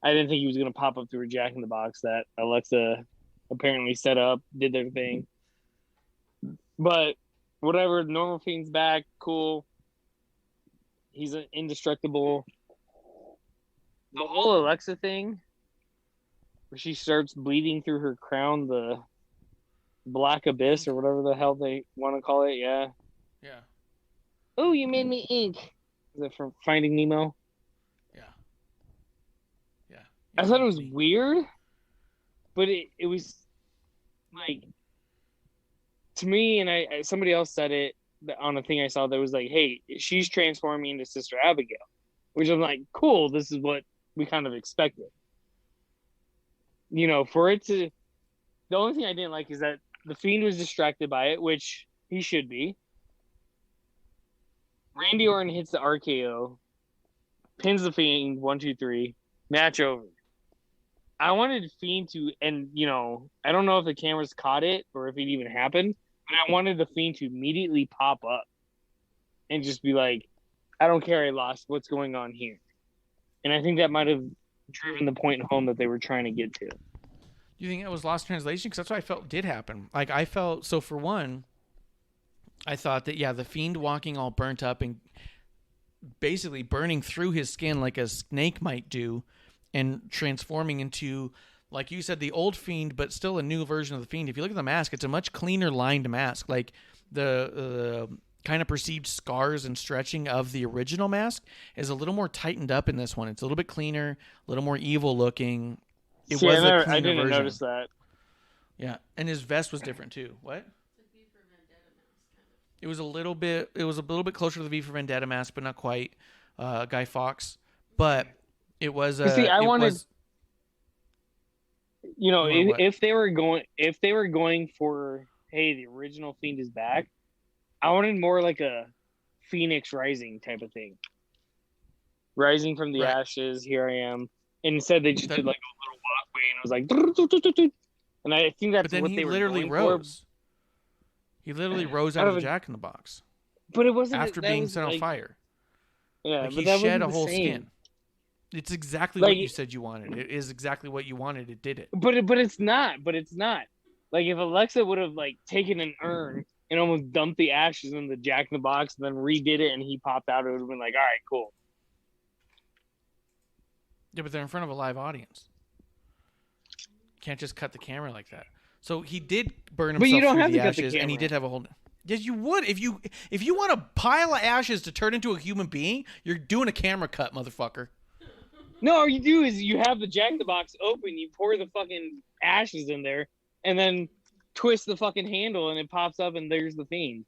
I didn't think he was gonna pop up through a Jack in the Box that Alexa apparently set up, did their thing. But whatever, normal Fiend's back, cool. He's indestructible. The whole Alexa thing, where she starts bleeding through her crown, the Black Abyss or whatever the hell they want to call it, yeah. Yeah. Oh, you made me ink. Is it from Finding Nemo? Yeah. Yeah. I thought it was weird, but it was like, to me, and somebody else said it on a thing I saw that was like, hey, she's transforming into Sister Abigail, which I'm like, cool, this is what we kind of expected. You know, for it to, the only thing I didn't like is that the Fiend was distracted by it, which he should be. Randy Orton hits the RKO, pins the Fiend, 1, 2, 3, match over. I wanted Fiend to, and you know, I don't know if the cameras caught it or if it even happened, but I wanted the Fiend to immediately pop up and just be like, I don't care, I lost, what's going on here? And I think that might have driven the point home that they were trying to get to. Do you think it was lost translation? Because that's what I felt did happen. Like, I felt, so for one, I thought that, yeah, the Fiend walking all burnt up and basically burning through his skin like a snake might do and transforming into, like you said, the old Fiend, but still a new version of the Fiend. If you look at the mask, it's a much cleaner lined mask. Like, the kind of perceived scars and stretching of the original mask is a little more tightened up in this one. It's a little bit cleaner, a little more evil looking. It was a cleaner I didn't version. notice that. Yeah, and his vest was different too. What? It was a little bit closer to the V for Vendetta mask, but not quite. Guy Fawkes, but it was. See, I wanted. Was, you know, if they were going for, hey, the original Fiend is back, I wanted more like a Phoenix Rising type of thing. Rising from the ashes, here I am. And instead, they just did like a little walkway, and it was like, and I think that's what they were going rose. for. He literally rose out of the Jack in the Box. But it wasn't after being set on fire. Yeah, like but he that shed a wasn't whole the same. skin. It's exactly like, what you said you wanted. It is exactly what you wanted. It did it. But it's not. But it's not. Like if Alexa would have like taken an urn and almost dumped the ashes in the Jack in the Box and then redid it and he popped out, it would have been like, all right, cool. Yeah, but they're in front of a live audience. You can't just cut the camera like that. So he did burn himself through the ashes, and he did have a whole. Yes, you would. If you want a pile of ashes to turn into a human being, you're doing a camera cut, motherfucker. No, all you do is you have the Jack in the Box open, you pour the fucking ashes in there, and then twist the fucking handle, and it pops up, and there's the Fiend.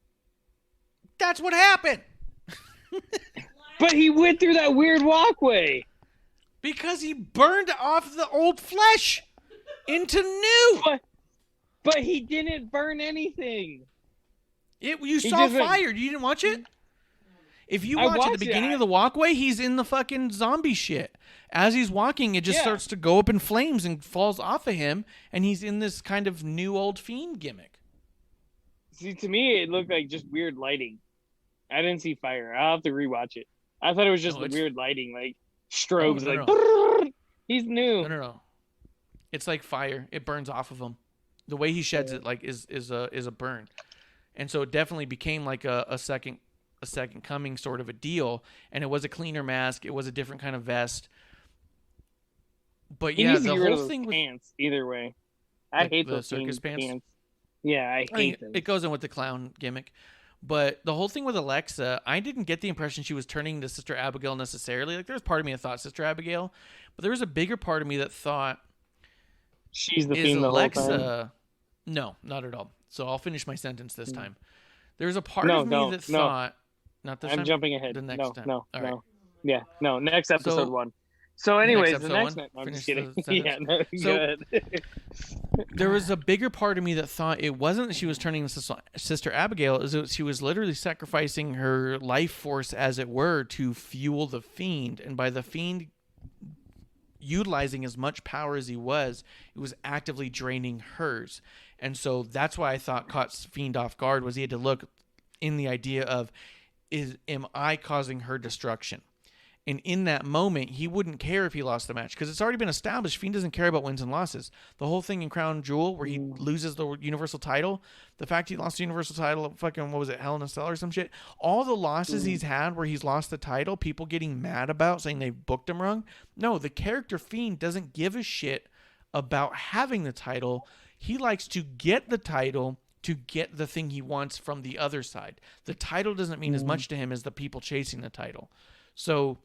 That's what happened. But he went through that weird walkway. Because he burned off the old flesh into new. But he didn't burn anything. You saw fire. You didn't watch it? If you watch at the beginning of the walkway, he's in the fucking zombie shit. As he's walking, it just starts to go up in flames and falls off of him, and he's in this kind of new old Fiend gimmick. See, to me, it looked like just weird lighting. I didn't see fire. I'll have to rewatch it. I thought it was just the weird lighing, like strobes, like he's new. No. It's like fire. It burns off of him. The way he sheds it, like, is a burn, and so it definitely became like a second coming sort of a deal. And it was a cleaner mask. It was a different kind of vest. But yeah, the whole thing with pants. Either way, I hate the those circus pants. Yeah, I hate them. It goes in with the clown gimmick. But the whole thing with Alexa, I didn't get the impression she was turning into Sister Abigail necessarily. Like, there was part of me that thought Sister Abigail, but there was a bigger part of me that thought she's the Fiend the whole time. No, not at all. So I'll finish my sentence this time. There's a part of me that thought, not this time. I'm jumping ahead. The next time. No. Right. Yeah, no. Next episode 1. So, anyways, the next. One? I'm just Finish kidding. Yeah, no, so, go ahead. there was a bigger part of me that thought it wasn't that she was turning Sister Abigail, it was that she was literally sacrificing her life force, as it were, to fuel the Fiend. And by the Fiend utilizing as much power as he was, it was actively draining hers. And so that's why I thought caught Fiend off guard, was he had to look in the idea of, am I causing her destruction? And in that moment, he wouldn't care if he lost the match, because it's already been established Fiend doesn't care about wins and losses. The whole thing in Crown Jewel where he loses the Universal title, the fact he lost the Universal title, fucking, what was it, Hell in a Cell or some shit, all the losses he's had where he's lost the title, people getting mad about, saying they booked him wrong. No, the character Fiend doesn't give a shit about having the title. He likes to get the title to get the thing he wants from the other side. The title doesn't mean as much to him as the people chasing the title. So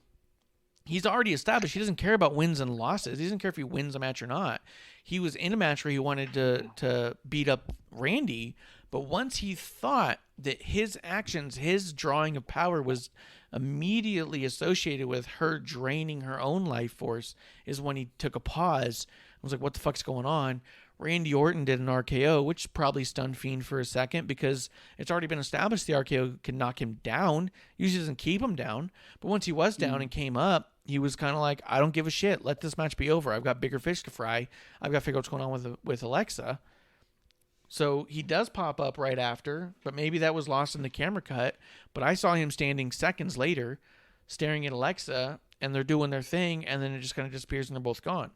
he's already established he doesn't care about wins and losses. He doesn't care if he wins a match or not. He was in a match where he wanted to beat up Randy, but once he thought that his actions, his drawing of power was immediately associated with her draining her own life force, is when he took a pause. I was like, what the fuck's going on? Randy Orton did an RKO, which probably stunned Fiend for a second, because it's already been established the RKO can knock him down. Usually doesn't keep him down. But once he was down and came up, he was kind of like, I don't give a shit. Let this match be over. I've got bigger fish to fry. I've got to figure out what's going on with Alexa. So he does pop up right after, but maybe that was lost in the camera cut. But I saw him standing seconds later, staring at Alexa, and they're doing their thing, and then it just kind of disappears and they're both gone.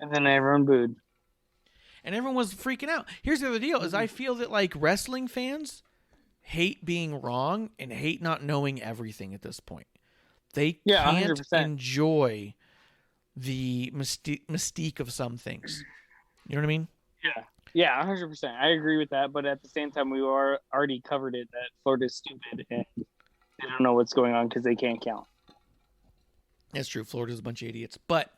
And then everyone booed. And everyone was freaking out. Here's the other deal, is I feel that like wrestling fans hate being wrong and hate not knowing everything at this point. They can't 100%. enjoy the mystique of some things. You know what I mean? Yeah, 100%. I agree with that. But at the same time, we already covered it that Florida's stupid and they don't know what's going on because they can't count. That's true. Florida's a bunch of idiots. But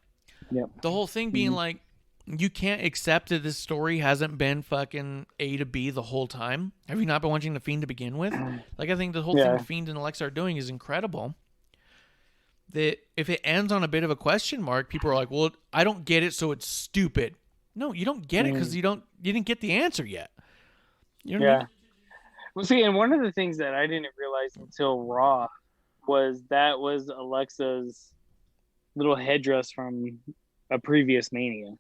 Yep. the whole thing being like, you can't accept that this story hasn't been fucking A to B the whole time. Have you not been watching The Fiend to begin with? Like, I think the whole thing The Fiend and Alexa are doing is incredible. That if it ends on a bit of a question mark, people are like, well, I don't get it, so it's stupid. No, you don't get it because you didn't get the answer yet. You know what I mean? Well, see, and one of the things that I didn't realize until Raw was Alexa's little headdress from a previous Mania.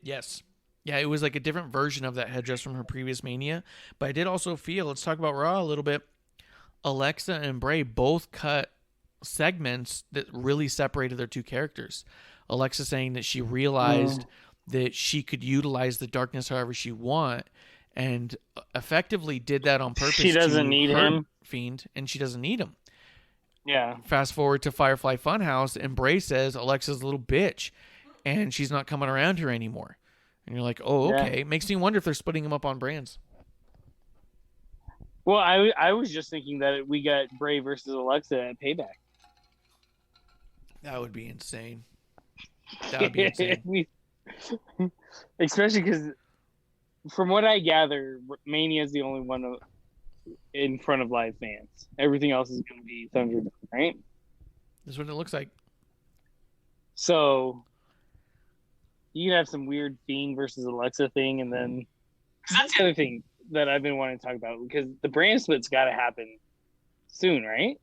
Yes. Yeah, it was like a different version of that headdress from her previous Mania. But I did also feel, let's talk about Raw a little bit, Alexa and Bray both cut segments that really separated their two characters. Alexa saying that she realized that she could utilize the darkness however she want, and effectively did that on purpose. She doesn't need him. Fiend, and she doesn't need him. Yeah. Fast forward to Firefly Funhouse, and Bray says Alexa's a little bitch, and she's not coming around here anymore. And you're like, oh, okay. Makes me wonder if they're splitting them up on brands. Well, I was just thinking that we got Bray versus Alexa at Payback. That would be insane. That would be insane. Especially because, from what I gather, Mania is the only one in front of live fans. Everything else is going to be Thunderdome, right? That's what it looks like. So you can have some weird Fiend versus Alexa thing, and then that's the other thing that I've been wanting to talk about, because the brand split's got to happen soon, right?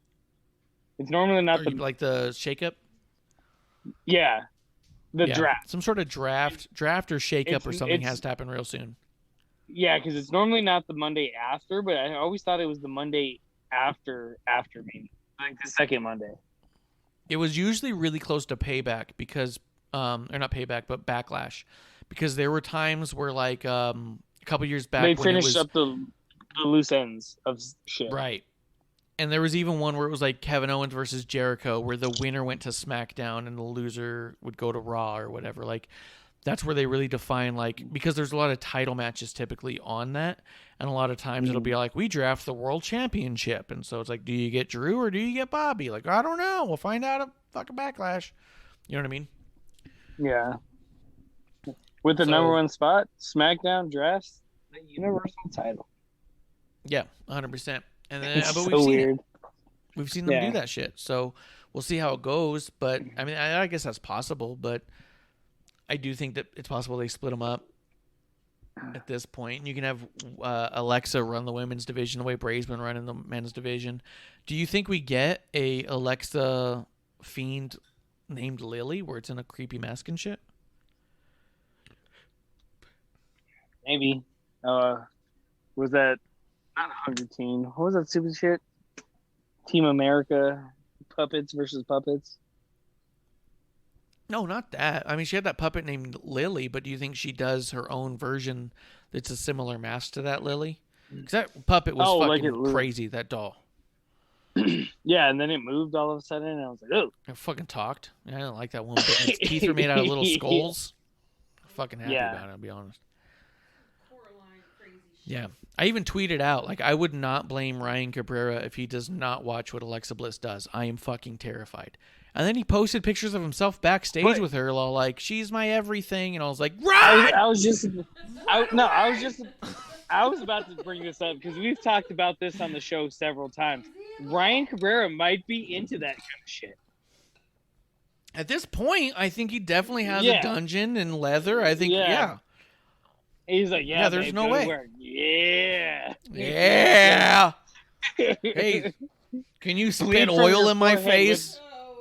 It's normally not like the shakeup. Yeah, the draft. Some sort of draft or shakeup or something has to happen real soon. Yeah, because it's normally not the Monday after, but I always thought it was the Monday after maybe, like the second Monday. It was usually really close to Payback because, or not Payback, but Backlash, because there were times where like a couple years back they finished up the loose ends of shit. Right. And there was even one where it was like Kevin Owens versus Jericho, where the winner went to SmackDown and the loser would go to Raw or whatever. Like, that's where they really define, like, because there's a lot of title matches typically on that, and a lot of times it'll be like, we draft the world championship, and so it's like, do you get Drew or do you get Bobby? Like, I don't know. We'll find out at fucking Backlash. You know what I mean? Yeah. With the number one spot, SmackDown drafts the Universal title. Yeah, 100%. And then, It's but so weird. We've seen them do that shit. So we'll see how it goes. But I mean, I guess that's possible. But I do think that it's possible they split them up at this point. You can have Alexa run the women's division the way Bray's been running the men's division. Do you think we get a Alexa Fiend named Lily where it's in a creepy mask and shit? Maybe. Was that not 100 Team? What was that stupid shit? Team America puppets versus puppets. No, not that. I mean, she had that puppet named Lily, but do you think she does her own version that's a similar mask to that Lily? Because that puppet was fucking crazy, that doll. Yeah, and then it moved all of a sudden, and I was like, oh. It fucking talked. I didn't like that one bit. Its teeth were made out of little skulls. I'm fucking happy about it, I'll be honest. Yeah. I even tweeted out, like, I would not blame Ryan Cabrera if he does not watch what Alexa Bliss does. I am fucking terrified. And then he posted pictures of himself backstage with her, all like, she's my everything. And I was like, right! I was about to bring this up because we've talked about this on the show several times. Ryan Cabrera might be into that kind of shit. At this point, I think he definitely has a dungeon and leather. I think, yeah. He's like, yeah, there's babe, no way. Yeah. Yeah. Hey, can you spit oil in my face?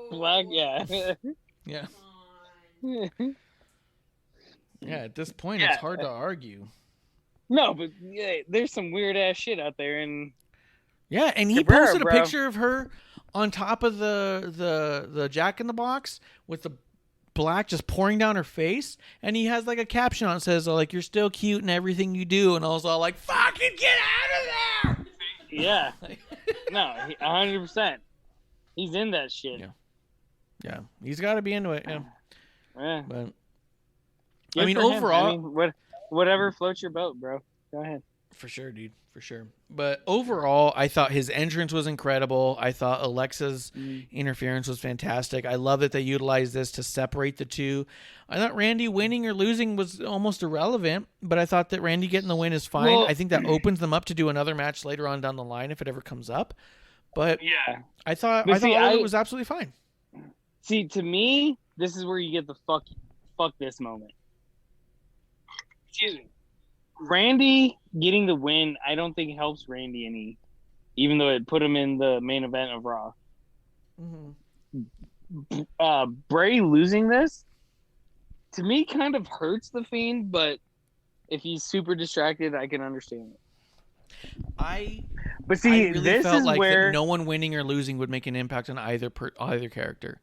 Black, yeah. Yeah. Yeah, at this point, it's hard to argue. No, but there's some weird ass shit out there, and and he posted a picture of her on top of the Jack in the Box with the black just pouring down her face, and he has like a caption on it says like, you're still cute in everything you do, and I was all like, fucking get out of there. Yeah. No, 100%. He's in that shit. Yeah, he's got to be into it. Yeah. But good I mean, for him. overall, I mean, whatever floats your boat, bro. Go ahead. For sure, dude. For sure. But overall, I thought his entrance was incredible. I thought Alexa's interference was fantastic. I love that they utilized this to separate the two. I thought Randy winning or losing was almost irrelevant, but I thought that Randy getting the win is fine. Well, I think that opens them up to do another match later on down the line if it ever comes up. But I thought all of it was absolutely fine. See, to me, this is where you get the fuck this moment. Excuse me. Randy getting the win, I don't think helps Randy any, even though it put him in the main event of Raw. Mm-hmm. Bray losing this, to me, kind of hurts the Fiend, but if he's super distracted, I can understand it. But see, I really this felt is like where that no one winning or losing would make an impact on either character.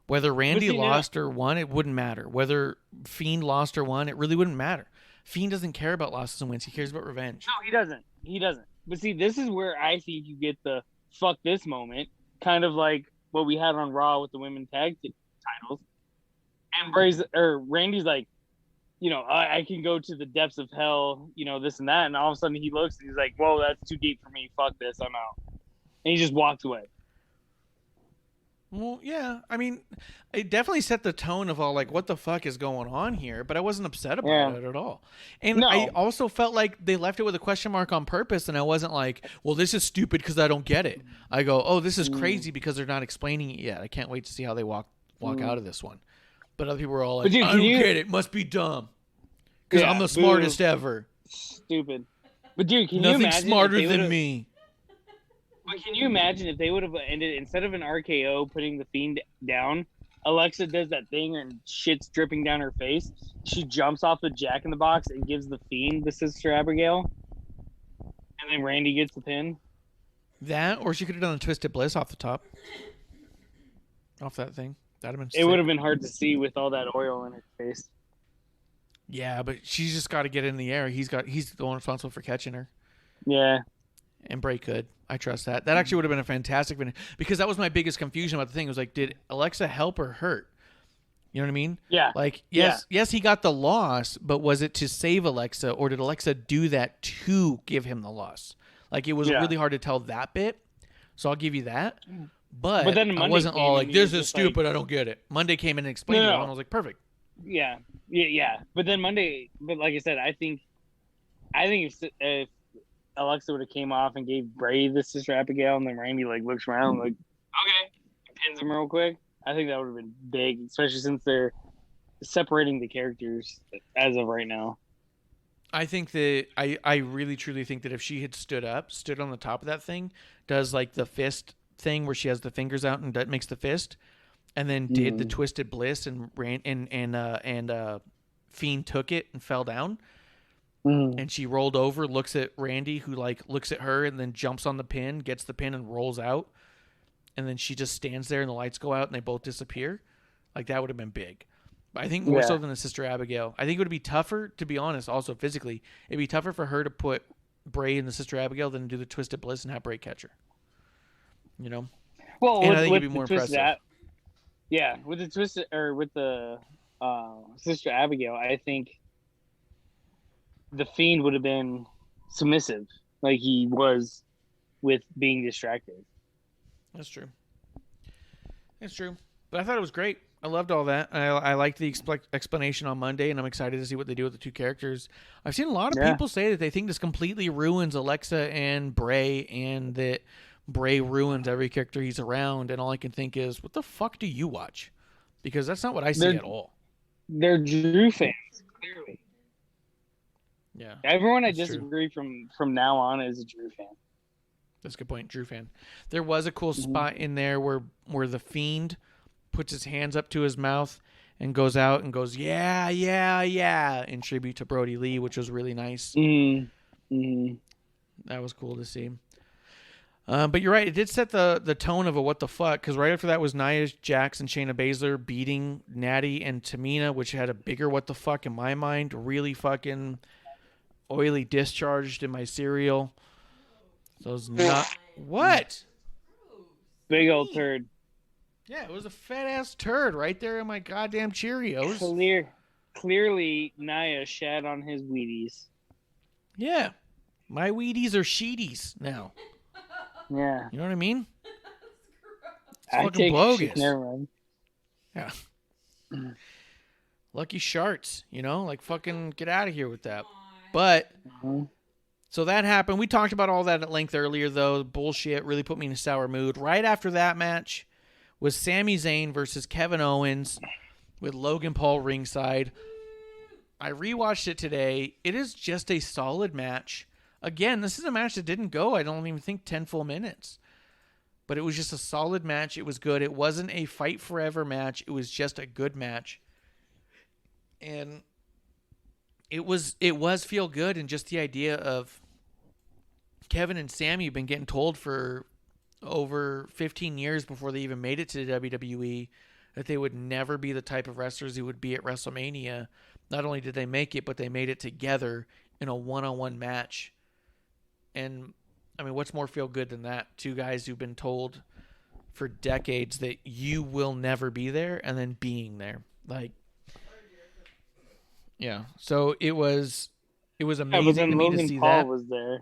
Whether Randy lost or won, it wouldn't matter. Whether Fiend lost or won, it really wouldn't matter. Fiend doesn't care about losses and wins. He cares about revenge. No, he doesn't. But see, this is where I think you get the fuck this moment, kind of like what we had on Raw with the women's tag titles. And Randy's like, I can go to the depths of hell, this and that. And all of a sudden he looks and he's like, whoa, that's too deep for me. Fuck this. I'm out. And he just walks away. Well, yeah. I mean, it definitely set the tone of all like, what the fuck is going on here? But I wasn't upset about it at all. And I also felt like they left it with a question mark on purpose. And I wasn't like, well, this is stupid because I don't get it. I go, oh, this is crazy because they're not explaining it yet. I can't wait to see how they walk out of this one. But other people were all like, I don't get it. Must be dumb. Because I'm the smartest ever. Stupid. But dude, can you imagine? Nothing smarter than me. But can you imagine if they would have ended, instead of an RKO putting the Fiend down, Alexa does that thing and shit's dripping down her face. She jumps off the Jack in the Box and gives the Fiend the Sister Abigail. And then Randy gets the pin. That, or she could have done a Twisted Bliss off the top. Off that thing. That'd have been It would have been hard to see with all that oil in her face. Yeah, but she's just got to get in the air. He's the one responsible for catching her. Yeah. And Bray could. I trust that. That actually would have been a fantastic finish because that was my biggest confusion about the thing. It was like, did Alexa help or hurt? You know what I mean? Yeah. Like, yes, he got the loss, but was it to save Alexa or did Alexa do that to give him the loss? Like, it was really hard to tell that bit. So I'll give you that. But then I wasn't all like, this is stupid. I don't get it. Monday came in and explained it, and I was like, perfect. Yeah. But then Monday, like I said, I think if Alexa would have came off and gave Bray the Sister Abigail, and then Randy looks around like, okay, pins him real quick. I think that would have been big, especially since they're separating the characters as of right now. I think that I really truly think that if she had stood on the top of that thing, does like the fist thing where she has the fingers out and that makes the fist, and then did the twisted bliss and ran and Fiend took it and fell down, and she rolled over, looks at Randy, who like looks at her and then jumps on the pin, gets the pin and rolls out, and then she just stands there and the lights go out and they both disappear. Like that would have been big. I think more so than the Sister Abigail. I think it would be tougher, to be honest, also physically. It'd be tougher for her to put Bray in the Sister Abigail than to do the Twisted Bliss and have Bray catch her. You know? Well, and I think it'd be more impressive. With the Twisted, or with the Sister Abigail, I think the Fiend would have been submissive, like he was with being distracted. That's true. That's true. But I thought it was great. I loved all that. I liked the explanation on Monday, and I'm excited to see what they do with the two characters. I've seen a lot of people say that they think this completely ruins Alexa and Bray, and that Bray ruins every character he's around. And all I can think is, what the fuck do you watch? Because that's not what I see at all. They're Drew fans, clearly. Yeah. Everyone I disagree from now on is a Drew fan. That's a good point. Drew fan. There was a cool spot in there where the Fiend puts his hands up to his mouth and goes out and goes, yeah, yeah, yeah, in tribute to Brody Lee, which was really nice. That was cool to see. But you're right. It did set the tone of a what the fuck, because right after that was Nia Jax and Shayna Baszler beating Natty and Tamina, which had a bigger what the fuck in my mind. Really fucking oily discharged in my cereal. Those not... What? Big old turd. Yeah, it was a fat-ass turd right there in my goddamn Cheerios. Clearly, Nia shat on his Wheaties. Yeah. My Wheaties are Sheeties now. Yeah. You know what I mean? It's I fucking bogus. Never mind. Yeah. Lucky Sharts, you know? Like, fucking get out of here with that. But... So that happened. We talked about all that at length earlier, though. Bullshit really put me in a sour mood. Right after that match was Sami Zayn versus Kevin Owens with Logan Paul ringside. I rewatched it today. It is just a solid match. Again, this is a match that didn't go, I don't even think, 10 full minutes. But it was just a solid match. It was good. It wasn't a fight forever match. It was just a good match. And it was feel good, and just the idea of Kevin and Sami have been getting told for over 15 years before they even made it to the WWE that they would never be the type of wrestlers who would be at WrestleMania. Not only did they make it, but they made it together in a one-on-one match. And, I mean, what's more feel good than that? Two guys who've been told for decades that you will never be there, and then being there. Like, yeah. So it was amazing to me to see Paul that. Was there.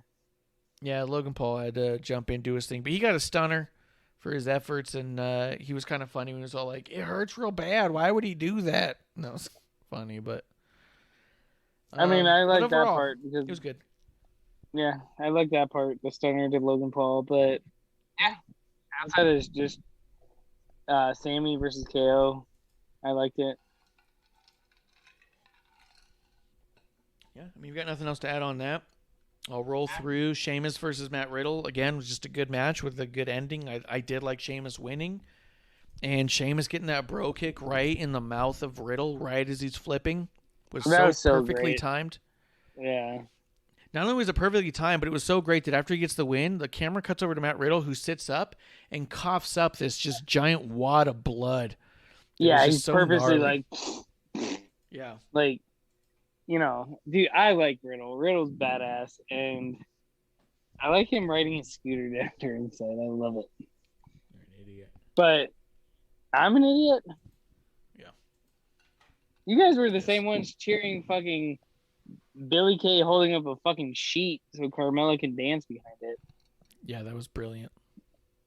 Yeah, Logan Paul had to jump in, do his thing. But he got a stunner for his efforts, and he was kind of funny when he was all like, it hurts real bad. Why would he do that? No, it's funny, but... I mean, I like that part because... It was good. Yeah, I like that part, the stunner to Logan Paul. But, yeah, outside of just Sami versus KO, I liked it. Yeah, I mean, you've got nothing else to add on that. I'll roll through. Sheamus versus Matt Riddle. Again, was just a good match with a good ending. I did like Sheamus winning. And Sheamus getting that bro kick right in the mouth of Riddle right as he's flipping was so perfectly timed. Yeah. Not only was it perfectly timed, but it was so great that after he gets the win, the camera cuts over to Matt Riddle, who sits up and coughs up this just giant wad of blood. Yeah, he's so purposely gnarly. Like... Yeah. Like... You know, dude, I like Riddle. Riddle's badass, and I like him riding his scooter down there inside. I love it. You're an idiot. But I'm an idiot? Yeah. You guys were the same ones cheering fucking Billy Kay holding up a fucking sheet so Carmella can dance behind it. Yeah, that was brilliant.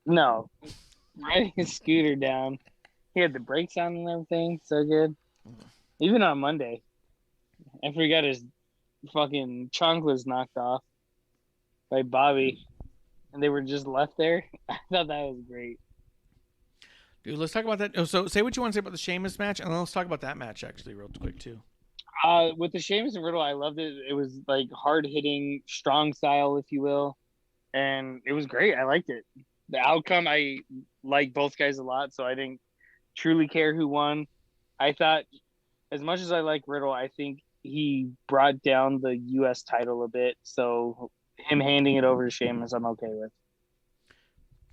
No. Riding his scooter down. He had the brakes on and everything. So good. Even on Monday. After he got his fucking chonklers knocked off by Bobby, and they were just left there, I thought that was great. Dude, let's talk about that. Oh, so say what you want to say about the Sheamus match, and then let's talk about that match actually real quick too. With the Sheamus and Riddle, I loved it. It was like hard hitting, strong style, if you will, and it was great. I liked it. The outcome, I like both guys a lot, so I didn't truly care who won. I thought, as much as I like Riddle, I think he brought down the U.S. title a bit. So him handing it over to Sheamus, I'm okay with.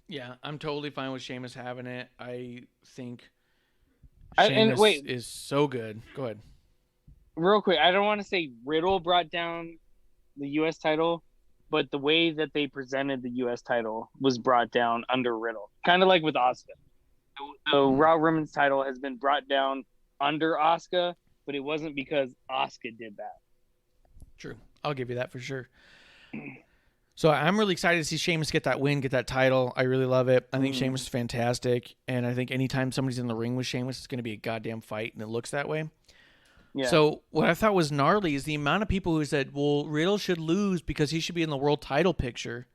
Yeah, I'm totally fine with Sheamus having it. I think And Sheamus wait, is so good. Go ahead. real quick, I don't want to say Riddle brought down the U.S. title, but the way that they presented the U.S. title was brought down under Riddle. Kind of like with Asuka. The Raw Women's title has been brought down under Asuka, but it wasn't because Asuka did that. True. I'll give you that for sure. So I'm really excited to see Sheamus get that win, get that title. I really love it. I think Sheamus is fantastic. And I think anytime somebody's in the ring with Sheamus, it's going to be a goddamn fight, and it looks that way. Yeah. So what I thought was gnarly is the amount of people who said, well, Riddle should lose because he should be in the world title picture.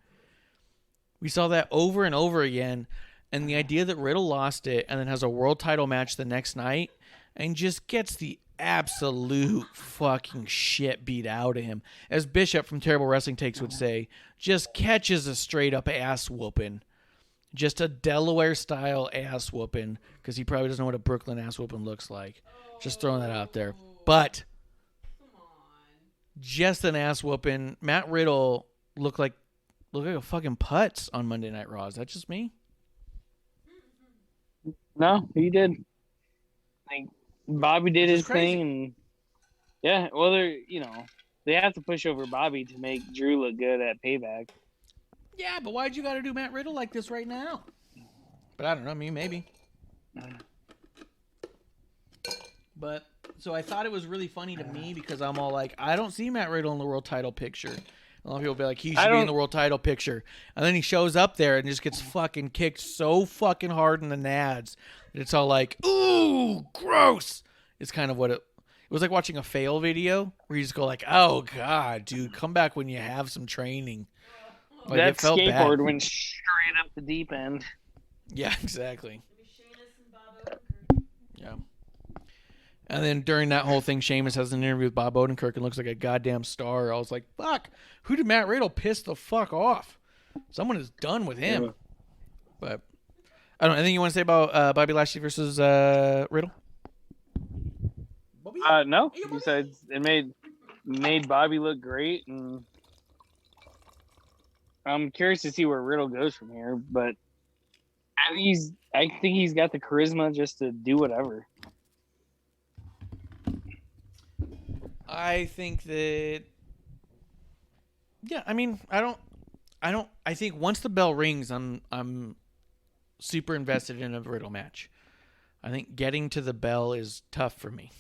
We saw that over and over again. And the idea that Riddle lost it and then has a world title match the next night and just gets the absolute fucking shit beat out of him. As Bishop from Terrible Wrestling Takes would say, just catches a straight up ass whooping. Just a Delaware style ass whooping, because he probably doesn't know what a Brooklyn ass whooping looks like. Just throwing that out there. But just an ass whooping. Matt Riddle looked like a fucking putz on Monday Night Raw. Is that just me? No, he did. Like Bobby did his crazy. thing, and yeah, well, they have to push over Bobby to make Drew look good at Payback. Yeah, but why'd you got to do Matt Riddle like this right now? But I don't know. I mean, maybe. But so I thought it was really funny to me because I'm all like, I don't see Matt Riddle in the world title picture. A lot of people be like, he should be in the world title picture. And then he shows up there and just gets fucking kicked so fucking hard in the nads that it's all like, ooh, gross. It's kind of what it was like watching a fail video where you just go like, oh, God, dude, come back when you have some training. Like, that it felt skateboard bad. went straight up the deep end. Yeah, exactly. Yeah. And then during that whole thing, Sheamus has an interview with Bob Odenkirk and looks like a goddamn star. I was like, fuck, who did Matt Riddle piss the fuck off? Someone is done with him. Yeah. But I don't know. Anything you want to say about Bobby Lashley versus Riddle? No. Besides, it made Bobby look great, and I'm curious to see where Riddle goes from here. But I think he's got the charisma just to do whatever. I think that, yeah, I mean, I think once the bell rings, I'm super invested in a Riddle match. I think getting to the bell is tough for me.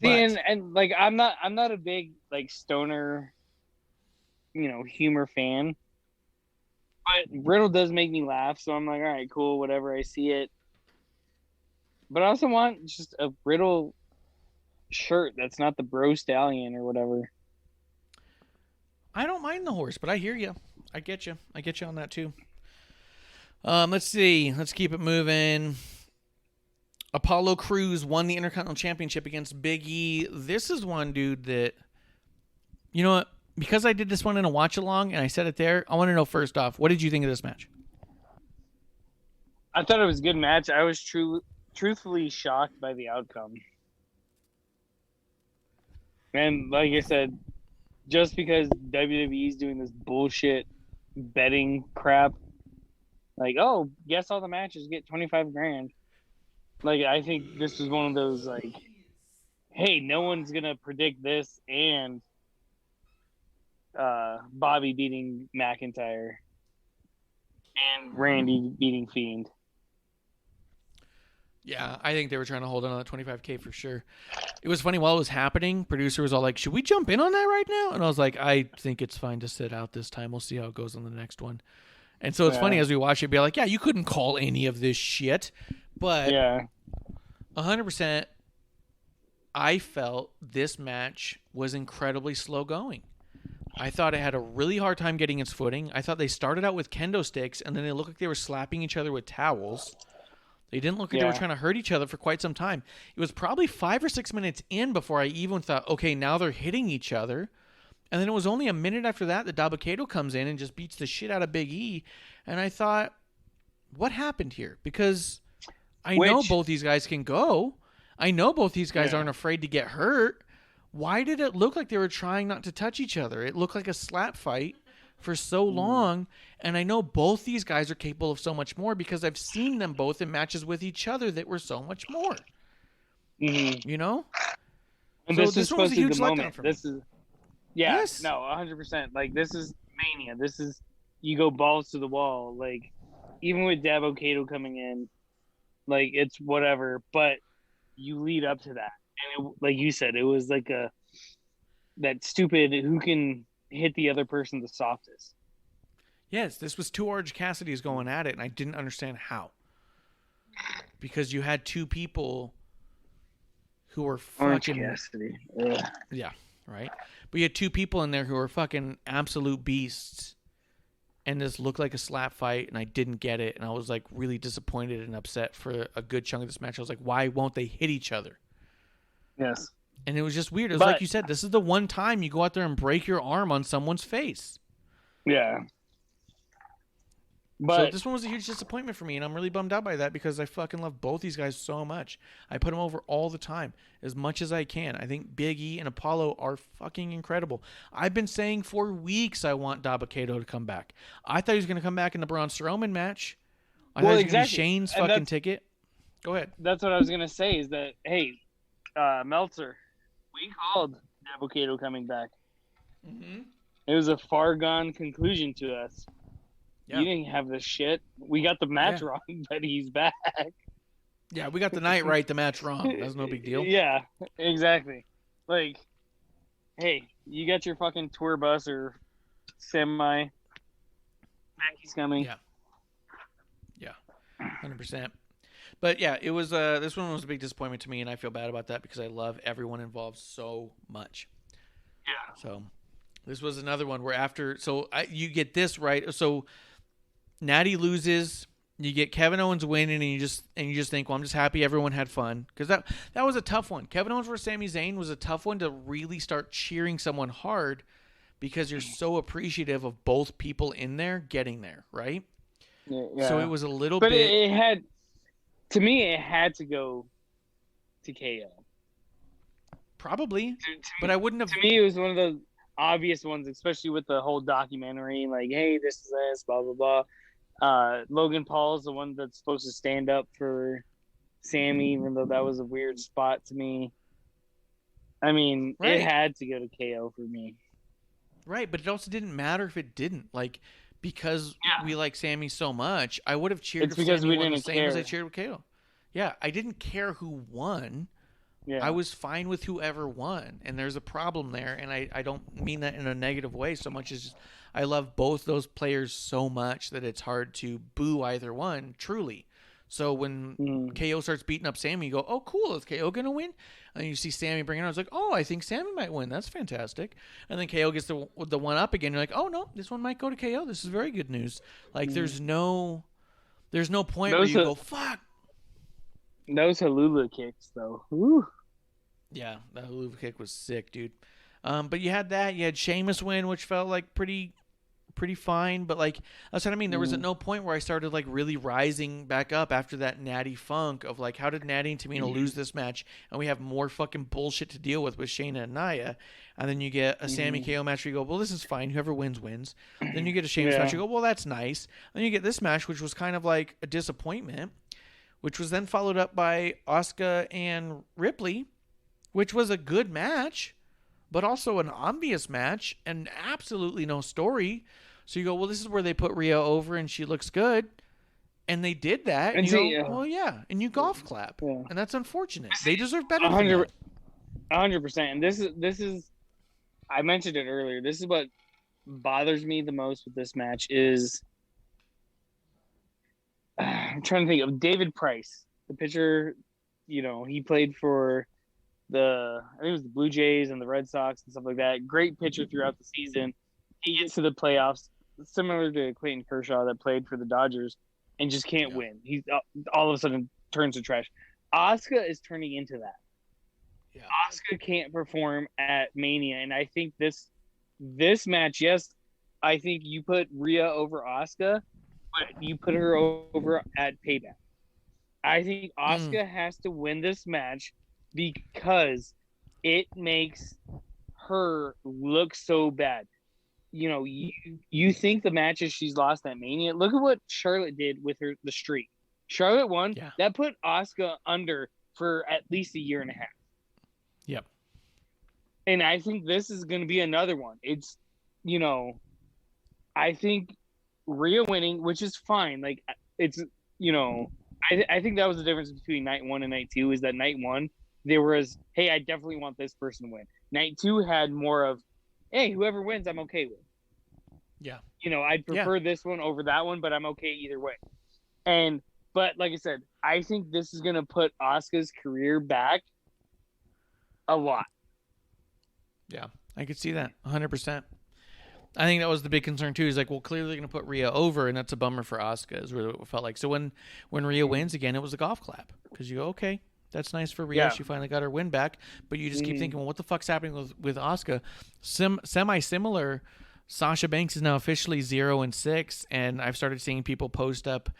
And like, I'm not a big like stoner, humor fan, but Riddle does make me laugh. So I'm like, all right, cool, whatever. I see it. But I also want just a Riddle shirt that's not the Bro Stallion or whatever. I don't mind the horse, but I hear you. I get you on that too. Let's see. Let's keep it moving. Apollo Crews won the Intercontinental Championship against Big E. This is one, dude, that, you know what? Because I did this one in a watch-along and I said it there, I want to know first off, what did you think of this match? I thought it was a good match. I was truthfully shocked by the outcome. And like I said, just because WWE is doing this bullshit betting crap, like, oh, guess all the matches get $25,000. Like, I think this was one of those, like, hey, no one's going to predict this and Bobby beating McIntyre and Randy beating Fiend. Yeah, I think they were trying to hold on to that $25K for sure. It was funny while it was happening. Producer was all like, should we jump in on that right now? And I was like, I think it's fine to sit out this time. We'll see how it goes on the next one. And so it's funny as we watch it, be like, yeah, you couldn't call any of this shit. But 100%, I felt this match was incredibly slow going. I thought it had a really hard time getting its footing. I thought they started out with kendo sticks, and then they looked like they were slapping each other with towels. They didn't look like they were trying to hurt each other for quite some time. It was probably 5 or 6 minutes in before I even thought, okay, now they're hitting each other. And then it was only a minute after that that Dabba-Kato comes in and just beats the shit out of Big E. And I thought, what happened here? Because I know both these guys can go. I know both these guys aren't afraid to get hurt. Why did it look like they were trying not to touch each other? It looked like a slap fight for so long, and I know both these guys are capable of so much more because I've seen them both in matches with each other that were so much more. You know? And so this one was a huge letdown moment. for me. This is, no, 100%. Like, this is Mania. This is, you go balls to the wall. Like, even with Dabba-Kato coming in, like, it's whatever, but you lead up to that. And it, like you said, it was like that stupid who can hit the other person the softest. Yes, this was two Orange Cassidy's going at it, and I didn't understand how. Because you had two people who were Orange fucking... Cassidy. Yeah, right? But you had two people in there who were fucking absolute beasts, and this looked like a slap fight, and I didn't get it, and I was like really disappointed and upset for a good chunk of this match. I was like, why won't they hit each other? Yes. And it was just weird. It was like you said, this is the one time you go out there and break your arm on someone's face. Yeah. But so this one was a huge disappointment for me, and I'm really bummed out by that because I fucking love both these guys so much. I put them over all the time, as much as I can. I think Big E and Apollo are fucking incredible. I've been saying for weeks I want Dabba-Kato to come back. I thought he was going to come back in the Braun Strowman match. I thought it was going to be Shane's fucking ticket. Go ahead. That's what I was going to say is that, hey, Meltzer, we called Dabba-Kato coming back. Mm-hmm. It was a far gone conclusion to us. Yeah. You didn't have this shit. We got the match wrong, but he's back. Yeah, we got the night right, the match wrong. That's no big deal. Yeah, exactly. Like, hey, you got your fucking tour bus or semi. He's coming. Yeah, 100%. But yeah, it was. This one was a big disappointment to me, and I feel bad about that because I love everyone involved so much. Yeah. So this was another one where after, you get this right. So Natty loses, you get Kevin Owens winning, and you just think, well, I'm just happy everyone had fun because that was a tough one. Kevin Owens versus Sami Zayn was a tough one to really start cheering someone hard because you're so appreciative of both people in there getting there, right? Yeah. So it was a little but bit. It had, to me, it had to go to KO. Probably, but I wouldn't have. To me, it was one of the obvious ones, especially with the whole documentary. Like, hey, this is this, blah blah blah. Logan Paul's the one that's supposed to stand up for Sammy, even though that was a weird spot to me. I mean, Right. It had to go to KO for me. Right, but it also didn't matter if it didn't. Like, because we like Sammy so much, I would have cheered It's if because Sammy we won the didn't same as I care. cheered with KO. Yeah, I didn't care who won. Yeah. I was fine with whoever won, and there's a problem there, and I don't mean that in a negative way so much as just I love both those players so much that it's hard to boo either one, truly. So when KO starts beating up Sammy, you go, oh, cool, is KO going to win? And you see Sammy bring it on. It's like, oh, I think Sammy might win. That's fantastic. And then KO gets the one up again. You're like, oh, no, this one might go to KO. This is very good news. Like, there's no point where you go, fuck. Those Halula kicks, though. Woo. Yeah, that Halula kick was sick, dude. But you had that. You had Sheamus win, which felt like pretty fine. But, like, that's what I mean. There was at no point where I started, like, really rising back up after that Natty funk of, like, how did Natty and Tamina lose this match? And we have more fucking bullshit to deal with Shayna and Nia. And then you get a Sammy KO match where you go, well, this is fine. Whoever wins, wins. Then you get a Sheamus match. You go, well, that's nice. Then you get this match, which was kind of like a disappointment, which was then followed up by Asuka and Ripley, which was a good match, but also an obvious match and absolutely no story. So you go, well, this is where they put Rhea over and she looks good. And they did that. And you go, well, yeah. And you golf clap. Yeah. And that's unfortunate. They deserve better than that. 100%. And this is, I mentioned it earlier, this is what bothers me the most with this match is, I'm trying to think of David Price, the pitcher, he played for I think it was the Blue Jays and the Red Sox and stuff like that. Great pitcher throughout the season. he gets to the playoffs, similar to Clayton Kershaw that played for the Dodgers and just can't win. He's all of a sudden turns to trash. Asuka is turning into that. Yeah. Asuka can't perform at Mania, and I think this match, yes, I think you put Rhea over Asuka, but you put her over at Payback. I think Asuka has to win this match because it makes her look so bad. You know, you think the matches she's lost at Mania. Look at what Charlotte did with the streak. Charlotte won. Yeah. That put Asuka under for at least a year and a half. Yep. And I think this is going to be another one. It's, you know, I think Rhea winning, which is fine. Like, it's, you know, I think that was the difference between night 1 and night 2 is that night 1, there was, hey, I definitely want this person to win. Night 2 had more of, hey, whoever wins, I'm okay with. Yeah. You know, I'd prefer this one over that one, but I'm okay either way. But like I said, I think this is going to put Asuka's career back a lot. Yeah, I could see that 100%. I think that was the big concern too. Is like, well, clearly they're going to put Rhea over, and that's a bummer for Asuka. Is really what it felt like. So when Rhea wins again, it was a golf clap because you go, okay, that's nice for Rhea. Yeah. She finally got her win back. But you just keep thinking, well, what the fuck's happening with Asuka? Semi-similar. Sasha Banks is now officially 0-6, and I've started seeing people post up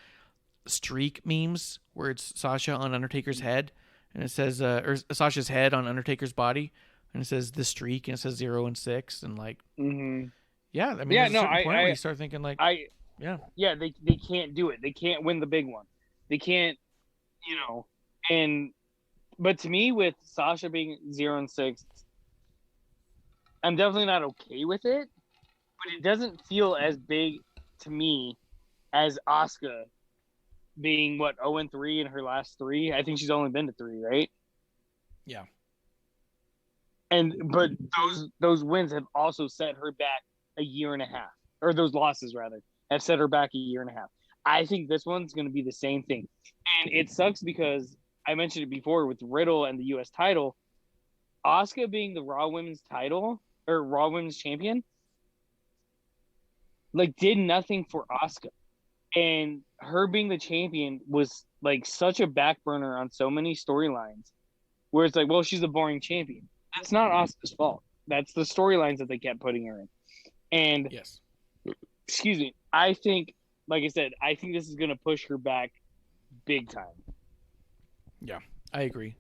streak memes where it's Sasha on Undertaker's head, and it says, or Sasha's head on Undertaker's body, and it says the streak, and it says 0-6, and like, yeah, I mean, Yeah, there's a no, certain point where I you start thinking like, yeah, they can't do it. They can't win the big one. They can't, you know. But to me, with Sasha being 0-6, I'm definitely not okay with it. But it doesn't feel as big to me as Asuka being 0-3 in her last 3. I think she's only been to 3, right? yeah, But those wins have also set her back a year and a half, or those losses rather have set her back a year and a half. I think this one's going to be the same thing, and it sucks because I mentioned it before with Riddle and the U.S. title. Asuka being the Raw Women's title or Raw Women's champion, like, did nothing for Asuka, and her being the champion was like such a back burner on so many storylines, where it's like, well, she's a boring champion. That's not Asuka's fault. That's the storylines that they kept putting her in. And yes, excuse me, I think, like I said, I think this is going to push her back big time. yeah, I agree.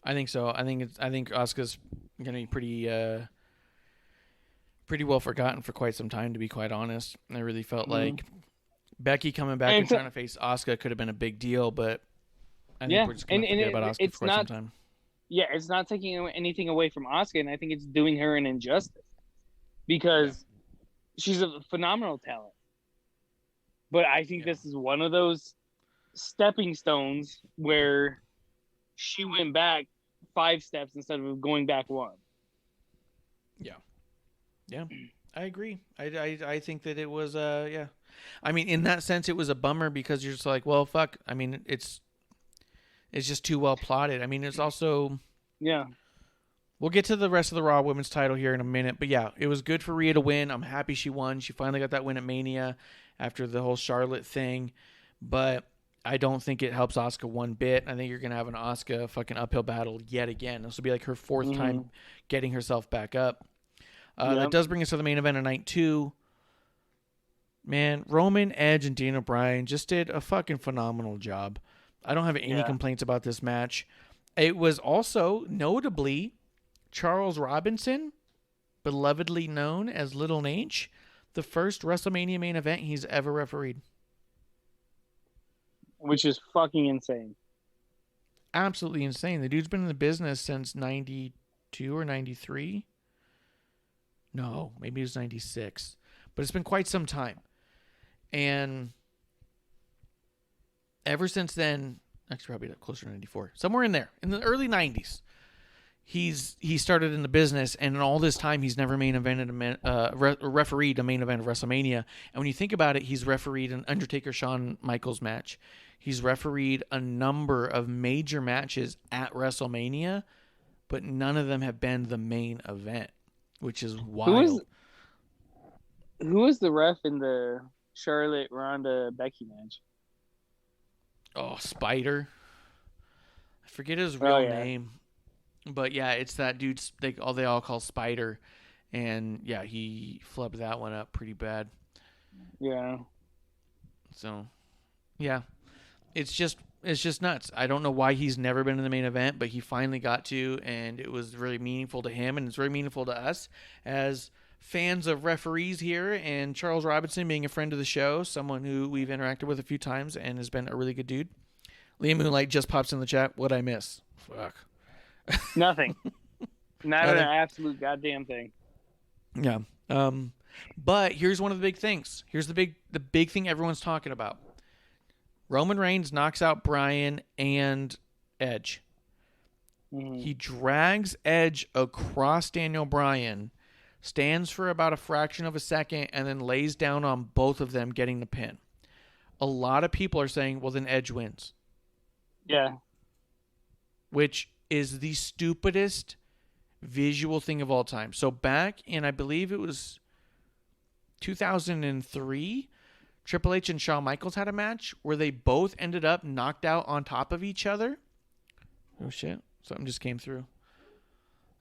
I think so. I think Asuka's going to be pretty well forgotten for quite some time, to be quite honest. I really felt like Becky coming back and trying to face Asuka could have been a big deal, but I think we're just going to forget about Asuka for quite some time. Yeah, it's not taking anything away from Asuka, and I think it's doing her an injustice because she's a phenomenal talent. But I think this is one of those stepping stones where she went back 5 steps instead of going back 1. Yeah, I agree. I think that it was I mean, in that sense, it was a bummer because you're just like, well, fuck. I mean, it's just too well plotted. I mean, it's also We'll get to the rest of the Raw Women's title here in a minute, but yeah, it was good for Rhea to win. I'm happy she won. She finally got that win at Mania after the whole Charlotte thing, but I don't think it helps Asuka one bit. I think you're gonna have an Asuka fucking uphill battle yet again. This will be like her 4th time getting herself back up. That does bring us to the main event of night 2. Man, Roman, Edge, and Daniel Bryan just did a fucking phenomenal job. I don't have any complaints about this match. It was also, notably, Charles Robinson, belovedly known as Little H, the first WrestleMania main event he's ever refereed. Which is fucking insane. Absolutely insane. The dude's been in the business since 92 or 93. No, maybe it was 96. But it's been quite some time. And ever since then, actually probably closer to 94, somewhere in there, in the early 90s, he started in the business, and in all this time, he's never main evented refereed a main event of WrestleMania. And when you think about it, he's refereed an Undertaker-Shawn Michaels match. He's refereed a number of major matches at WrestleMania, but none of them have been the main event, which is wild. Who was the ref in the Charlotte Ronda Becky match? Oh, Spider. I forget his real yeah. name. But yeah, it's that dude they all call Spider. And yeah, he flubbed that one up pretty bad. Yeah. So, yeah. It's just nuts. I don't know why he's never been in the main event, but he finally got to, and it was really meaningful to him, and it's very meaningful to us as fans of referees here, and Charles Robinson being a friend of the show, someone who we've interacted with a few times and has been a really good dude. Liam Moonlight just pops in the chat. What'd I miss? Fuck. Nothing. Not an absolute goddamn thing. Yeah. But here's one of the big things. Here's the big thing everyone's talking about. Roman Reigns knocks out Bryan and Edge. Mm-hmm. He drags Edge across Daniel Bryan, stands for about a fraction of a second, and then lays down on both of them, getting the pin. A lot of people are saying, well, then Edge wins. Yeah. Which is the stupidest visual thing of all time. So back in, I believe it was 2003, Triple H and Shawn Michaels had a match where they both ended up knocked out on top of each other. Oh shit! Something just came through.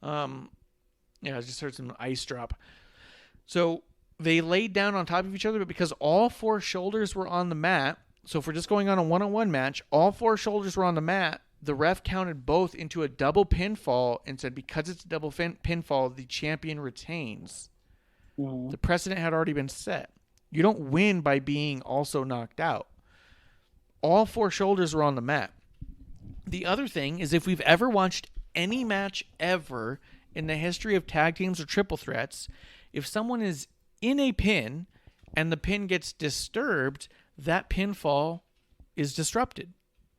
Yeah, I just heard some ice drop. So they laid down on top of each other, but because all four shoulders were on the mat, so if we're just going on a one-on-one match, all four shoulders were on the mat. The ref counted both into a double pinfall and said because it's a double pinfall, the champion retains. Mm-hmm. The precedent had already been set. You don't win by being also knocked out. All four shoulders were on the mat. The other thing is if we've ever watched any match ever in the history of tag teams or triple threats, if someone is in a pin and the pin gets disturbed, that pinfall is disrupted.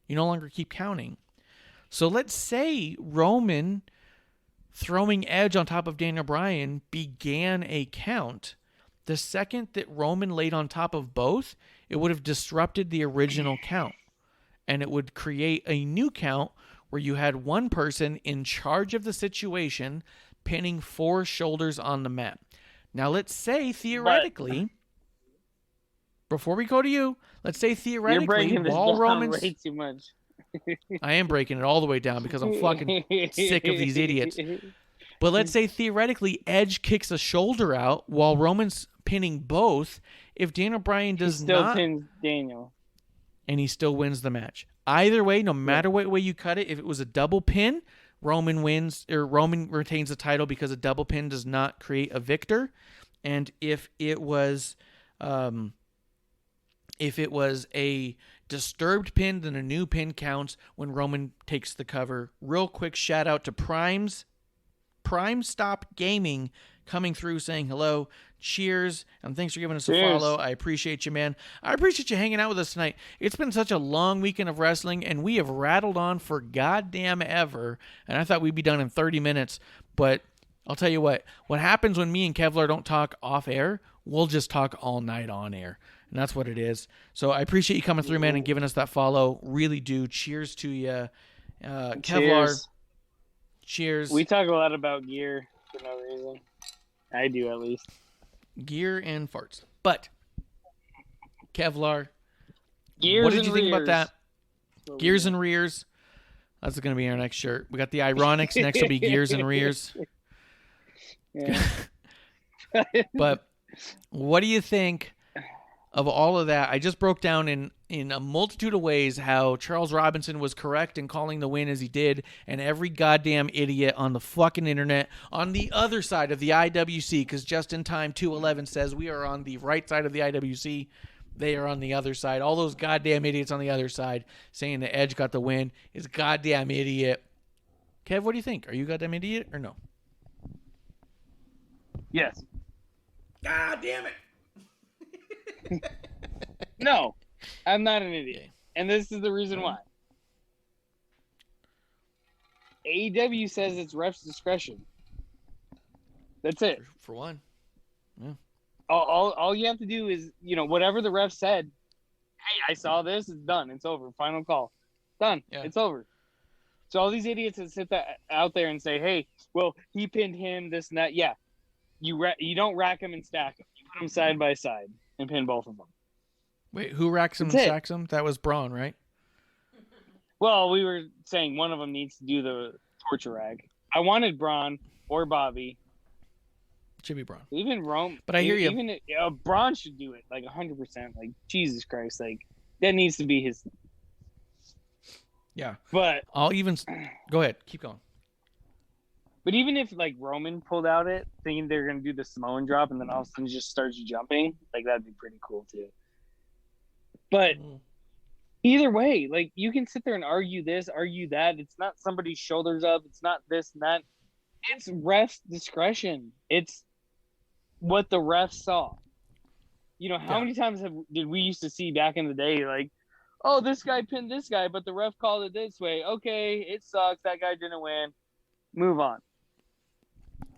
You no longer keep counting. So let's say Roman throwing Edge on top of Daniel Bryan began a count. The second that Roman laid on top of both, it would have disrupted the original count. And it would create a new count where you had one person in charge of the situation pinning four shoulders on the mat. Now, let's say theoretically, before we go to you, let's say theoretically, you're breaking this while down Roman's... way too much. I am breaking it all the way down because I'm fucking sick of these idiots. But let's say theoretically Edge kicks a shoulder out while Roman's pinning both. If Daniel Bryan does he still not, pins Daniel, and he still wins the match. Either way, no matter what way you cut it, if it was a double pin, Roman wins or Roman retains the title because a double pin does not create a victor. And if it was a disturbed pin, then a new pin counts when Roman takes the cover. Real quick shout out to Prime Stop Gaming coming through saying hello, cheers, and thanks for giving us a follow. I appreciate you, man. I appreciate you hanging out with us tonight. It's been such a long weekend of wrestling, and we have rattled on for goddamn ever, and I thought we'd be done in 30 minutes, but I'll tell you what happens when me and Kevlar don't talk off air, we'll just talk all night on air. And that's what it is. So I appreciate you coming through, man, and giving us that follow. Really do. Cheers to you. Kevlar. Cheers. We talk a lot about gear for no reason. I do, at least. Gear and farts. But, Kevlar, Gears what did you and think about rears. that? Gears and rears. That's going to be our next shirt. We got the Ironics. Next will be Gears and rears. Yeah. But what do you think of all of that? I just broke down in a multitude of ways how Charles Robinson was correct in calling the win as he did, and every goddamn idiot on the fucking internet on the other side of the IWC, because Just in Time 211 says we are on the right side of the IWC. They are on the other side. All those goddamn idiots on the other side saying the Edge got the win is goddamn idiot. Kev, what do you think? Are you a goddamn idiot or no? Yes. God damn it. No, I'm not an idiot. And this is the reason why. AEW says it's ref's discretion. That's it. For one. Yeah. All you have to do is, whatever the ref said, hey, I saw this, it's done. It's over. Final call. Done. Yeah. It's over. So all these idiots that sit out there and say, hey, well, he pinned him, this and that. Yeah. You don't rack him and stack him. You put them side by side and pin both of them. Wait, who racks him and That's it. sacks him? That was Braun, right? Well, we were saying one of them needs to do the torture rack. I wanted Braun or Bobby. Should be Braun. Even Rome. But I hear you. Even Braun should do it, like 100%. Like, Jesus Christ. Like, that needs to be his. Yeah. But I'll even go ahead. Keep going. But even if like Roman pulled out it, thinking they're gonna do the Samoan drop, and then all of a sudden just starts jumping, like that'd be pretty cool too. But either way, like you can sit there and argue this, argue that. It's not somebody's shoulders up. It's not this and that. It's ref's discretion. It's what the ref saw. You know, how many times did we used to see back in the day, like, oh, this guy pinned this guy, but the ref called it this way. Okay, it sucks. That guy didn't win. Move on.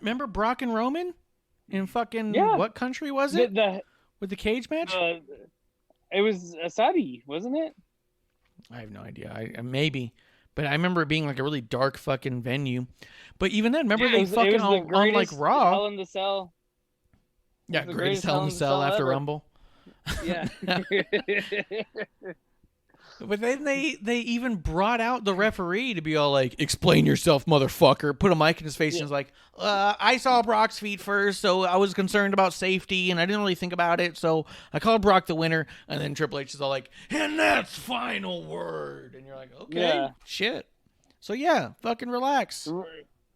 Remember Brock and Roman in fucking what country was it? With the cage match? It was Saudi, wasn't it? I have no idea. I maybe, but I remember it being like a really dark fucking venue. But even then, remember they fucking on like Raw. Hell in the Cell. Yeah, greatest Hell in the Cell after ever. Rumble. Yeah. But then they even brought out the referee to be all like, explain yourself, motherfucker. Put a mic in his face and was like, I saw Brock's feet first, so I was concerned about safety, and I didn't really think about it, so I called Brock the winner. And then Triple H is all like, and that's final word. And you're like, okay, shit. So yeah, fucking relax.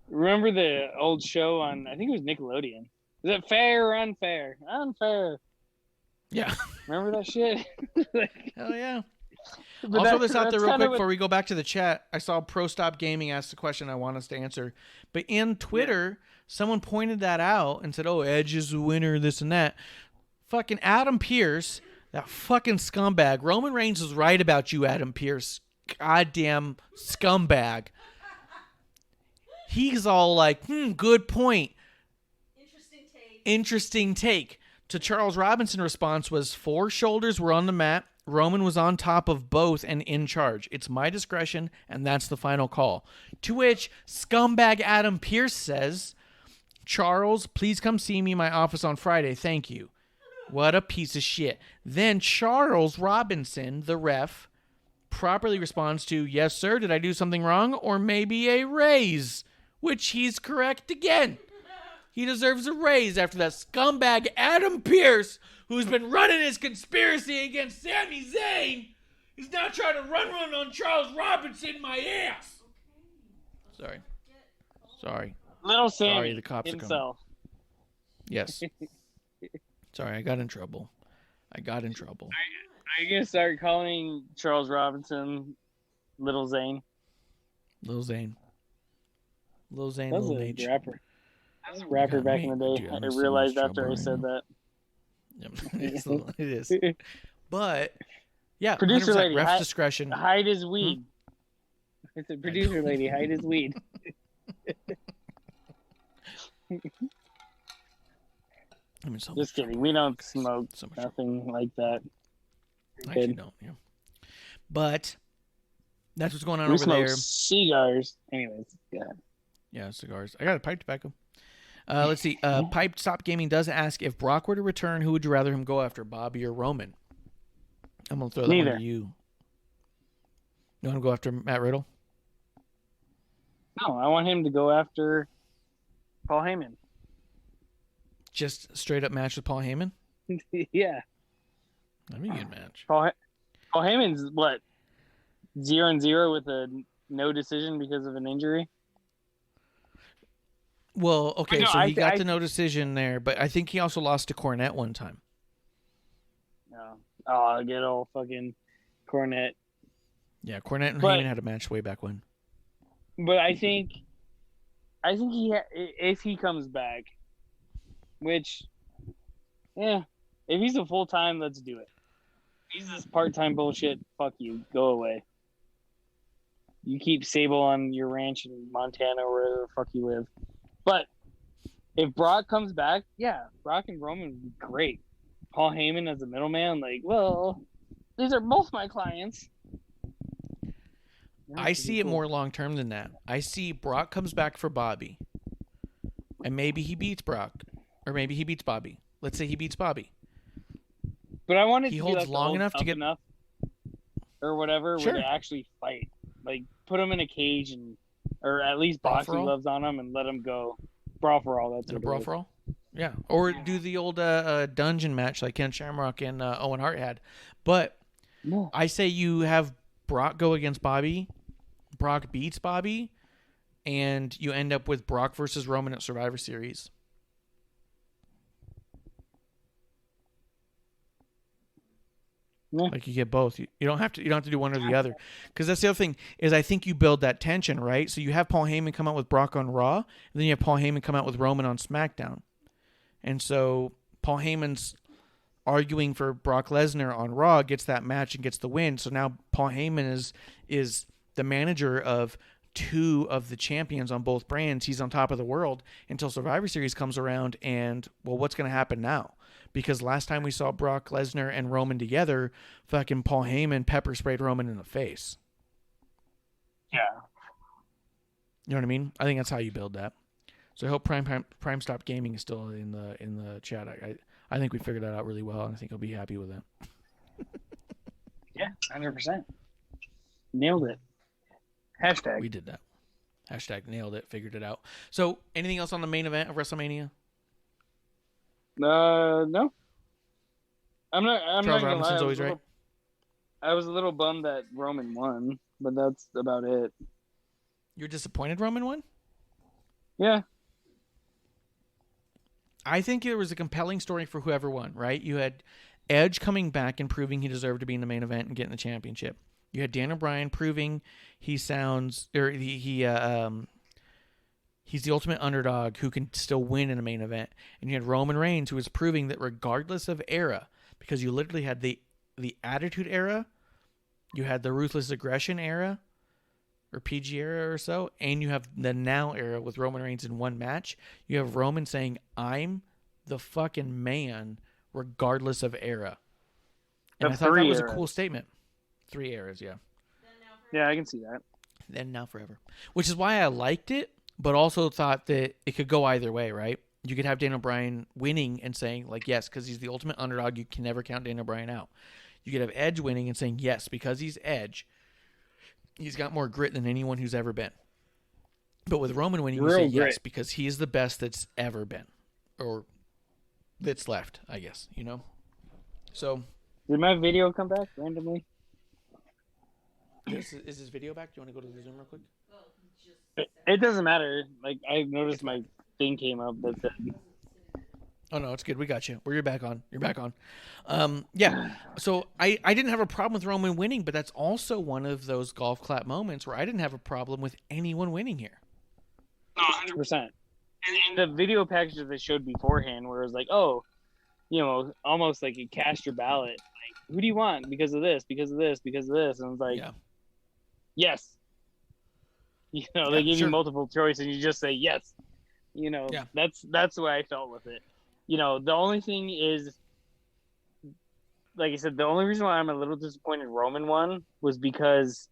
Remember the old show on, I think it was Nickelodeon. Is it fair or unfair? Unfair. Yeah. Remember that shit? Hell yeah. But I'll throw this out there real quick what... before we go back to the chat. I saw Pro Stop Gaming ask the question I want us to answer. But in Twitter, someone pointed that out and said, oh, Edge is the winner, this and that. Fucking Adam Pearce, that fucking scumbag. Roman Reigns was right about you, Adam Pearce. Goddamn scumbag. He's all like, good point. Interesting take. To Charles Robinson response was 4 shoulders were on the mat. Roman was on top of both and in charge. It's my discretion, and that's the final call. To which scumbag Adam Pearce says, Charles, please come see me in my office on Friday. Thank you. What a piece of shit. Then Charles Robinson, the ref, properly responds to, yes, sir, did I do something wrong? Or maybe a raise, which he's correct again. He deserves a raise after that scumbag Adam Pearce, who's been running his conspiracy against Sami Zayn, is now trying to run one on Charles Robinson, my ass. Sorry. Little Sammy Sorry, the cops himself. are coming. Yes. Sorry, I got in trouble. Are you going to start calling Charles Robinson Little Zane? Lil Zane, That was Lil a Nate. rapper. That was a rapper back in the day. Dude, I'm I in so realized much after I trouble said right that. Yep. It is. But, yeah, Producer 100% lady, ref's discretion. Hide his weed. It's a producer lady. Hide his weed. I'm in so Just much kidding. trouble. We don't smoke. So much Nothing like that. I actually don't, yeah. But that's what's going on We over smoke there. cigars. Anyways, yeah. Yeah, cigars. I got a pipe tobacco. Let's see. Pipe Stop Gaming does ask, if Brock were to return, who would you rather him go after, Bobby or Roman? I'm going to throw that one Neither. to you. You want to go after Matt Riddle? No, I want him to go after Paul Heyman. Just straight up match with Paul Heyman? Yeah. That'd be a good match. Paul Heyman's, what, 0-0 with a no decision because of an injury? Well, okay, No, so he got I- the no decision there, but I think he also lost to Cornette one time. No. Oh, good old fucking Cornette. Yeah, Cornette and But- Heyman had a match way back when. But I think if he comes back, which, yeah, if he's a full-time, let's do it. If he's this part-time bullshit, fuck you. Go away. You keep Sable on your ranch in Montana or wherever the fuck you live. But if Brock comes back, yeah, Brock and Roman would be great. Paul Heyman as a middleman, like, well, these are both my clients. I see it more long-term than that. I see Brock comes back for Bobby. And maybe he beats Brock. Or maybe he beats Bobby. Let's say he beats Bobby. But I wanted He to holds be like long enough to get enough or whatever Sure. where they actually fight. Like put him in a cage or at least Brawl boxing for all? gloves on him and let him go. Brawl for all. That's in a what it brawl is. for all. Yeah, or do the old dungeon match like Ken Shamrock and Owen Hart had. But No. I say you have Brock go against Bobby. Brock beats Bobby, and you end up with Brock versus Roman at Survivor Series. Yeah. Like you get both. You don't have to do one or the other, because that's the other thing is I think you build that tension, right? So you have Paul Heyman come out with Brock on Raw, and then you have Paul Heyman come out with Roman on SmackDown, and so Paul Heyman's arguing for Brock Lesnar on Raw, gets that match and gets the win. So now Paul Heyman is the manager of two of the champions on both brands. He's on top of the world until Survivor Series comes around, and well, what's going to happen now? Because last time we saw Brock Lesnar and Roman together, fucking Paul Heyman pepper sprayed Roman in the face. Yeah. You know what I mean? I think that's how you build that. So I hope Prime Stop Gaming is still in the chat. I think we figured that out really well, and I think he'll be happy with that. Yeah, 100%. Nailed it. Hashtag. We did that. Hashtag nailed it. Figured it out. So anything else on the main event of WrestleMania? No. I'm not Charles gonna Robinson's lie. always right. I was a little bummed that Roman won, but that's about it. You're disappointed Roman won? Yeah. I think it was a compelling story for whoever won, right? You had Edge coming back and proving he deserved to be in the main event and getting the championship. You had Daniel Bryan proving he's the ultimate underdog who can still win in a main event. And you had Roman Reigns, who was proving that regardless of era, because you literally had the Attitude Era, you had the Ruthless Aggression Era, or PG era or so, and you have the Now era with Roman Reigns in one match. You have Roman saying, I'm the fucking man regardless of era. And I thought that was a cool statement. 3 eras, yeah. Yeah, I can see that. Then Now Forever. Which is why I liked it, but also thought that it could go either way, right? You could have Daniel Bryan winning and saying, like, yes, because he's the ultimate underdog, you can never count Daniel Bryan out. You could have Edge winning and saying, yes, because he's Edge, he's got more grit than anyone who's ever been. But with Roman winning, you say yes, because he is the best that's ever been. Or that's left, I guess, you know? So. Did my video come back randomly? Is this video back? Do you want to go to the Zoom real quick? It doesn't matter. Like, I noticed my thing came up that said... Oh, no, it's good. We got you. You're back on. You're back on. Yeah. So I didn't have a problem with Roman winning, but that's also one of those golf clap moments where I didn't have a problem with anyone winning here. No, 100%. And the video package that they showed beforehand where it was like, oh, you know, almost like you cast your ballot. Like, who do you want? Because of this, because of this, because of this. And it's like, yes. You know, they give you multiple choice and you just say yes. You know, that's the way I felt with it. You know, the only thing is, like I said, the only reason why I'm a little disappointed Roman won was because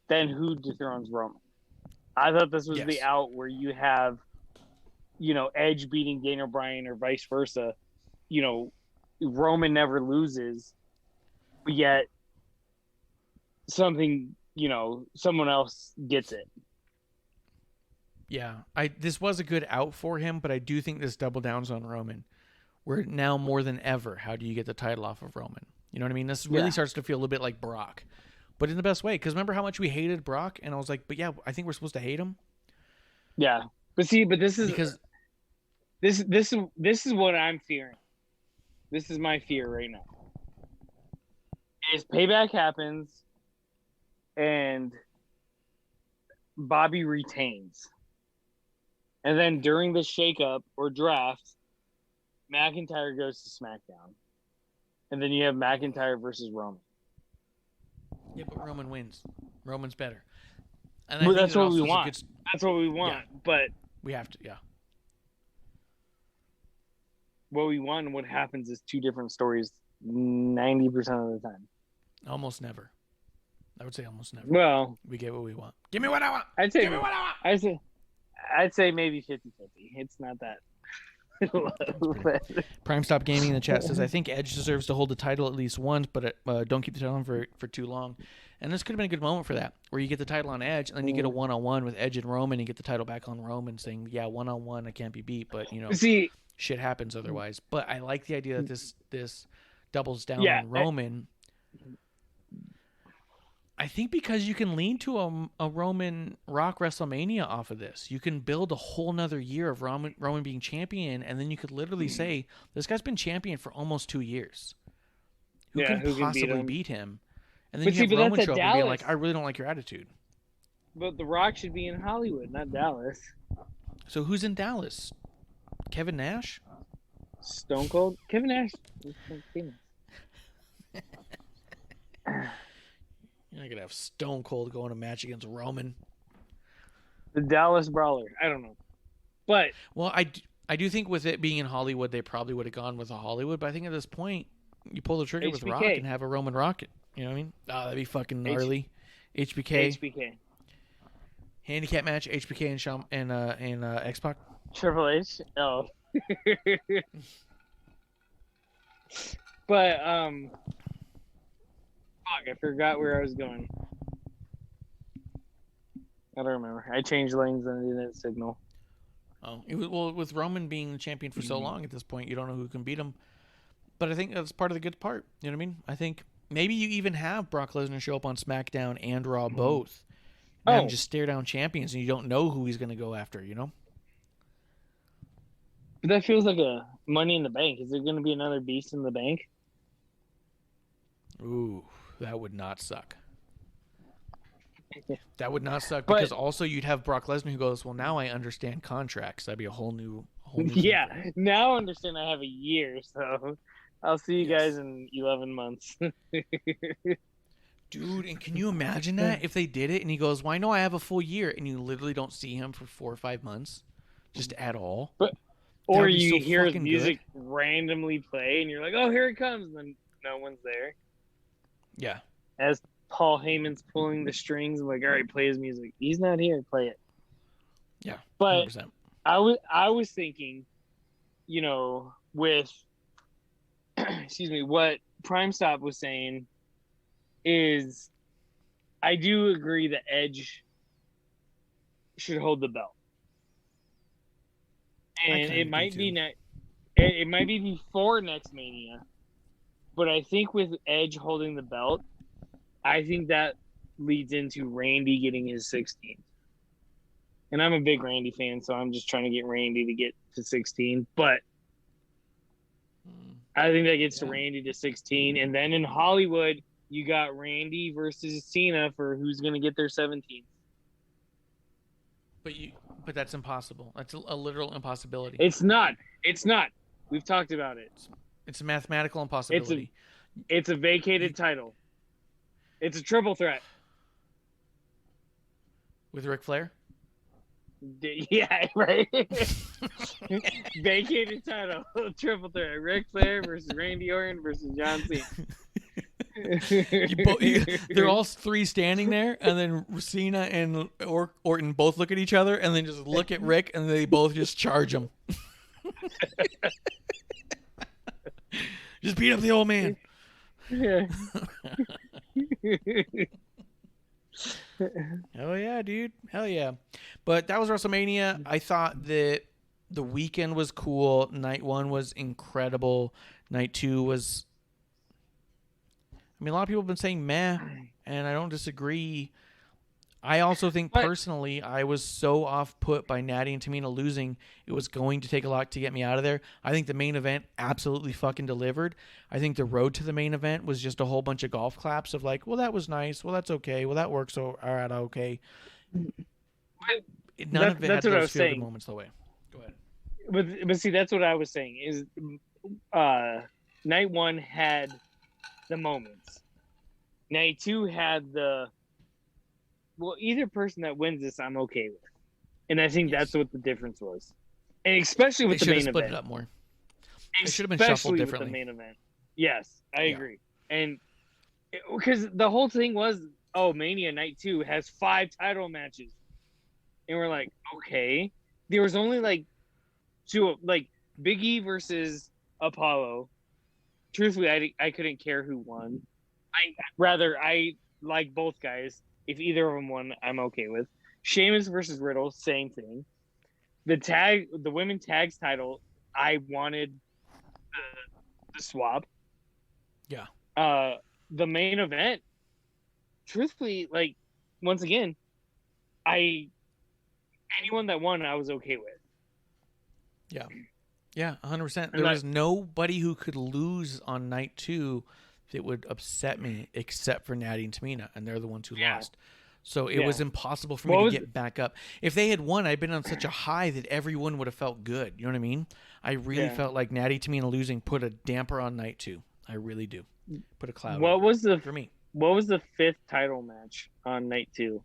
then who dethrones Roman? I thought this was the out where you have, you know, Edge beating Daniel Bryan or vice versa. You know, Roman never loses, but yet something, you know, someone else gets it. Yeah, this was a good out for him, but I do think this double downs on Roman. Where now more than ever, how do you get the title off of Roman? You know what I mean? This really starts to feel a little bit like Brock, but in the best way. Because remember how much we hated Brock, and I was like, but yeah, I think we're supposed to hate him. Yeah, but see, but this is because this is what I'm fearing. This is my fear right now. Is Payback happens, and Bobby retains. And then during the shakeup or draft, McIntyre goes to SmackDown. And then you have McIntyre versus Roman. Yeah, but Roman wins. Roman's better. And well, that's what we want. That's what we want. Yeah. But we have to, what we want and what happens is two different stories 90% of the time. Almost never. I would say almost never. Well, we get what we want. Give me what I want. I'd say Give me what I want. I'd say maybe 50-50. It's not that. Prime Stop Gaming in the chat says, I think Edge deserves to hold the title at least once, but don't keep the title on for too long. And this could have been a good moment for that, where you get the title on Edge, and then you get a one-on-one with Edge and Roman, and you get the title back on Roman, saying, yeah, one-on-one, I can't be beat, but, See, shit happens otherwise. But I like the idea that this doubles down on Roman. I think because you can lean to a Roman Rock WrestleMania off of this. You can build a whole nother year of Roman being champion, and then you could literally say, this guy's been champion for almost 2 years. Who can possibly beat him? And then you have Roman show up and be like, I really don't like your attitude. But The Rock should be in Hollywood, not Dallas. So who's in Dallas? Kevin Nash? Stone Cold? Kevin Nash is famous. You're not going to have Stone Cold going a match against Roman. The Dallas Brawler. I don't know. But well, I do think with it being in Hollywood, they probably would have gone with a Hollywood. But I think at this point, you pull the trigger with Rock and have a Roman Rocket. You know what I mean? Oh, that'd be fucking gnarly. HBK. Handicap match, HBK and X-Pac. Triple H? Oh. But, fuck, I forgot where I was going. I don't remember. I changed lanes and it didn't signal. Oh, with Roman being the champion for so long at this point, you don't know who can beat him. But I think that's part of the good part. You know what I mean? I think maybe you even have Brock Lesnar show up on SmackDown and Raw both. And have him just stare down champions and you don't know who he's going to go after, you know? But that feels like a Money in the Bank. Is there going to be another Beast in the Bank? Ooh, that would not suck. That would not suck because also you'd have Brock Lesnar who goes, well, now I understand contracts. That'd be a whole new yeah, now I understand I have a year, so I'll see you guys in 11 months. Dude, and can you imagine that if they did it and he goes, well, I know I have a full year, and you literally don't see him for 4 or 5 months just at all? Or you hear his music randomly play and you're like, oh, here it comes, and then no one's there. Yeah. As Paul Heyman's pulling the strings, I'm like, all right, play his music. He's not here, play it. Yeah, but 100%. I was thinking, with excuse me, what Prime Stop was saying is I do agree that Edge should hold the belt. And it might be it might be before next Mania. But I think with Edge holding the belt, I think that leads into Randy getting his 16th. And I'm a big Randy fan, so I'm just trying to get Randy to get to 16. But I think that gets to Randy to 16. And then in Hollywood, you got Randy versus Cena for who's going to get their 17th. But that's impossible. That's a literal impossibility. It's not. We've talked about it. It's a mathematical impossibility. It's a vacated title. It's a triple threat. With Ric Flair? Yeah, right. Vacated title, triple threat. Ric Flair versus Randy Orton versus John Cena. They're all three standing there, and then Cena and Orton both look at each other, and then just look at Rick, and they both just charge him. Just beat up the old man. Yeah. Hell yeah, dude. Hell yeah. But that was WrestleMania. I thought that the weekend was cool. Night 1 was incredible. Night 2 was... I mean, a lot of people have been saying meh, and I don't disagree. I also think personally I was so off-put by Natty and Tamina losing, it was going to take a lot to get me out of there. I think the main event absolutely fucking delivered. I think the road to the main event was just a whole bunch of golf claps of like, well, that was nice. Well, that's okay. Well, that works. So, all right, okay. None of it had those feel good moments the way. Go ahead. But see, that's what I was saying is Night 1 had the moments. Night 2 had the... Well, either person that wins this, I'm okay with. And I think that's what the difference was. And especially with the main event. They should have split it up more. It should have been shuffled differently. Especially with the main event. Yes, I agree. And because the whole thing was, Mania Night 2 has 5 title matches. And we're like, okay. There was only like 2, like Big E versus Apollo. Truthfully, I couldn't care who won. I like both guys. If either of them won, I'm okay with. Sheamus versus Riddle, same thing. The women tags title, I wanted the swap. Yeah. The main event, truthfully, like, once again, anyone that won, I was okay with. Yeah. Yeah, 100%. There was nobody who could lose on night 2 that would upset me except for Natty and Tamina, and they're the ones who lost. So it was impossible for me to get back up. If they had won, I'd been on such a high that everyone would have felt good. You know what I mean? I really felt like Natty Tamina losing put a damper on night 2. I really do. Put a cloud for me. What was the 5th title match on night 2?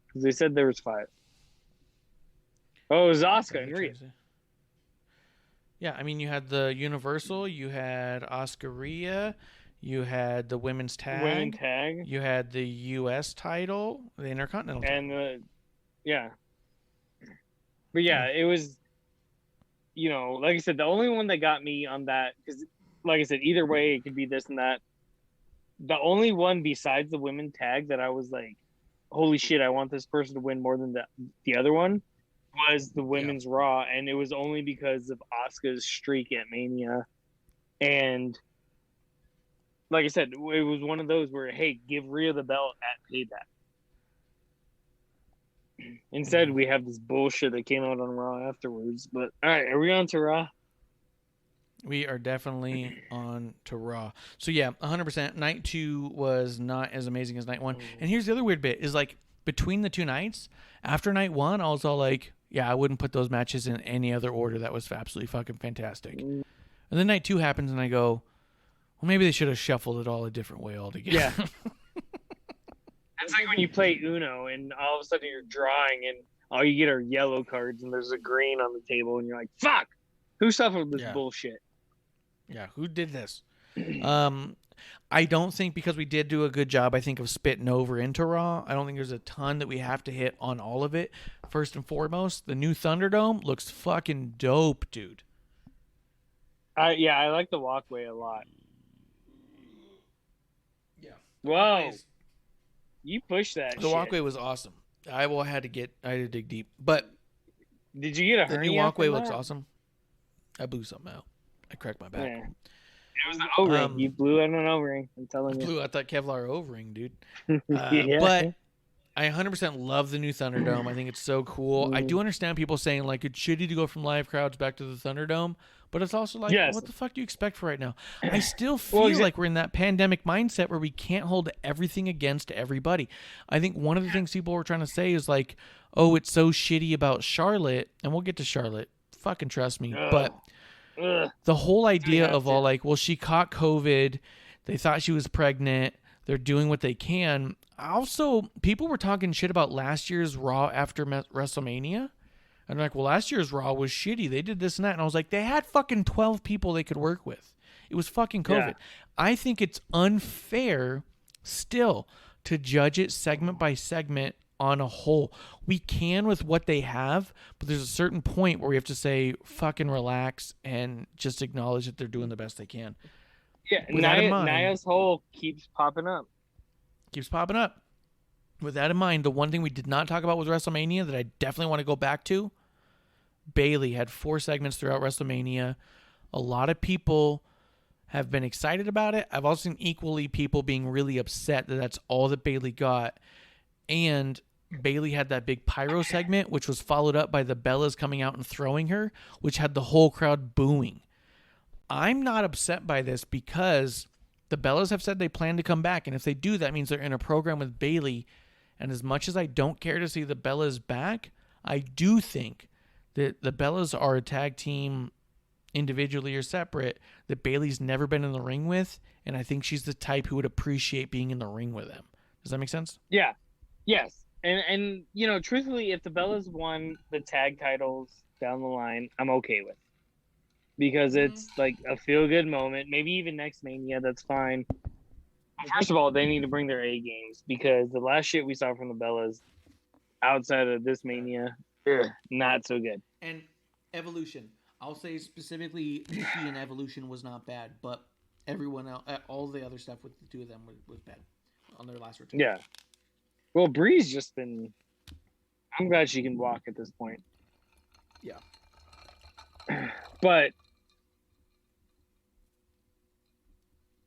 Because they said there was 5. Oh, it was Asuka and Rhea. Yeah, I mean, you had the Universal, you had Asuka Rhea, you had the women's tag, you had the U.S. title, the Intercontinental title. But it was, like I said, the only one that got me on that, because like I said, either way, it could be this and that. The only one besides the women tag that I was like, holy shit, I want this person to win more than the other one, was the women's Raw, and it was only because of Asuka's streak at Mania. And like I said, it was one of those where, hey, give Rhea the belt at Payback. Instead, we have this bullshit that came out on Raw afterwards. But all right, are we on to Raw? We are definitely on to Raw. So yeah, 100%. Night 2 was not as amazing as night 1. And here's the other weird bit: is like between the 2 nights, after night 1, I was all like, yeah, I wouldn't put those matches in any other order. That was absolutely fucking fantastic. And then night 2 happens, and I go, well, maybe they should have shuffled it all a different way altogether. Yeah. It's like when you play Uno, and all of a sudden you're drawing, and all you get are yellow cards, and there's a green on the table, and you're like, fuck! Who suffered this bullshit? Yeah, who did this? I don't think, because we did do a good job, I think, of spitting over into Raw, I don't think there's a ton that we have to hit on all of it. First and foremost, the new Thunderdome looks fucking dope, dude. I like the walkway a lot. Yeah. Whoa. You pushed that shit. The walkway was awesome. I had to dig deep. But did you get a hernia? The new walkway looks awesome. I blew something out. I cracked my back. Yeah. It was an O-ring. You blew out an O-ring. I'm telling you. Blew out that Kevlar O-ring, dude. Yeah. But I 100% love the new Thunderdome. I think it's so cool. I do understand people saying, like, it's shitty to go from live crowds back to the Thunderdome. But it's also like, what the fuck do you expect for right now? I still feel like we're in that pandemic mindset where we can't hold everything against everybody. I think one of the things people were trying to say is like, oh, it's so shitty about Charlotte. And we'll get to Charlotte. Fucking trust me. But the whole idea of all like, well, she caught COVID. They thought she was pregnant. They're doing what they can. Also, people were talking shit about last year's Raw after WrestleMania. And they're like, well, last year's Raw was shitty. They did this and that. And I was like, they had fucking 12 people they could work with. It was fucking COVID. Yeah. I think it's unfair still to judge it segment by segment on a whole. We can with what they have, but there's a certain point where we have to say, fucking relax and just acknowledge that they're doing the best they can. Yeah, Nia's hole keeps popping up. With that in mind, the one thing we did not talk about was WrestleMania that I definitely want to go back to. Bayley had 4 segments throughout WrestleMania. A lot of people have been excited about it. I've also seen equally people being really upset that that's all that Bayley got. And Bayley had that big pyro segment, which was followed up by the Bellas coming out and throwing her, which had the whole crowd booing. I'm not upset by this because the Bellas have said they plan to come back. And if they do, that means they're in a program with Bayley. And as much as I don't care to see the Bellas back, I do think that the Bellas are a tag team individually or separate that Bayley's never been in the ring with. And I think she's the type who would appreciate being in the ring with them. Does that make sense? Yeah. Yes. And you know, truthfully, if the Bellas won the tag titles down the line, I'm okay with. Because it's like a feel-good moment. Maybe even next Mania, that's fine. First of all, they need to bring their A games because the last shit we saw from the Bellas outside of this Mania, not so good. And Evolution. I'll say specifically Nikki and Evolution was not bad, but everyone else, all the other stuff with the two of them was bad on their last return. Yeah. Well, Bree's just been. I'm glad she can walk at this point. Yeah. But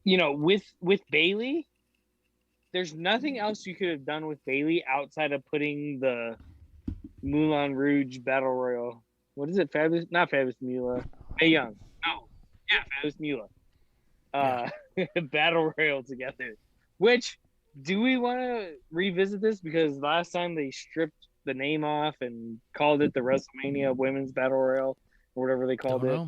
with Bailey, there's nothing else you could have done with Bailey outside of putting the Moulin Rouge Battle Royal. What is it? Fabulous? Not Fabulous Moolah. Mae Young. No. Yeah, Fabulous Moolah. Battle Royal together. Which, do we want to revisit this? Because last time they stripped the name off and called it the WrestleMania Women's Battle Royal or whatever they called it.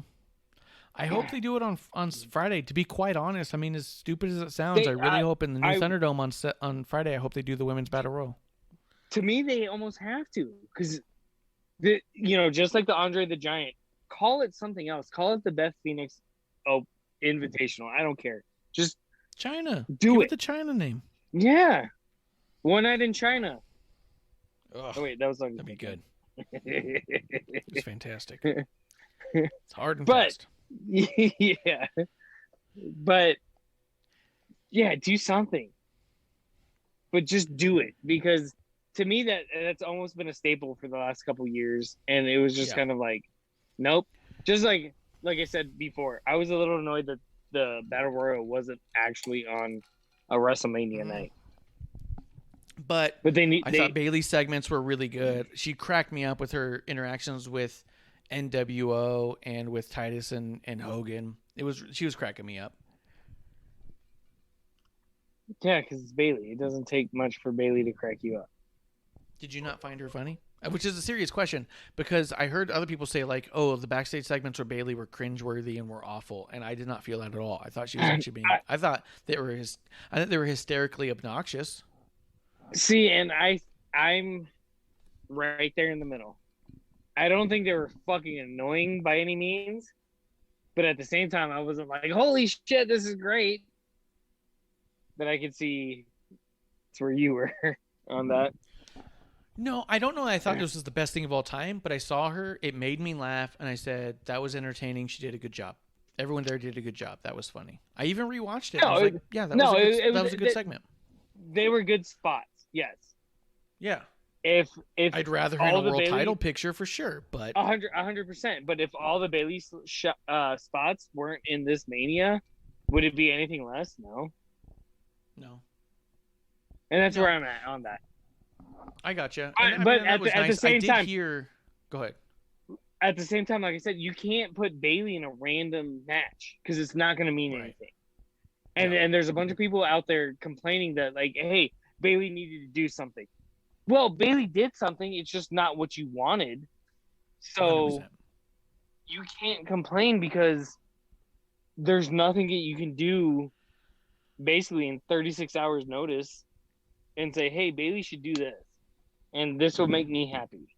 I hope they do it on Friday. To be quite honest, I mean, as stupid as it sounds, I really hope in the new Thunderdome on Friday, I hope they do the Women's Battle Royal. To me, they almost have to, because just like the Andre the Giant, call it something else. Call it the Beth Phoenix Invitational. I don't care. Just China. Give it the China name. Yeah. One Night in China. Ugh, oh wait, that was like that'd be good. It's fantastic. It's hard and fast. Yeah. But yeah, do something. But just do it, because to me that's almost been a staple for the last couple years, and it was just kind of like, nope. Just like I said before, I was a little annoyed that the Battle Royal wasn't actually on a WrestleMania night. But I thought Bailey's segments were really good. She cracked me up with her interactions with NWO and with Titus and Hogan. She was cracking me up. Yeah, because it's Bailey. It doesn't take much for Bailey to crack you up. Did you not find her funny? Which is a serious question, because I heard other people say like, "Oh, the backstage segments for Bailey were cringeworthy and were awful," and I did not feel that at all. I thought she was actually being. I thought they were hysterically obnoxious. See, and I'm right there in the middle. I don't think they were fucking annoying by any means, but at the same time, I wasn't like, "Holy shit, this is great." But I could see it's where you were on that. No, I don't know. I thought this was the best thing of all time, but I saw her. It made me laugh, and I said, that was entertaining. She did a good job. Everyone there did a good job. That was funny. I even rewatched it. I was like, yeah, that was a good segment. They were good spots, yes. Yeah. If I'd rather her in a world title picture for sure, but 100%. But if all the Bailey spots weren't in this Mania, would it be anything less? No. And that's where I'm at on that. I gotcha. But at the same time, go ahead. At the same time, like I said, you can't put Bailey in a random match because it's not going to mean anything. And there's a bunch of people out there complaining that, like, hey, Bailey needed to do something. Well, Bailey did something. It's just not what you wanted. So 100%. You can't complain because there's nothing that you can do basically in 36 hours notice and say, hey, Bailey should do this. And this will make me happy.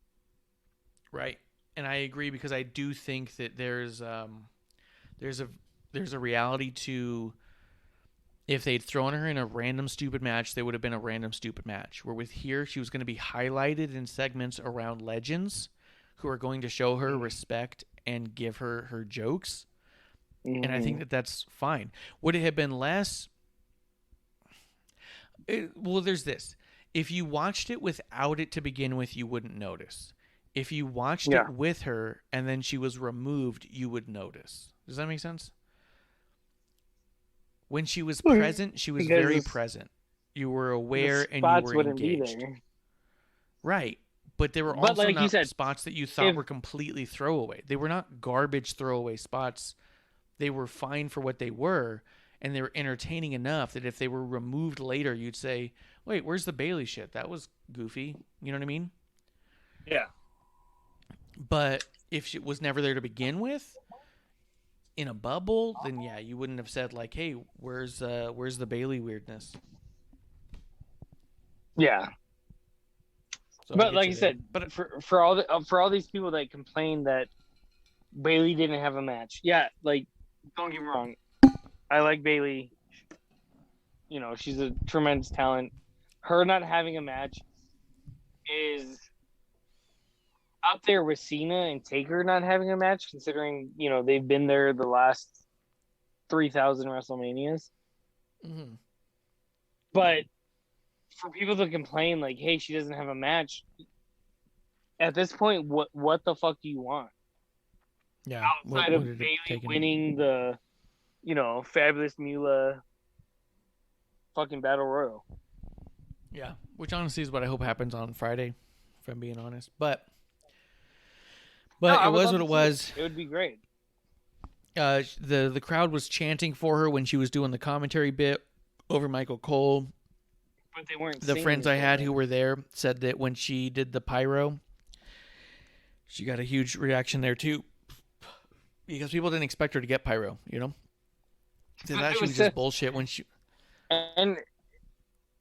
Right. And I agree, because I do think that there's a reality to, if they'd thrown her in a random stupid match, there would have been a random stupid match. Where with here, she was going to be highlighted in segments around legends who are going to show her respect and give her her jokes. Mm-hmm. And I think that that's fine. Would it have been less? Well, there's this. If you watched it without it to begin with, you wouldn't notice. If you watched it with her and then she was removed, you would notice. Does that make sense? When she was present, she was very present. You were aware and you were engaged. Right. But there were also like not spots that you thought were completely throwaway. They were not garbage throwaway spots. They were fine for what they were, and they were entertaining enough that if they were removed later, you'd say, wait, where's the Bailey shit? That was goofy. You know what I mean? Yeah. But if she was never there to begin with, in a bubble, then yeah, you wouldn't have said like, hey, where's the Bailey weirdness? Yeah. So but like you said, but for all these people that complain that Bailey didn't have a match, yeah, like, don't get me wrong, I like Bailey. You know, she's a tremendous talent. Her not having a match is up there with Cena and Taker not having a match, considering they've been there the last 3,000 WrestleManias. Mm-hmm. But for people to complain like, "Hey, she doesn't have a match," at this point, what the fuck do you want? Yeah, Outside of Bayley winning the, Fabulous Moolah fucking Battle Royal. Yeah, which honestly is what I hope happens on Friday, if I'm being honest. But it was what it was. It would be great. The crowd was chanting for her when she was doing the commentary bit over Michael Cole. But they weren't. The friends I had who were there said that when she did the pyro, she got a huge reaction there too, because people didn't expect her to get pyro. They thought she was just bullshit when she. And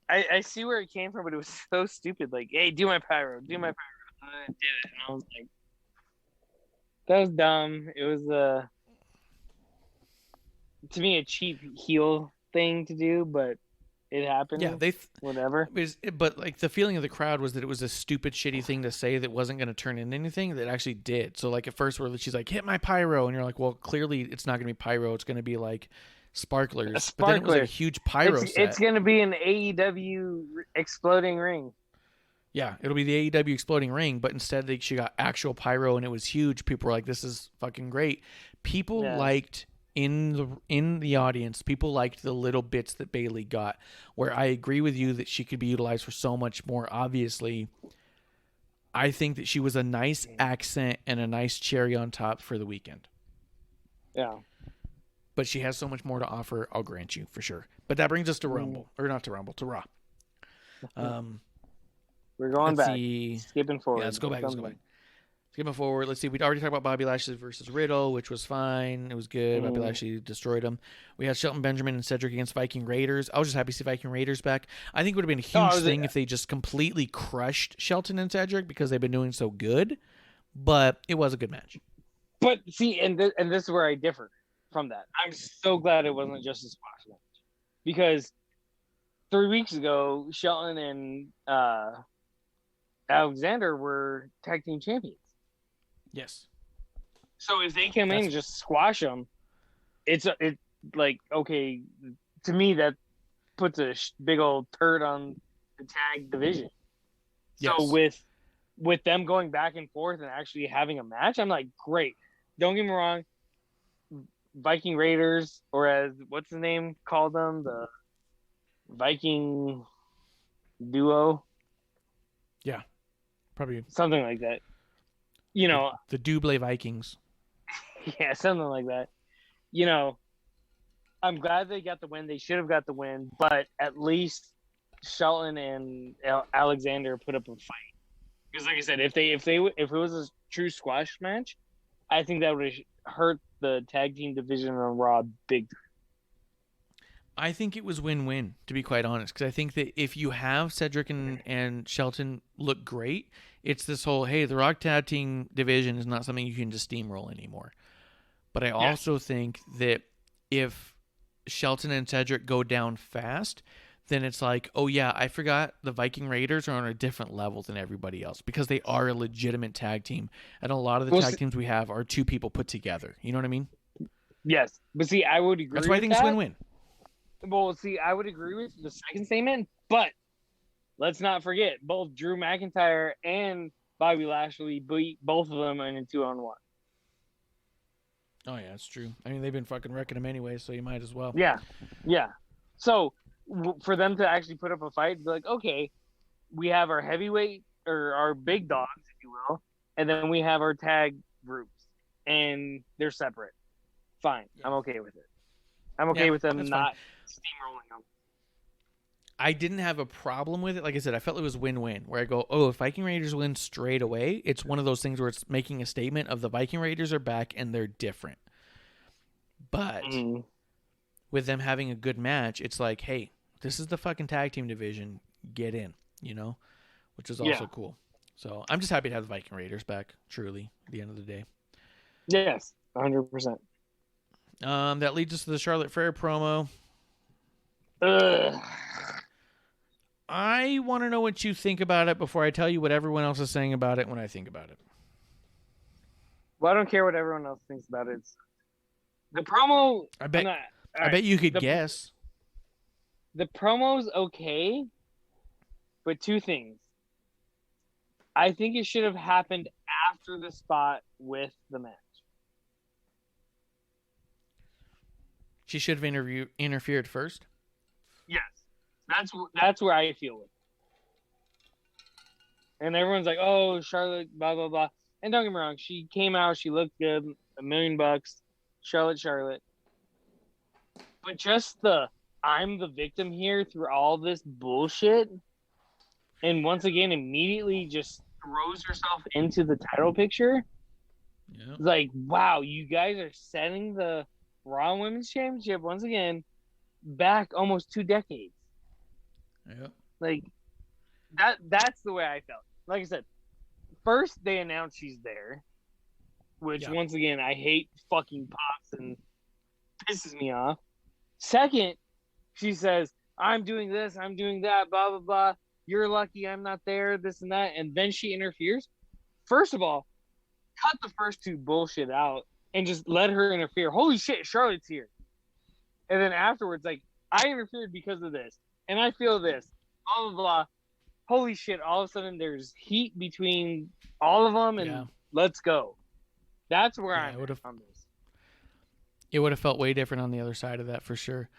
I see where it came from, but it was so stupid. Like, hey, do my pyro. And I did it, and I was like, that was dumb. It was to me a cheap heel thing to do, but it happened. Yeah, whatever. But like the feeling of the crowd was that it was a stupid, shitty thing to say that wasn't going to turn into anything that actually did. So like at first, she's like, "Hit my pyro," and you're like, "Well, clearly it's not going to be pyro. It's going to be like sparklers." But then it was like a huge pyro set. It's going to be an AEW exploding ring. Yeah, it'll be the AEW exploding ring, but instead she got actual pyro and it was huge. People were like, "This is fucking great." People liked. In the audience, people liked the little bits that Bayley got, where I agree with you that she could be utilized for so much more. Obviously, I think that she was a nice accent and a nice cherry on top for the weekend. Yeah. But she has so much more to offer, I'll grant you, for sure. But that brings us to Rumble. Or not to Rumble, to Raw. We're going back. Skipping forward. Yeah, let's go back. Skipping forward, let's see. We'd already talked about Bobby Lashley versus Riddle, which was fine. It was good. Bobby Lashley destroyed him. We had Shelton Benjamin and Cedric against Viking Raiders. I was just happy to see Viking Raiders back. I think it would have been a huge thing if they just completely crushed Shelton and Cedric because they've been doing so good. But it was a good match. But see, and this is where I differ from that. I'm so glad it wasn't just a squash match. Because 3 weeks ago, Shelton and Alexander were tag team champions. Yes. So if they come in and just squash them, it's like, okay, to me that puts a big old turd on the tag division. Yes. So with them going back and forth and actually having a match, I'm like, great. Don't get me wrong, Viking Raiders, or as what's the name called them, the Viking duo. Yeah, probably something like that. The Double Vikings. Yeah, something like that. I'm glad they got the win. They should have got the win, but at least Shelton and Alexander put up a fight. Because, like I said, if it was a true squash match, I think that would have hurt the tag team division on Raw big time. I think it was win-win, to be quite honest, because I think that if you have Cedric and Shelton look great, it's this whole, hey, the Rock Tag Team division is not something you can just steamroll anymore. But I also think that if Shelton and Cedric go down fast, then it's like, oh yeah, I forgot the Viking Raiders are on a different level than everybody else because they are a legitimate tag team. And a lot of the tag teams we have are two people put together. You know what I mean? Yes. But see, I would agree. That's why I think it's win-win. Well, see, I would agree with the second statement, but let's not forget, both Drew McIntyre and Bobby Lashley beat both of them in a 2-on-1. Oh, yeah, that's true. I mean, they've been fucking wrecking them anyway, so you might as well. Yeah. So, for them to actually put up a fight, be like, okay, we have our heavyweight, or our big dogs, if you will, and then we have our tag groups, and they're separate. Fine. Yeah. I'm okay with it. I'm okay with them not steamrolling them. I didn't have a problem with it. Like I said, I felt it was win-win, where I go, oh, if Viking Raiders win straight away, it's one of those things where it's making a statement of the Viking Raiders are back and they're different. But with them having a good match, it's like, hey, this is the fucking tag team division. Get in, which is also cool. So I'm just happy to have the Viking Raiders back, truly, at the end of the day. Yes, 100%. That leads us to the Charlotte Flair promo. Ugh. I want to know what you think about it before I tell you what everyone else is saying about it when I think about it. Well, I don't care what everyone else thinks about it. The promo. I bet. All I bet you could the, guess. The promo's okay, but two things. I think it should have happened after the spot with the match. She should have interfered first. Yes, that's where I feel it. And everyone's like, "Oh, Charlotte, blah blah blah." And don't get me wrong, she came out, she looked good, $1 million, Charlotte. But just I'm the victim here through all this bullshit, and once again, immediately just throws herself into the title picture. Yeah. Like, wow, you guys are setting the Raw Women's Championship once again back almost 2 decades. Yeah. Like that's the way I felt. Like I said, first they announced she's there, which once again I hate fucking pops and pisses me off. Second, she says, I'm doing this, I'm doing that, blah blah blah. You're lucky I'm not there, this and that, and then she interferes. First of all, cut the first 2 bullshit out and just let her interfere. Holy shit, Charlotte's here. And then afterwards, like, I interfered because of this, and I feel this, blah blah blah. Holy shit, all of a sudden there's heat between all of them, and let's go. That's where I'm on this. It would have felt way different on the other side of that for sure.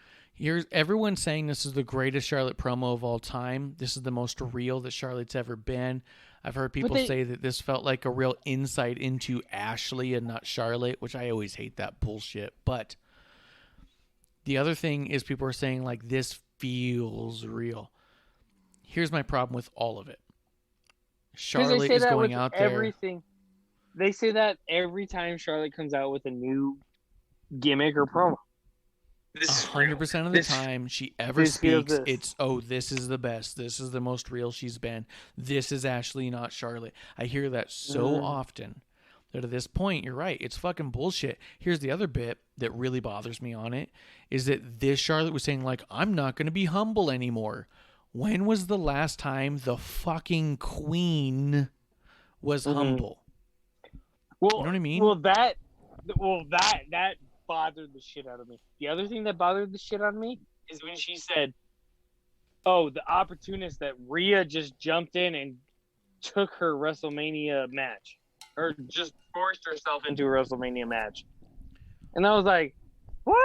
Everyone's saying this is the greatest Charlotte promo of all time. This is the most real that Charlotte's ever been. I've heard people say that this felt like a real insight into Ashley and not Charlotte, which I always hate that bullshit. But the other thing is people are saying, like, this feels real. Here's my problem with all of it. Charlotte is going out everything. They say that every time Charlotte comes out with a new gimmick or promo. 100% of the time she ever speaks, it's, oh, this is the best. This is the most real she's been. This is Ashley, not Charlotte. I hear that so often that at this point, you're right. It's fucking bullshit. Here's the other bit that really bothers me on it, is that this Charlotte was saying, like, I'm not going to be humble anymore. When was the last time the fucking queen was humble? Well, you know what I mean? Well, that bothered the shit out of me. The other thing that bothered the shit out of me is when she said, "Oh, the opportunist that Rhea just jumped in and took her WrestleMania match, or just forced herself into a WrestleMania match," and I was like, "What?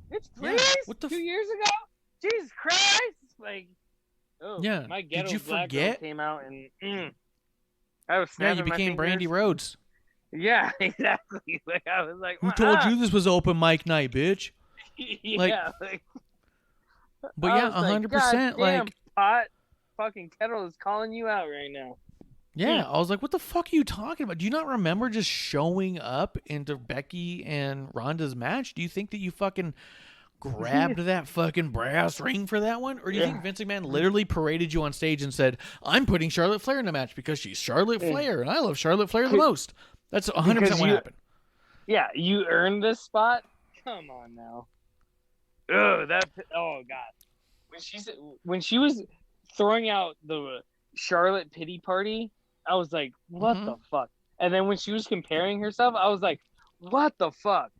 It's 2 years ago? Jesus Christ!" Like, oh yeah. My ghetto Did you black forget? Girl came out and I was you became Brandy Rhodes. Yeah, exactly. Like, I was like, who told you this was open mic night, bitch? Yeah, but yeah, 100%. Like, pot fucking kettle is calling you out right now. Yeah, I was like, what the fuck are you talking about? Do you not remember just showing up into Becky and Ronda's match? Do you think that you fucking grabbed that fucking brass ring for that one? Or do you think Vince McMahon literally paraded you on stage and said, I'm putting Charlotte Flair in the match because she's Charlotte Flair and I love Charlotte Flair the most? That's 100% what happened. Yeah, you earned this spot? Come on now. Oh God. When she was throwing out the Charlotte pity party, I was like, what the fuck? And then when she was comparing herself, I was like, what the fuck?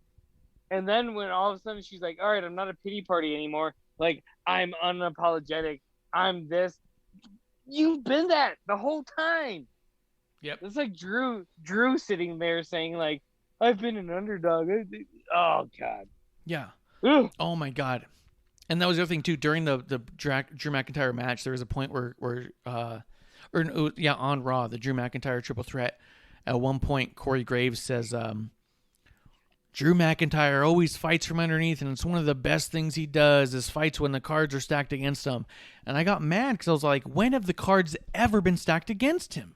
And then when all of a sudden she's like, all right, I'm not a pity party anymore. Like, I'm unapologetic. I'm this. You've been that the whole time. Yep. It's like Drew sitting there saying, like, I've been an underdog. Oh, God. Yeah. Ugh. Oh, my God. And that was the other thing, too. During the Drew McIntyre match, there was a point where on Raw, the Drew McIntyre triple threat, at one point, Corey Graves says, Drew McIntyre always fights from underneath, and it's one of the best things he does is fights when the cards are stacked against him. And I got mad because I was like, when have the cards ever been stacked against him?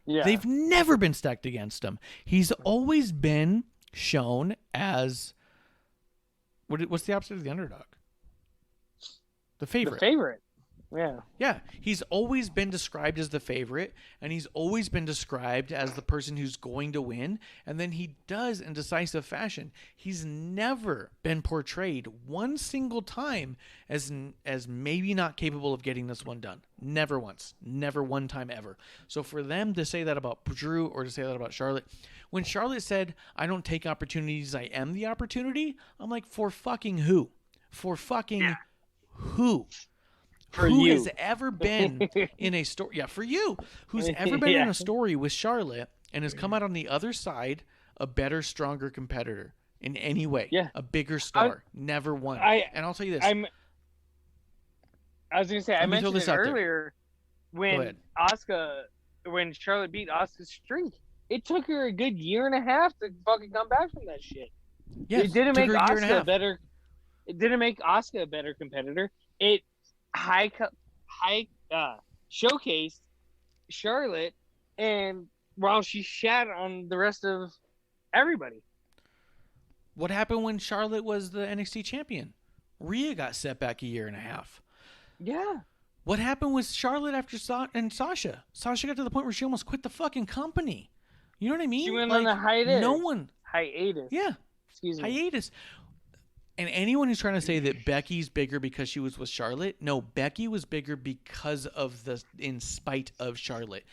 Yeah. They've never been stacked against him. He's always been shown as what's the opposite of the underdog? The favorite. The favorite. Yeah. Yeah, he's always been described as the favorite, and he's always been described as the person who's going to win, and then he does in decisive fashion. He's never been portrayed one single time as maybe not capable of getting this one done. Never once. Never one time ever. So for them to say that about Drew or to say that about Charlotte, when Charlotte said, "I don't take opportunities, I am the opportunity," I'm like, for fucking who? For fucking who? Who you. has ever been in a story? Yeah, for you. Who's ever been in a story with Charlotte and has come out on the other side a better, stronger competitor in any way? Yeah. A bigger star. Never one. And I'll tell you this. I was going to say, I mentioned it earlier when Charlotte beat Asuka's streak. It took her a good year and a half to fucking come back from that shit. Yes, it didn't make Asuka better. It didn't make Asuka a better competitor. It showcased Charlotte, and while she shat on the rest of everybody. What happened when Charlotte was the NXT champion? Rhea got set back a year and a half. Yeah. What happened with Charlotte after Sasha? Sasha got to the point where she almost quit the fucking company. You know what I mean? She went on a hiatus. Hiatus. Yeah. Excuse me. Hiatus. And anyone who's trying to say that Becky's bigger because she was with Charlotte, no, Becky was bigger because of in spite of Charlotte.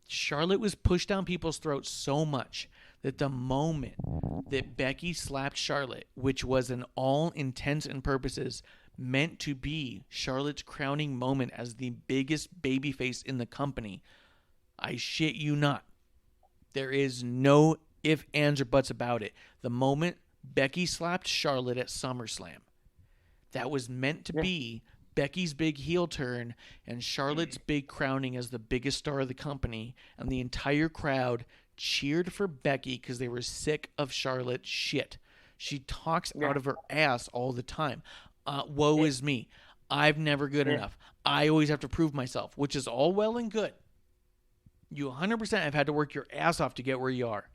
Charlotte was pushed down people's throats so much that the moment that Becky slapped Charlotte, which was in all intents and purposes meant to be Charlotte's crowning moment as the biggest babyface in the company, I shit you not, there is no ifs, ands, or buts about it. The moment Becky slapped Charlotte at SummerSlam, that was meant to be Becky's big heel turn and Charlotte's big crowning as the biggest star of the company, and the entire crowd cheered for Becky because they were sick of Charlotte's shit. She talks out of her ass all the time. Woe is me. I'm never good enough. I always have to prove myself, which is all well and good. You 100% have had to work your ass off to get where you are.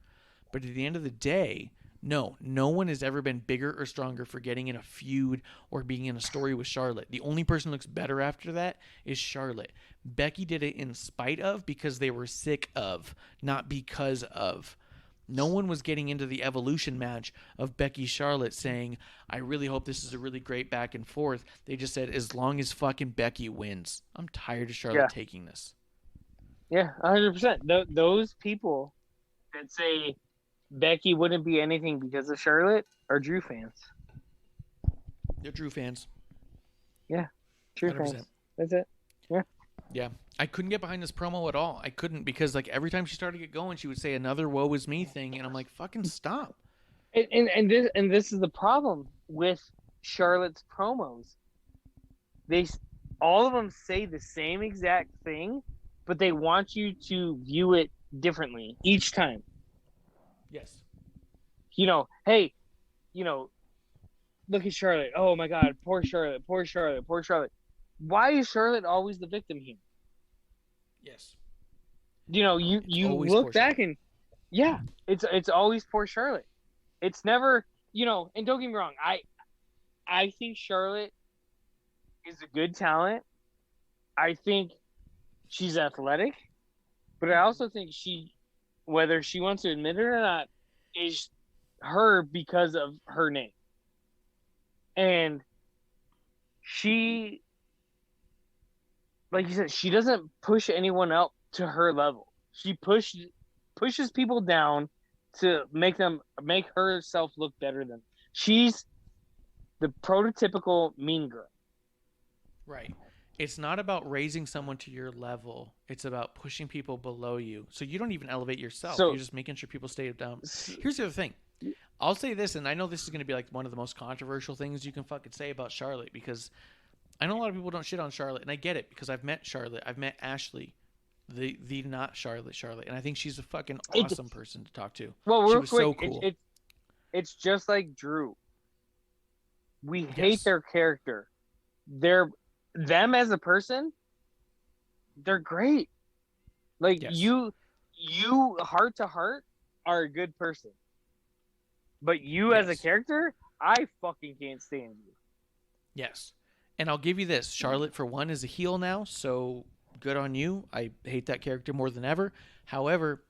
But at the end of the day, no one has ever been bigger or stronger for getting in a feud or being in a story with Charlotte. The only person who looks better after that is Charlotte. Becky did it in spite of, because they were sick of, not because of. No one was getting into the evolution match of Becky Charlotte saying, I really hope this is a really great back and forth. They just said, as long as fucking Becky wins. I'm tired of Charlotte taking this. Yeah, 100%. Those people that say Becky wouldn't be anything because of Charlotte are Drew fans. They're Drew fans. Yeah, Drew 100%. fans. That's it. Yeah. Yeah. I couldn't get behind this promo at all. I couldn't, because like every time she started to get going, she would say another woe is me thing, and I'm like, fucking stop. And this is the problem with Charlotte's promos. All of them say the same exact thing, but they want you to view it differently each time. Yes. Hey, look at Charlotte. Oh my God, poor Charlotte, poor Charlotte, poor Charlotte. Why is Charlotte always the victim here? Yes. You look back and it's always poor Charlotte. It's never, and don't get me wrong, I think Charlotte is a good talent. I think she's athletic, but I also think whether she wants to admit it or not, is her because of her name. And she, like you said, she doesn't push anyone up to her level. She pushes people down to make herself look better than them. She's the prototypical mean girl. Right. It's not about raising someone to your level. It's about pushing people below you. So you don't even elevate yourself. You're just making sure people stay down. Here's the other thing. I'll say this, and I know this is going to be like one of the most controversial things you can fucking say about Charlotte, because I know a lot of people don't shit on Charlotte, and I get it, because I've met Charlotte. I've met Ashley, the not Charlotte, and I think she's a fucking awesome person to talk to. Well, real quick, so cool. It's just like Drew. We hate their character. Them as a person, they're great. Like you heart to heart are a good person. But you as a character, I fucking can't stand you. Yes. And I'll give you this. Charlotte, for one, is a heel now, so good on you. I hate that character more than ever. However,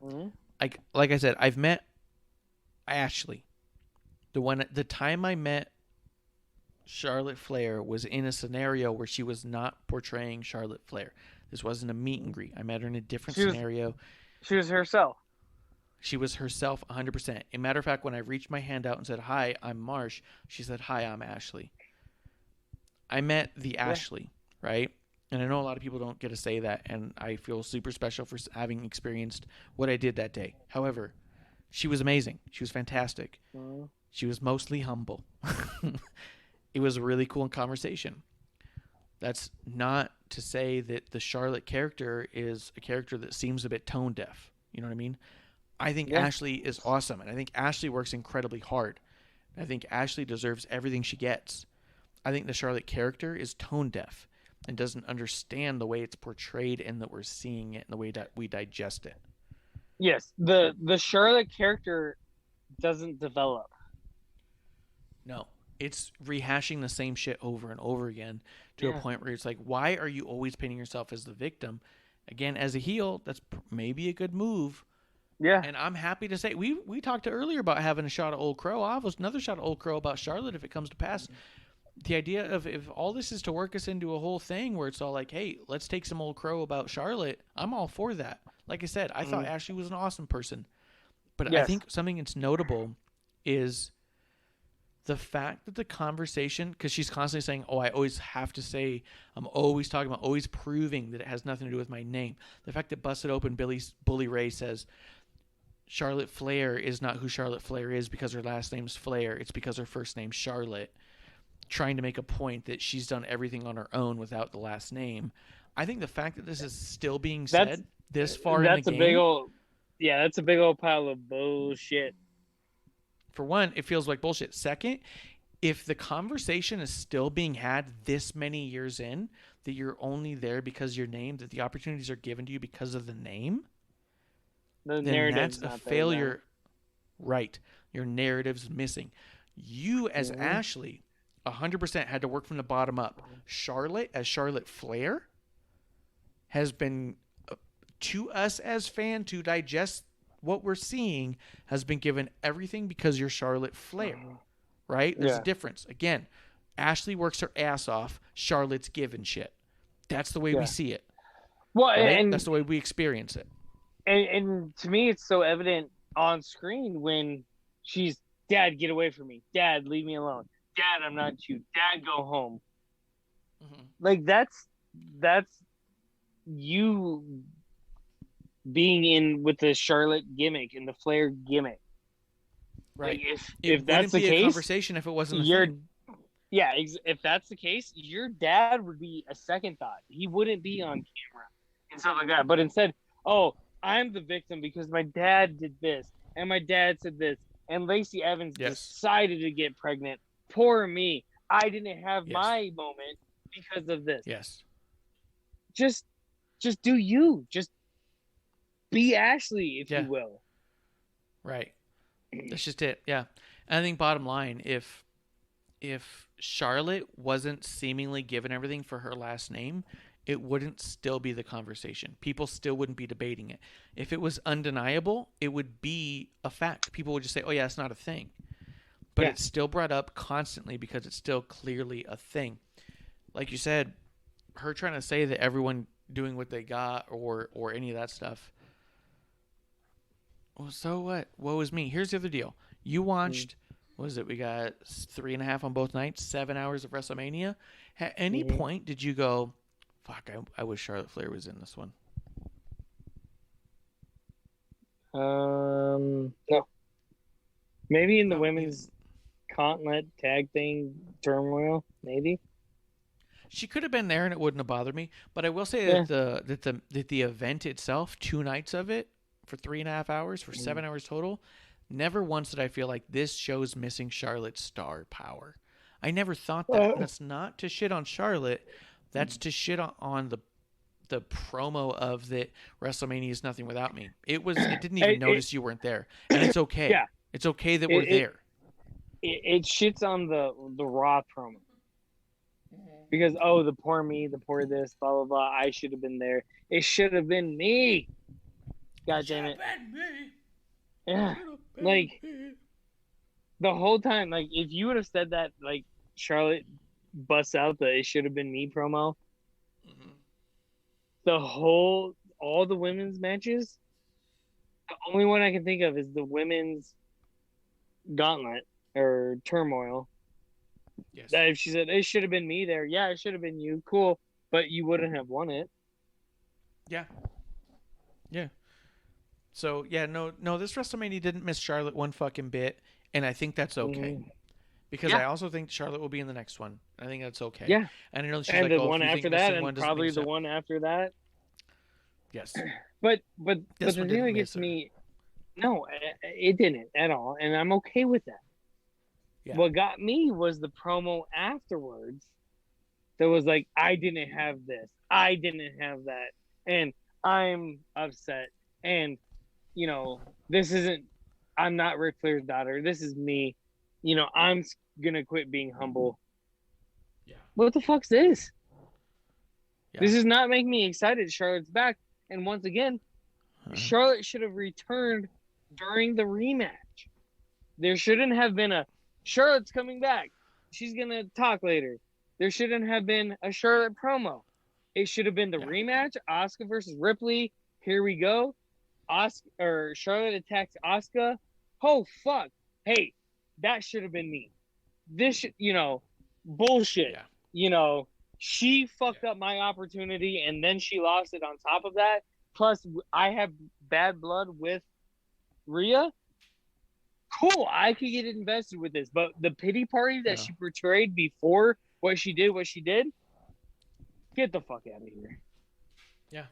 like I said, I've met Ashley. The time I met Charlotte Flair was in a scenario where she was not portraying Charlotte Flair. This wasn't a meet and greet. I met her in a different scenario. She was herself. She was herself 100%. As a matter of fact, when I reached my hand out and said, "Hi, I'm Marsh," she said, "Hi, I'm Ashley." I met the Ashley, right? And I know a lot of people don't get to say that, and I feel super special for having experienced what I did that day. However, she was amazing. She was fantastic. She was mostly humble. It was a really cool conversation. That's not to say that the Charlotte character is a character that seems a bit tone deaf. You know what I mean? I think Ashley is awesome, and I think Ashley works incredibly hard. I think Ashley deserves everything she gets. I think the Charlotte character is tone deaf and doesn't understand the way it's portrayed and that we're seeing it and the way that we digest it. Yes, the Charlotte character doesn't develop. No, it's rehashing the same shit over and over again to a point where it's like, why are you always painting yourself as the victim? Again, as a heel, that's maybe a good move. Yeah. And I'm happy to say, we talked earlier about having a shot of Old Crow. I'll have another shot of Old Crow about Charlotte if it comes to pass. The idea of if all this is to work us into a whole thing where it's all like, hey, let's take some Old Crow about Charlotte, I'm all for that. Like I said, I thought Ashley was an awesome person. But I think something that's notable is the fact that the conversation, because she's constantly saying, oh, I always have to say, I'm always talking about, always proving that it has nothing to do with my name. The fact that Busted Open Bully Ray says, Charlotte Flair is not who Charlotte Flair is because her last name's Flair. It's because her first name's Charlotte. Trying to make a point that she's done everything on her own without the last name. I think the fact that this is still being said this far in the game. That's a big old pile of bullshit. For one, it feels like bullshit. Second, if the conversation is still being had this many years in, that you're only there because you're named, that the opportunities are given to you because of the name, then that's a failure. Right. Your narrative's missing. You as Ashley 100% had to work from the bottom up. Charlotte, as Charlotte Flair, has been, to us as fan, to digest what we're seeing, has been given everything because you're Charlotte Flair, right? There's a difference. Again, Ashley works her ass off. Charlotte's given shit. That's the way we see it. Well, right? and that's the way we experience it. And to me, it's so evident on screen when she's, Dad, get away from me. Dad, leave me alone. Dad, I'm not you. Dad, go home. Like that's you being in with the Charlotte gimmick and the Flair gimmick. Right. Like if that's the case, a conversation if it wasn't if that's the case, your dad would be a second thought. He wouldn't be on camera and stuff like that. But instead, oh, I'm the victim because my dad did this and my dad said this and Lacey Evans decided to get pregnant. Poor me. I didn't have my moment because of this. Yes. Just do you. Just be Ashley, if you will. Right. That's just it. Yeah. And I think bottom line, if Charlotte wasn't seemingly given everything for her last name, it wouldn't still be the conversation. People still wouldn't be debating it. If it was undeniable, it would be a fact. People would just say, oh, yeah, it's not a thing. But it's still brought up constantly because it's still clearly a thing. Like you said, her trying to say that everyone doing what they got or any of that stuff. Well, so what? Woe is me. Here's the other deal. You watched, what is it? We got 3.5 on both nights, 7 hours of WrestleMania. At any point did you go, fuck, I wish Charlotte Flair was in this one? No. Maybe in the women's gauntlet tag thing turmoil, maybe. She could have been there and it wouldn't have bothered me. But I will say that the event itself, 2 nights of it for 3.5 hours, for 7 hours total, never once did I feel like this show's missing Charlotte's star power. I never thought that. That's not to shit on Charlotte. That's to shit on the promo of that WrestleMania is nothing without me. It didn't even notice you weren't there. And it's okay. Yeah. It's okay that we're there. It shits on the Raw promo. Because the poor me, the poor this, blah blah blah. I should have been there. It should have been me. God damn it. Yeah, like the whole time, like if you would have said that, like Charlotte busts out the "it should have been me" promo, all the women's matches, the only one I can think of is the women's gauntlet or turmoil. Yes. That if she said it should have been me there, yeah, it should have been you, cool, but you wouldn't have won it. Yeah. Yeah. So yeah, no, this WrestleMania didn't miss Charlotte one fucking bit, and I think that's okay. Because I also think Charlotte will be in the next one. I think that's okay. Yeah. And I know she's and like, the one after that, and one probably the one after that. Yes. But the This thing one didn't that miss gets her. me, no, it didn't at all, and I'm okay with that. Yeah. What got me was the promo afterwards that was like, I didn't have this, I didn't have that, and I'm upset, and you know, this isn't, I'm not Ric Flair's daughter, this is me, you know, I'm gonna quit being humble. Yeah. What the fuck's this? Yeah. This is not making me excited. Charlotte's back, and once again, Charlotte should have returned during the rematch. There shouldn't have been a Charlotte's coming back, she's gonna talk later. There shouldn't have been a Charlotte promo. It should have been the rematch, Asuka versus Ripley. Here we go. Charlotte attacks Asuka. Oh fuck! Hey, that should have been me. This, bullshit. Yeah. You know, she fucked up my opportunity, and then she lost it on top of that. Plus, I have bad blood with Rhea. Cool, I could get invested with this, but the pity party that she portrayed before what she did, get the fuck out of here. Yeah.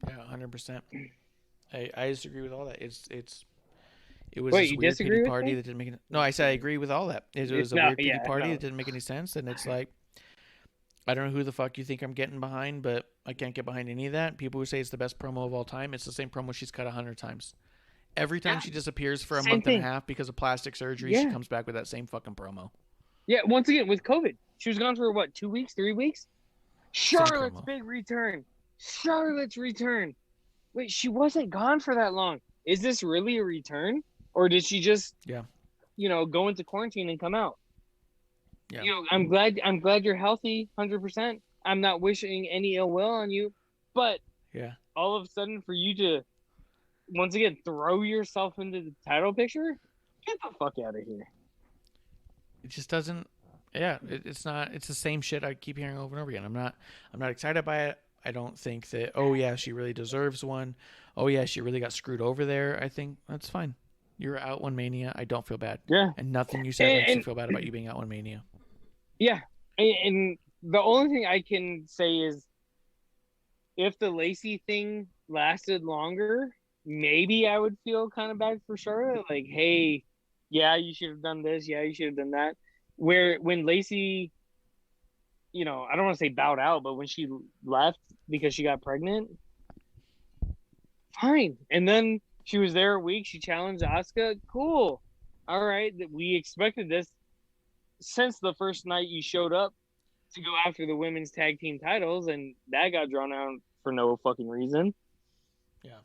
Yeah, 100%. I disagree with all that. It was Wait, this you weird disagree pity with party me? that didn't make any. No, I said I agree with all that. It was a weird pity party that didn't make any sense, and it's like, I don't know who the fuck you think I'm getting behind, but I can't get behind any of that. People who say it's the best promo of all time, it's the same promo she's cut 100 times. Every time she disappears for a month and a half because of plastic surgery, she comes back with that same fucking promo. Yeah, once again, with COVID. She was gone for, 2 weeks, 3 weeks? Charlotte's big return. Charlotte's return. Wait, she wasn't gone for that long. Is this really a return? Or did she just, go into quarantine and come out? Yeah. I'm glad you're healthy, 100%. I'm not wishing any ill will on you. But all of a sudden, for you to, once again, throw yourself into the title picture? Get the fuck out of here. It just doesn't. Yeah, it's not. It's the same shit I keep hearing over and over again. I'm not excited by it. I don't think that. Oh yeah, she really deserves one. Oh yeah, she really got screwed over there. I think that's fine. You're out one Mania. I don't feel bad. Yeah. And nothing you said makes me feel bad about you being out one Mania. Yeah, and the only thing I can say is, if the Lacey thing lasted longer, maybe I would feel kind of bad for Charlotte. Like, hey, yeah, you should have done this. Yeah, you should have done that. When Lacey, I don't want to say bowed out, but when she left because she got pregnant, fine. And then she was there a week. She challenged Asuka. Cool. All right. We expected this since the first night you showed up to go after the women's tag team titles, and that got drawn out for no fucking reason. Yeah.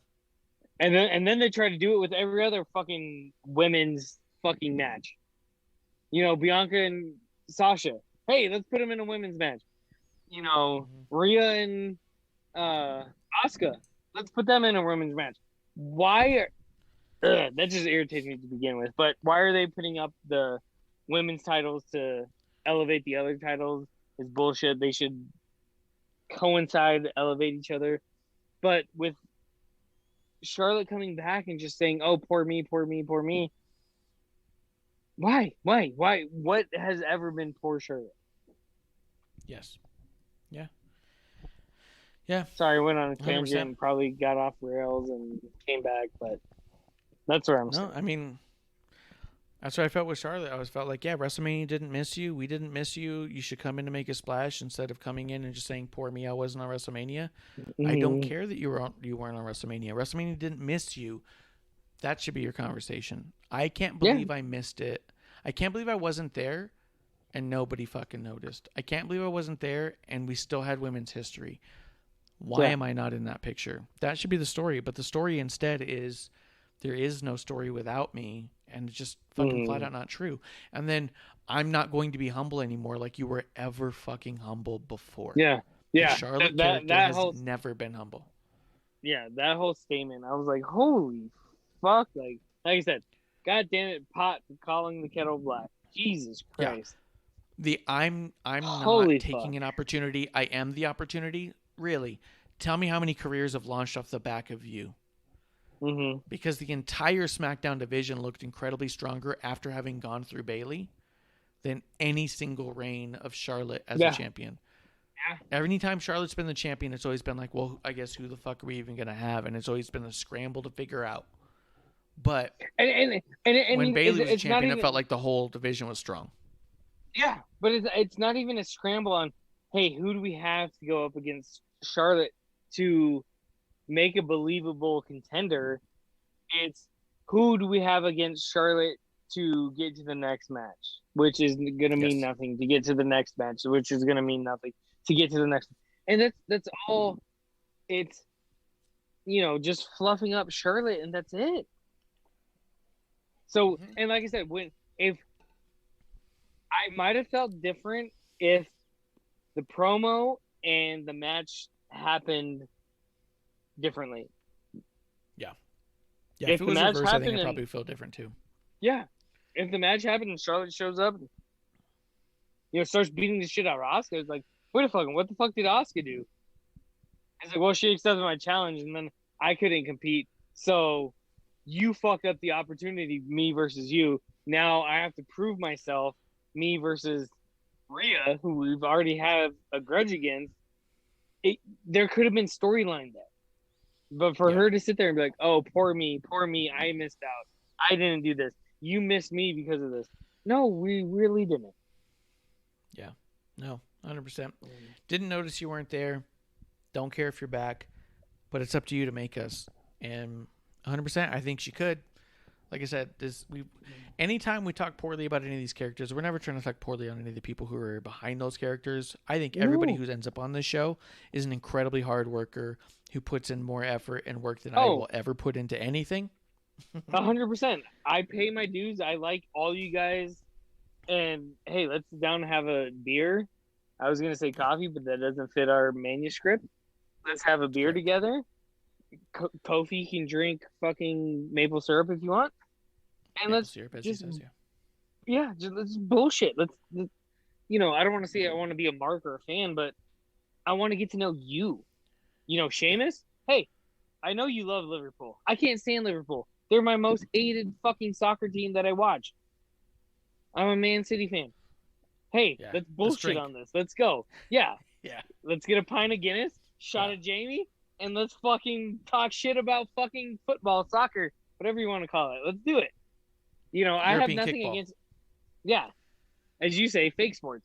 And then they tried to do it with every other fucking women's fucking match. Bianca and Sasha. Hey, let's put them in a women's match. Rhea and Asuka. Let's put them in a women's match. Why that just irritates me to begin with. But why are they putting up the women's titles to elevate the other titles? Is bullshit. They should coincide, elevate each other. But with Charlotte coming back and just saying, "Oh, poor me, poor me, poor me." Why? What has ever been poor Charlotte? Yes. Yeah. Yeah. Sorry, I went on a tangent 100%. and probably got off rails and came back, but that's where I'm No, I mean, that's what I felt with Charlotte. I felt like, yeah, WrestleMania didn't miss you. We didn't miss you. You should come in to make a splash instead of coming in and just saying, "Poor me, I wasn't on WrestleMania." I don't care that you weren't on WrestleMania. WrestleMania didn't miss you. That should be your conversation. I can't believe I missed it. I can't believe I wasn't there and nobody fucking noticed. I can't believe I wasn't there, and we still had women's history. Why am I not in that picture? That should be the story. But the story instead is there is no story without me, and it's just fucking flat out not true. And then I'm not going to be humble anymore like you were ever fucking humble before. Yeah. The Yeah. Charlotte That character has whole never been humble. Yeah, that whole statement, I was like, holy fuck. Like I said, God damn it, pot calling the kettle black. Jesus Christ. I'm Holy not taking an opportunity. I am the opportunity. Really. Tell me how many careers have launched off the back of you. Mm-hmm. Because the entire SmackDown division looked incredibly stronger after having gone through Bayley than any single reign of Charlotte as a champion. Yeah. Every time Charlotte's been the champion, it's always been like, well, I guess who the fuck are we even going to have? And it's always been a scramble to figure out. But and when Bayley was it's champion, even, it felt like the whole division was strong. Yeah, but it's not even a scramble on, hey, who do we have to go up against Charlotte to make a believable contender? It's who do we have against Charlotte to get to the next match, which is going to mean nothing to get to the next match, which is going to mean nothing to get to the next. And that's all. It's, just fluffing up Charlotte, and that's it. So, and like I said, if I might have felt different if the promo and the match happened differently. Yeah. Yeah, if it was the match reversed, I think happened it probably feel different too. Yeah. If the match happened and Charlotte shows up and, starts beating the shit out of Asuka, it's like, wait a fucking, what the fuck did Asuka do? It's like, well, she accepted my challenge and then I couldn't compete. So you fucked up the opportunity, me versus you. Now I have to prove myself, me versus Rhea, who we've already have a grudge against. There could have been storyline there. But for her to sit there and be like, oh, poor me, I missed out. I didn't do this. You missed me because of this. No, we really didn't. Yeah. No, 100%. Didn't notice you weren't there. Don't care if you're back. But it's up to you to make us. And 100%, I think she could. Like I said, anytime we talk poorly about any of these characters, we're never trying to talk poorly on any of the people who are behind those characters. I think everybody who ends up on this show is an incredibly hard worker who puts in more effort and work than I will ever put into anything. 100%. I pay my dues. I like all you guys. And hey, let's sit down and have a beer. I was going to say coffee, but that doesn't fit our manuscript. Let's have a beer together. Kofi can drink fucking maple syrup if you want. And let's bullshit. Let's I don't want to say I want to be a mark or a fan, but I want to get to know you. Sheamus, hey, I know you love Liverpool. I can't stand Liverpool. They're my most hated fucking soccer team that I watch. I'm a Man City fan. Hey, let's bullshit on this. Let's go. Yeah. Yeah. Let's get a pint of Guinness, shot of Jamie, and let's fucking talk shit about fucking football, soccer, whatever you want to call it. Let's do it. I have nothing against, as you say, fake sports.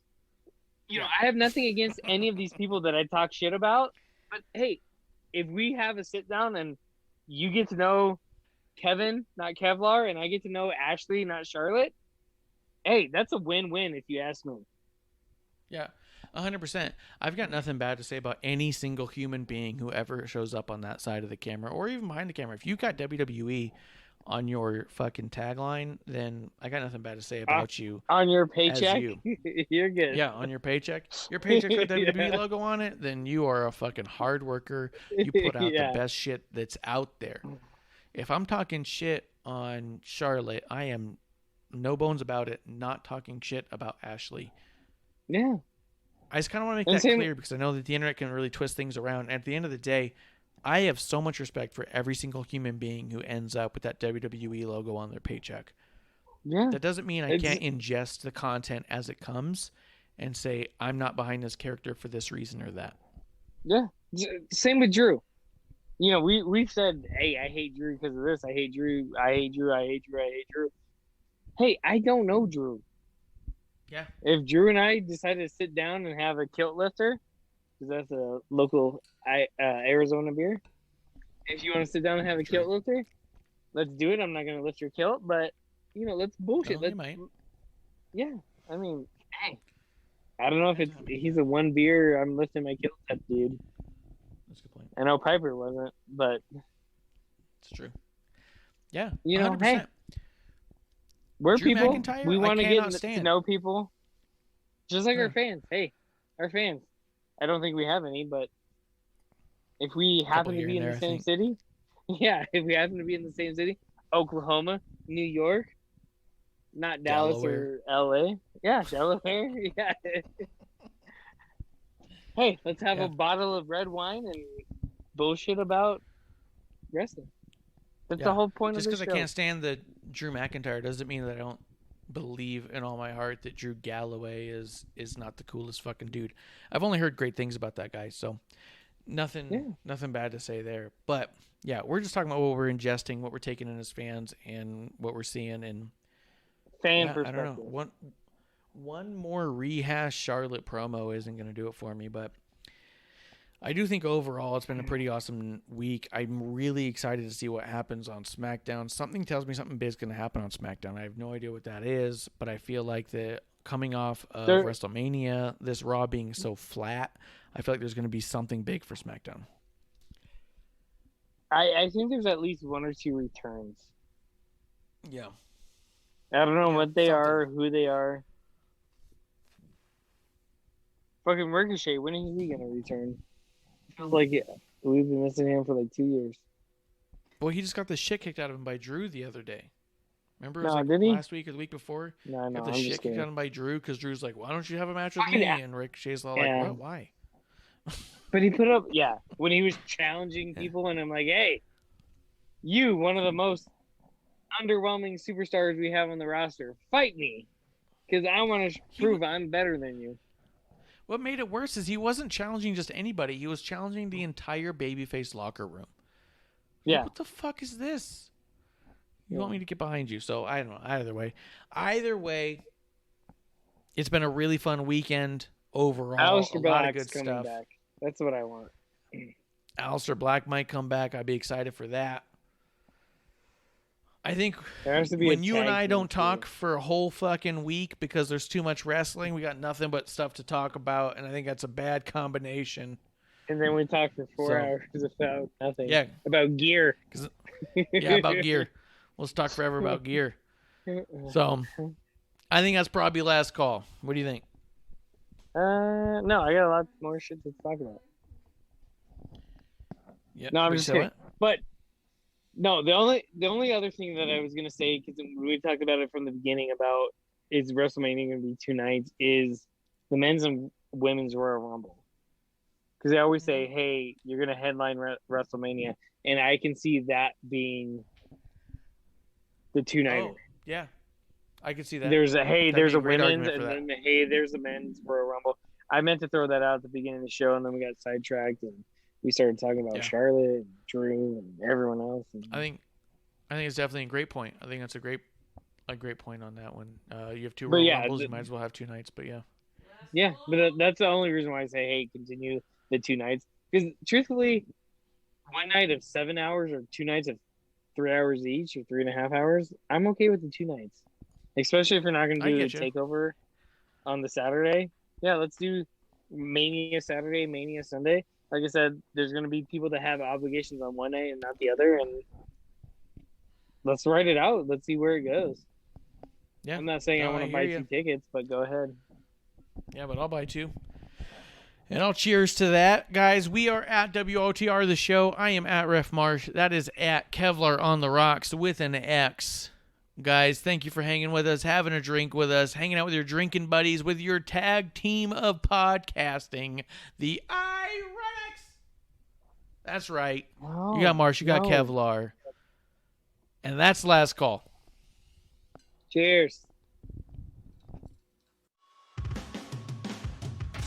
I have nothing against any of these people that I talk shit about. But hey, if we have a sit down and you get to know Kevin, not Kevlar, and I get to know Ashley, not Charlotte, hey, that's a win-win if you ask me. Yeah, 100%. I've got nothing bad to say about any single human being who ever shows up on that side of the camera or even behind the camera. If you got WWE on your fucking tagline, then I got nothing bad to say about you. On your paycheck? You're good. Yeah, on your paycheck. Your paycheck's got WWE logo on it, then you are a fucking hard worker. You put out the best shit that's out there. If I'm talking shit on Charlotte, I am, no bones about it, not talking shit about Ashley. Yeah. I just kind of want to make that clear because I know that the internet can really twist things around. At the end of the day, I have so much respect for every single human being who ends up with that WWE logo on their paycheck. Yeah. That doesn't mean I can't ingest the content as it comes and say, I'm not behind this character for this reason or that. Yeah. Same with Drew. We've said, hey, I hate Drew because of this. I hate Drew. I hate Drew. I hate Drew. I hate Drew. Hey, I don't know Drew. Yeah. If Drew and I decided to sit down and have a kilt lifter, because that's a local Arizona beer. If you want to sit down and have a kilt lifter, let's do it. I'm not going to lift your kilt, but, let's bullshit. You might. Yeah. I mean, Hey, I don't know if he's a one beer, I'm lifting my kill type dude. That's a good point. I know Piper wasn't, but It's true. Yeah, you know, 100%. hey, we're Drew people. McIntyre, We want to cannot get stand. to know people, just like Yeah. our fans. Hey, our fans. I don't think we have any, but if we happen to here be and in there, the I same think. city, yeah, if we happen to be in the same city, Oklahoma, New York, not Dallas Delaware. or LA, yeah, Delaware, yeah. Hey, let's have Yeah. a bottle of red wine and bullshit about wrestling. That's the whole point Just of the because show. I can't stand the Drew McIntyre doesn't mean that I don't believe in all my heart that Drew Galloway is not the coolest fucking dude. I've only heard great things about that guy, so nothing bad to say there. But yeah, we're just talking about what we're ingesting, what we're taking in as fans, and what we're seeing. And Fan I perspective. don't know. One more rehash Charlotte promo isn't going to do it for me, but I do think overall it's been a pretty awesome week. I'm really excited to see what happens on SmackDown. Something tells me something big's going to happen on SmackDown. I have no idea what that is, but I feel like coming off of WrestleMania, this Raw being so flat, I feel like there's going to be something big for SmackDown. I think there's at least one or two returns. Yeah. I don't know what they something. are, who they are. Fucking Ricochet, when is he going to return? Feels like we've been missing him for like 2 years. Boy, he just got the shit kicked out of him by Drew the other day. Remember, it was No, like did he? last week or the week before? No, Got the I'm shit just kicked out kidding. of him by Drew because Drew's like, why don't you have a match with I me? know. And Ricochet's all Yeah. like, what? Why? But he put up, when he was challenging people, and I'm like, hey, you, one of the most underwhelming superstars we have on the roster, fight me. Because I want to prove I'm better than you. What made it worse is he wasn't challenging just anybody. He was challenging the entire babyface locker room. Yeah. Like, what the fuck is this? You want me to get behind you? So, I don't know. Either way, it's been a really fun weekend overall. Aleister a lot of Black's good coming stuff. back. That's what I want. Aleister Black might come back. I'd be excited for that. I think There has to be when a you and tag I team, don't too. talk for a whole fucking week because there's too much wrestling, we got nothing but stuff to talk about, and I think that's a bad combination. And then we talk for 4 hours about nothing. Yeah. About gear. Yeah, about gear. Let's talk forever about gear. So, I think that's probably last call. What do you think? No, I got a lot more shit to talk about. Yeah. No, I'm Wait, just say kidding. what? But no, the only other thing that I was gonna say, because we talked about it from the beginning about is WrestleMania gonna be 2 nights, is the men's and women's Royal Rumble. Because they always say, hey, you're gonna headline WrestleMania, and I can see that being the 2-nighter. Oh, yeah. I could see that. There's a That'd there's be a great women's, argument for and that. then there's a men's Royal Rumble. I meant to throw that out at the beginning of the show, and then we got sidetracked, and we started talking about Charlotte, and Drew, and everyone else. And I think it's definitely a great point. I think that's a great point on that one. You have 2 But Royal yeah, Rumbles, you might as well have 2 nights, but yeah. yeah, but that's the only reason why I say, hey, continue the 2 nights. Because truthfully, 1 night of 7 hours or 2 nights of 3 hours each or 3.5 hours, I'm okay with the 2 nights. Especially if you're not going to do the takeover on the Saturday. Yeah, let's do Mania Saturday, Mania Sunday. Like I said, there's going to be people that have obligations on one night and not the other, and let's write it out. Let's see where it goes. Yeah. I'm not saying I want to buy 2 tickets, but go ahead. Yeah, but I'll buy 2. And I'll cheers to that. Guys, we are at WOTR the show. I am at Ref Marsh. That is at Kevlar on the Rocks with an X. Guys, thank you for hanging with us, having a drink with us, hanging out with your drinking buddies, with your tag team of podcasting, the Ironics. That's right. You got Marsh, you got Kevlar. And that's last call. Cheers.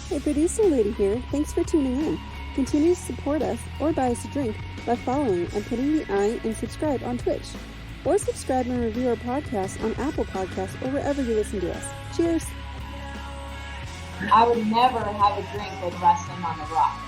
Hey, producer lady here. Thanks for tuning in. Continue to support us or buy us a drink by following and putting the I in subscribe on Twitch. Or subscribe and review our podcast on Apple Podcasts or wherever you listen to us. Cheers! I would never have a drink with Wrestling on the Rocks.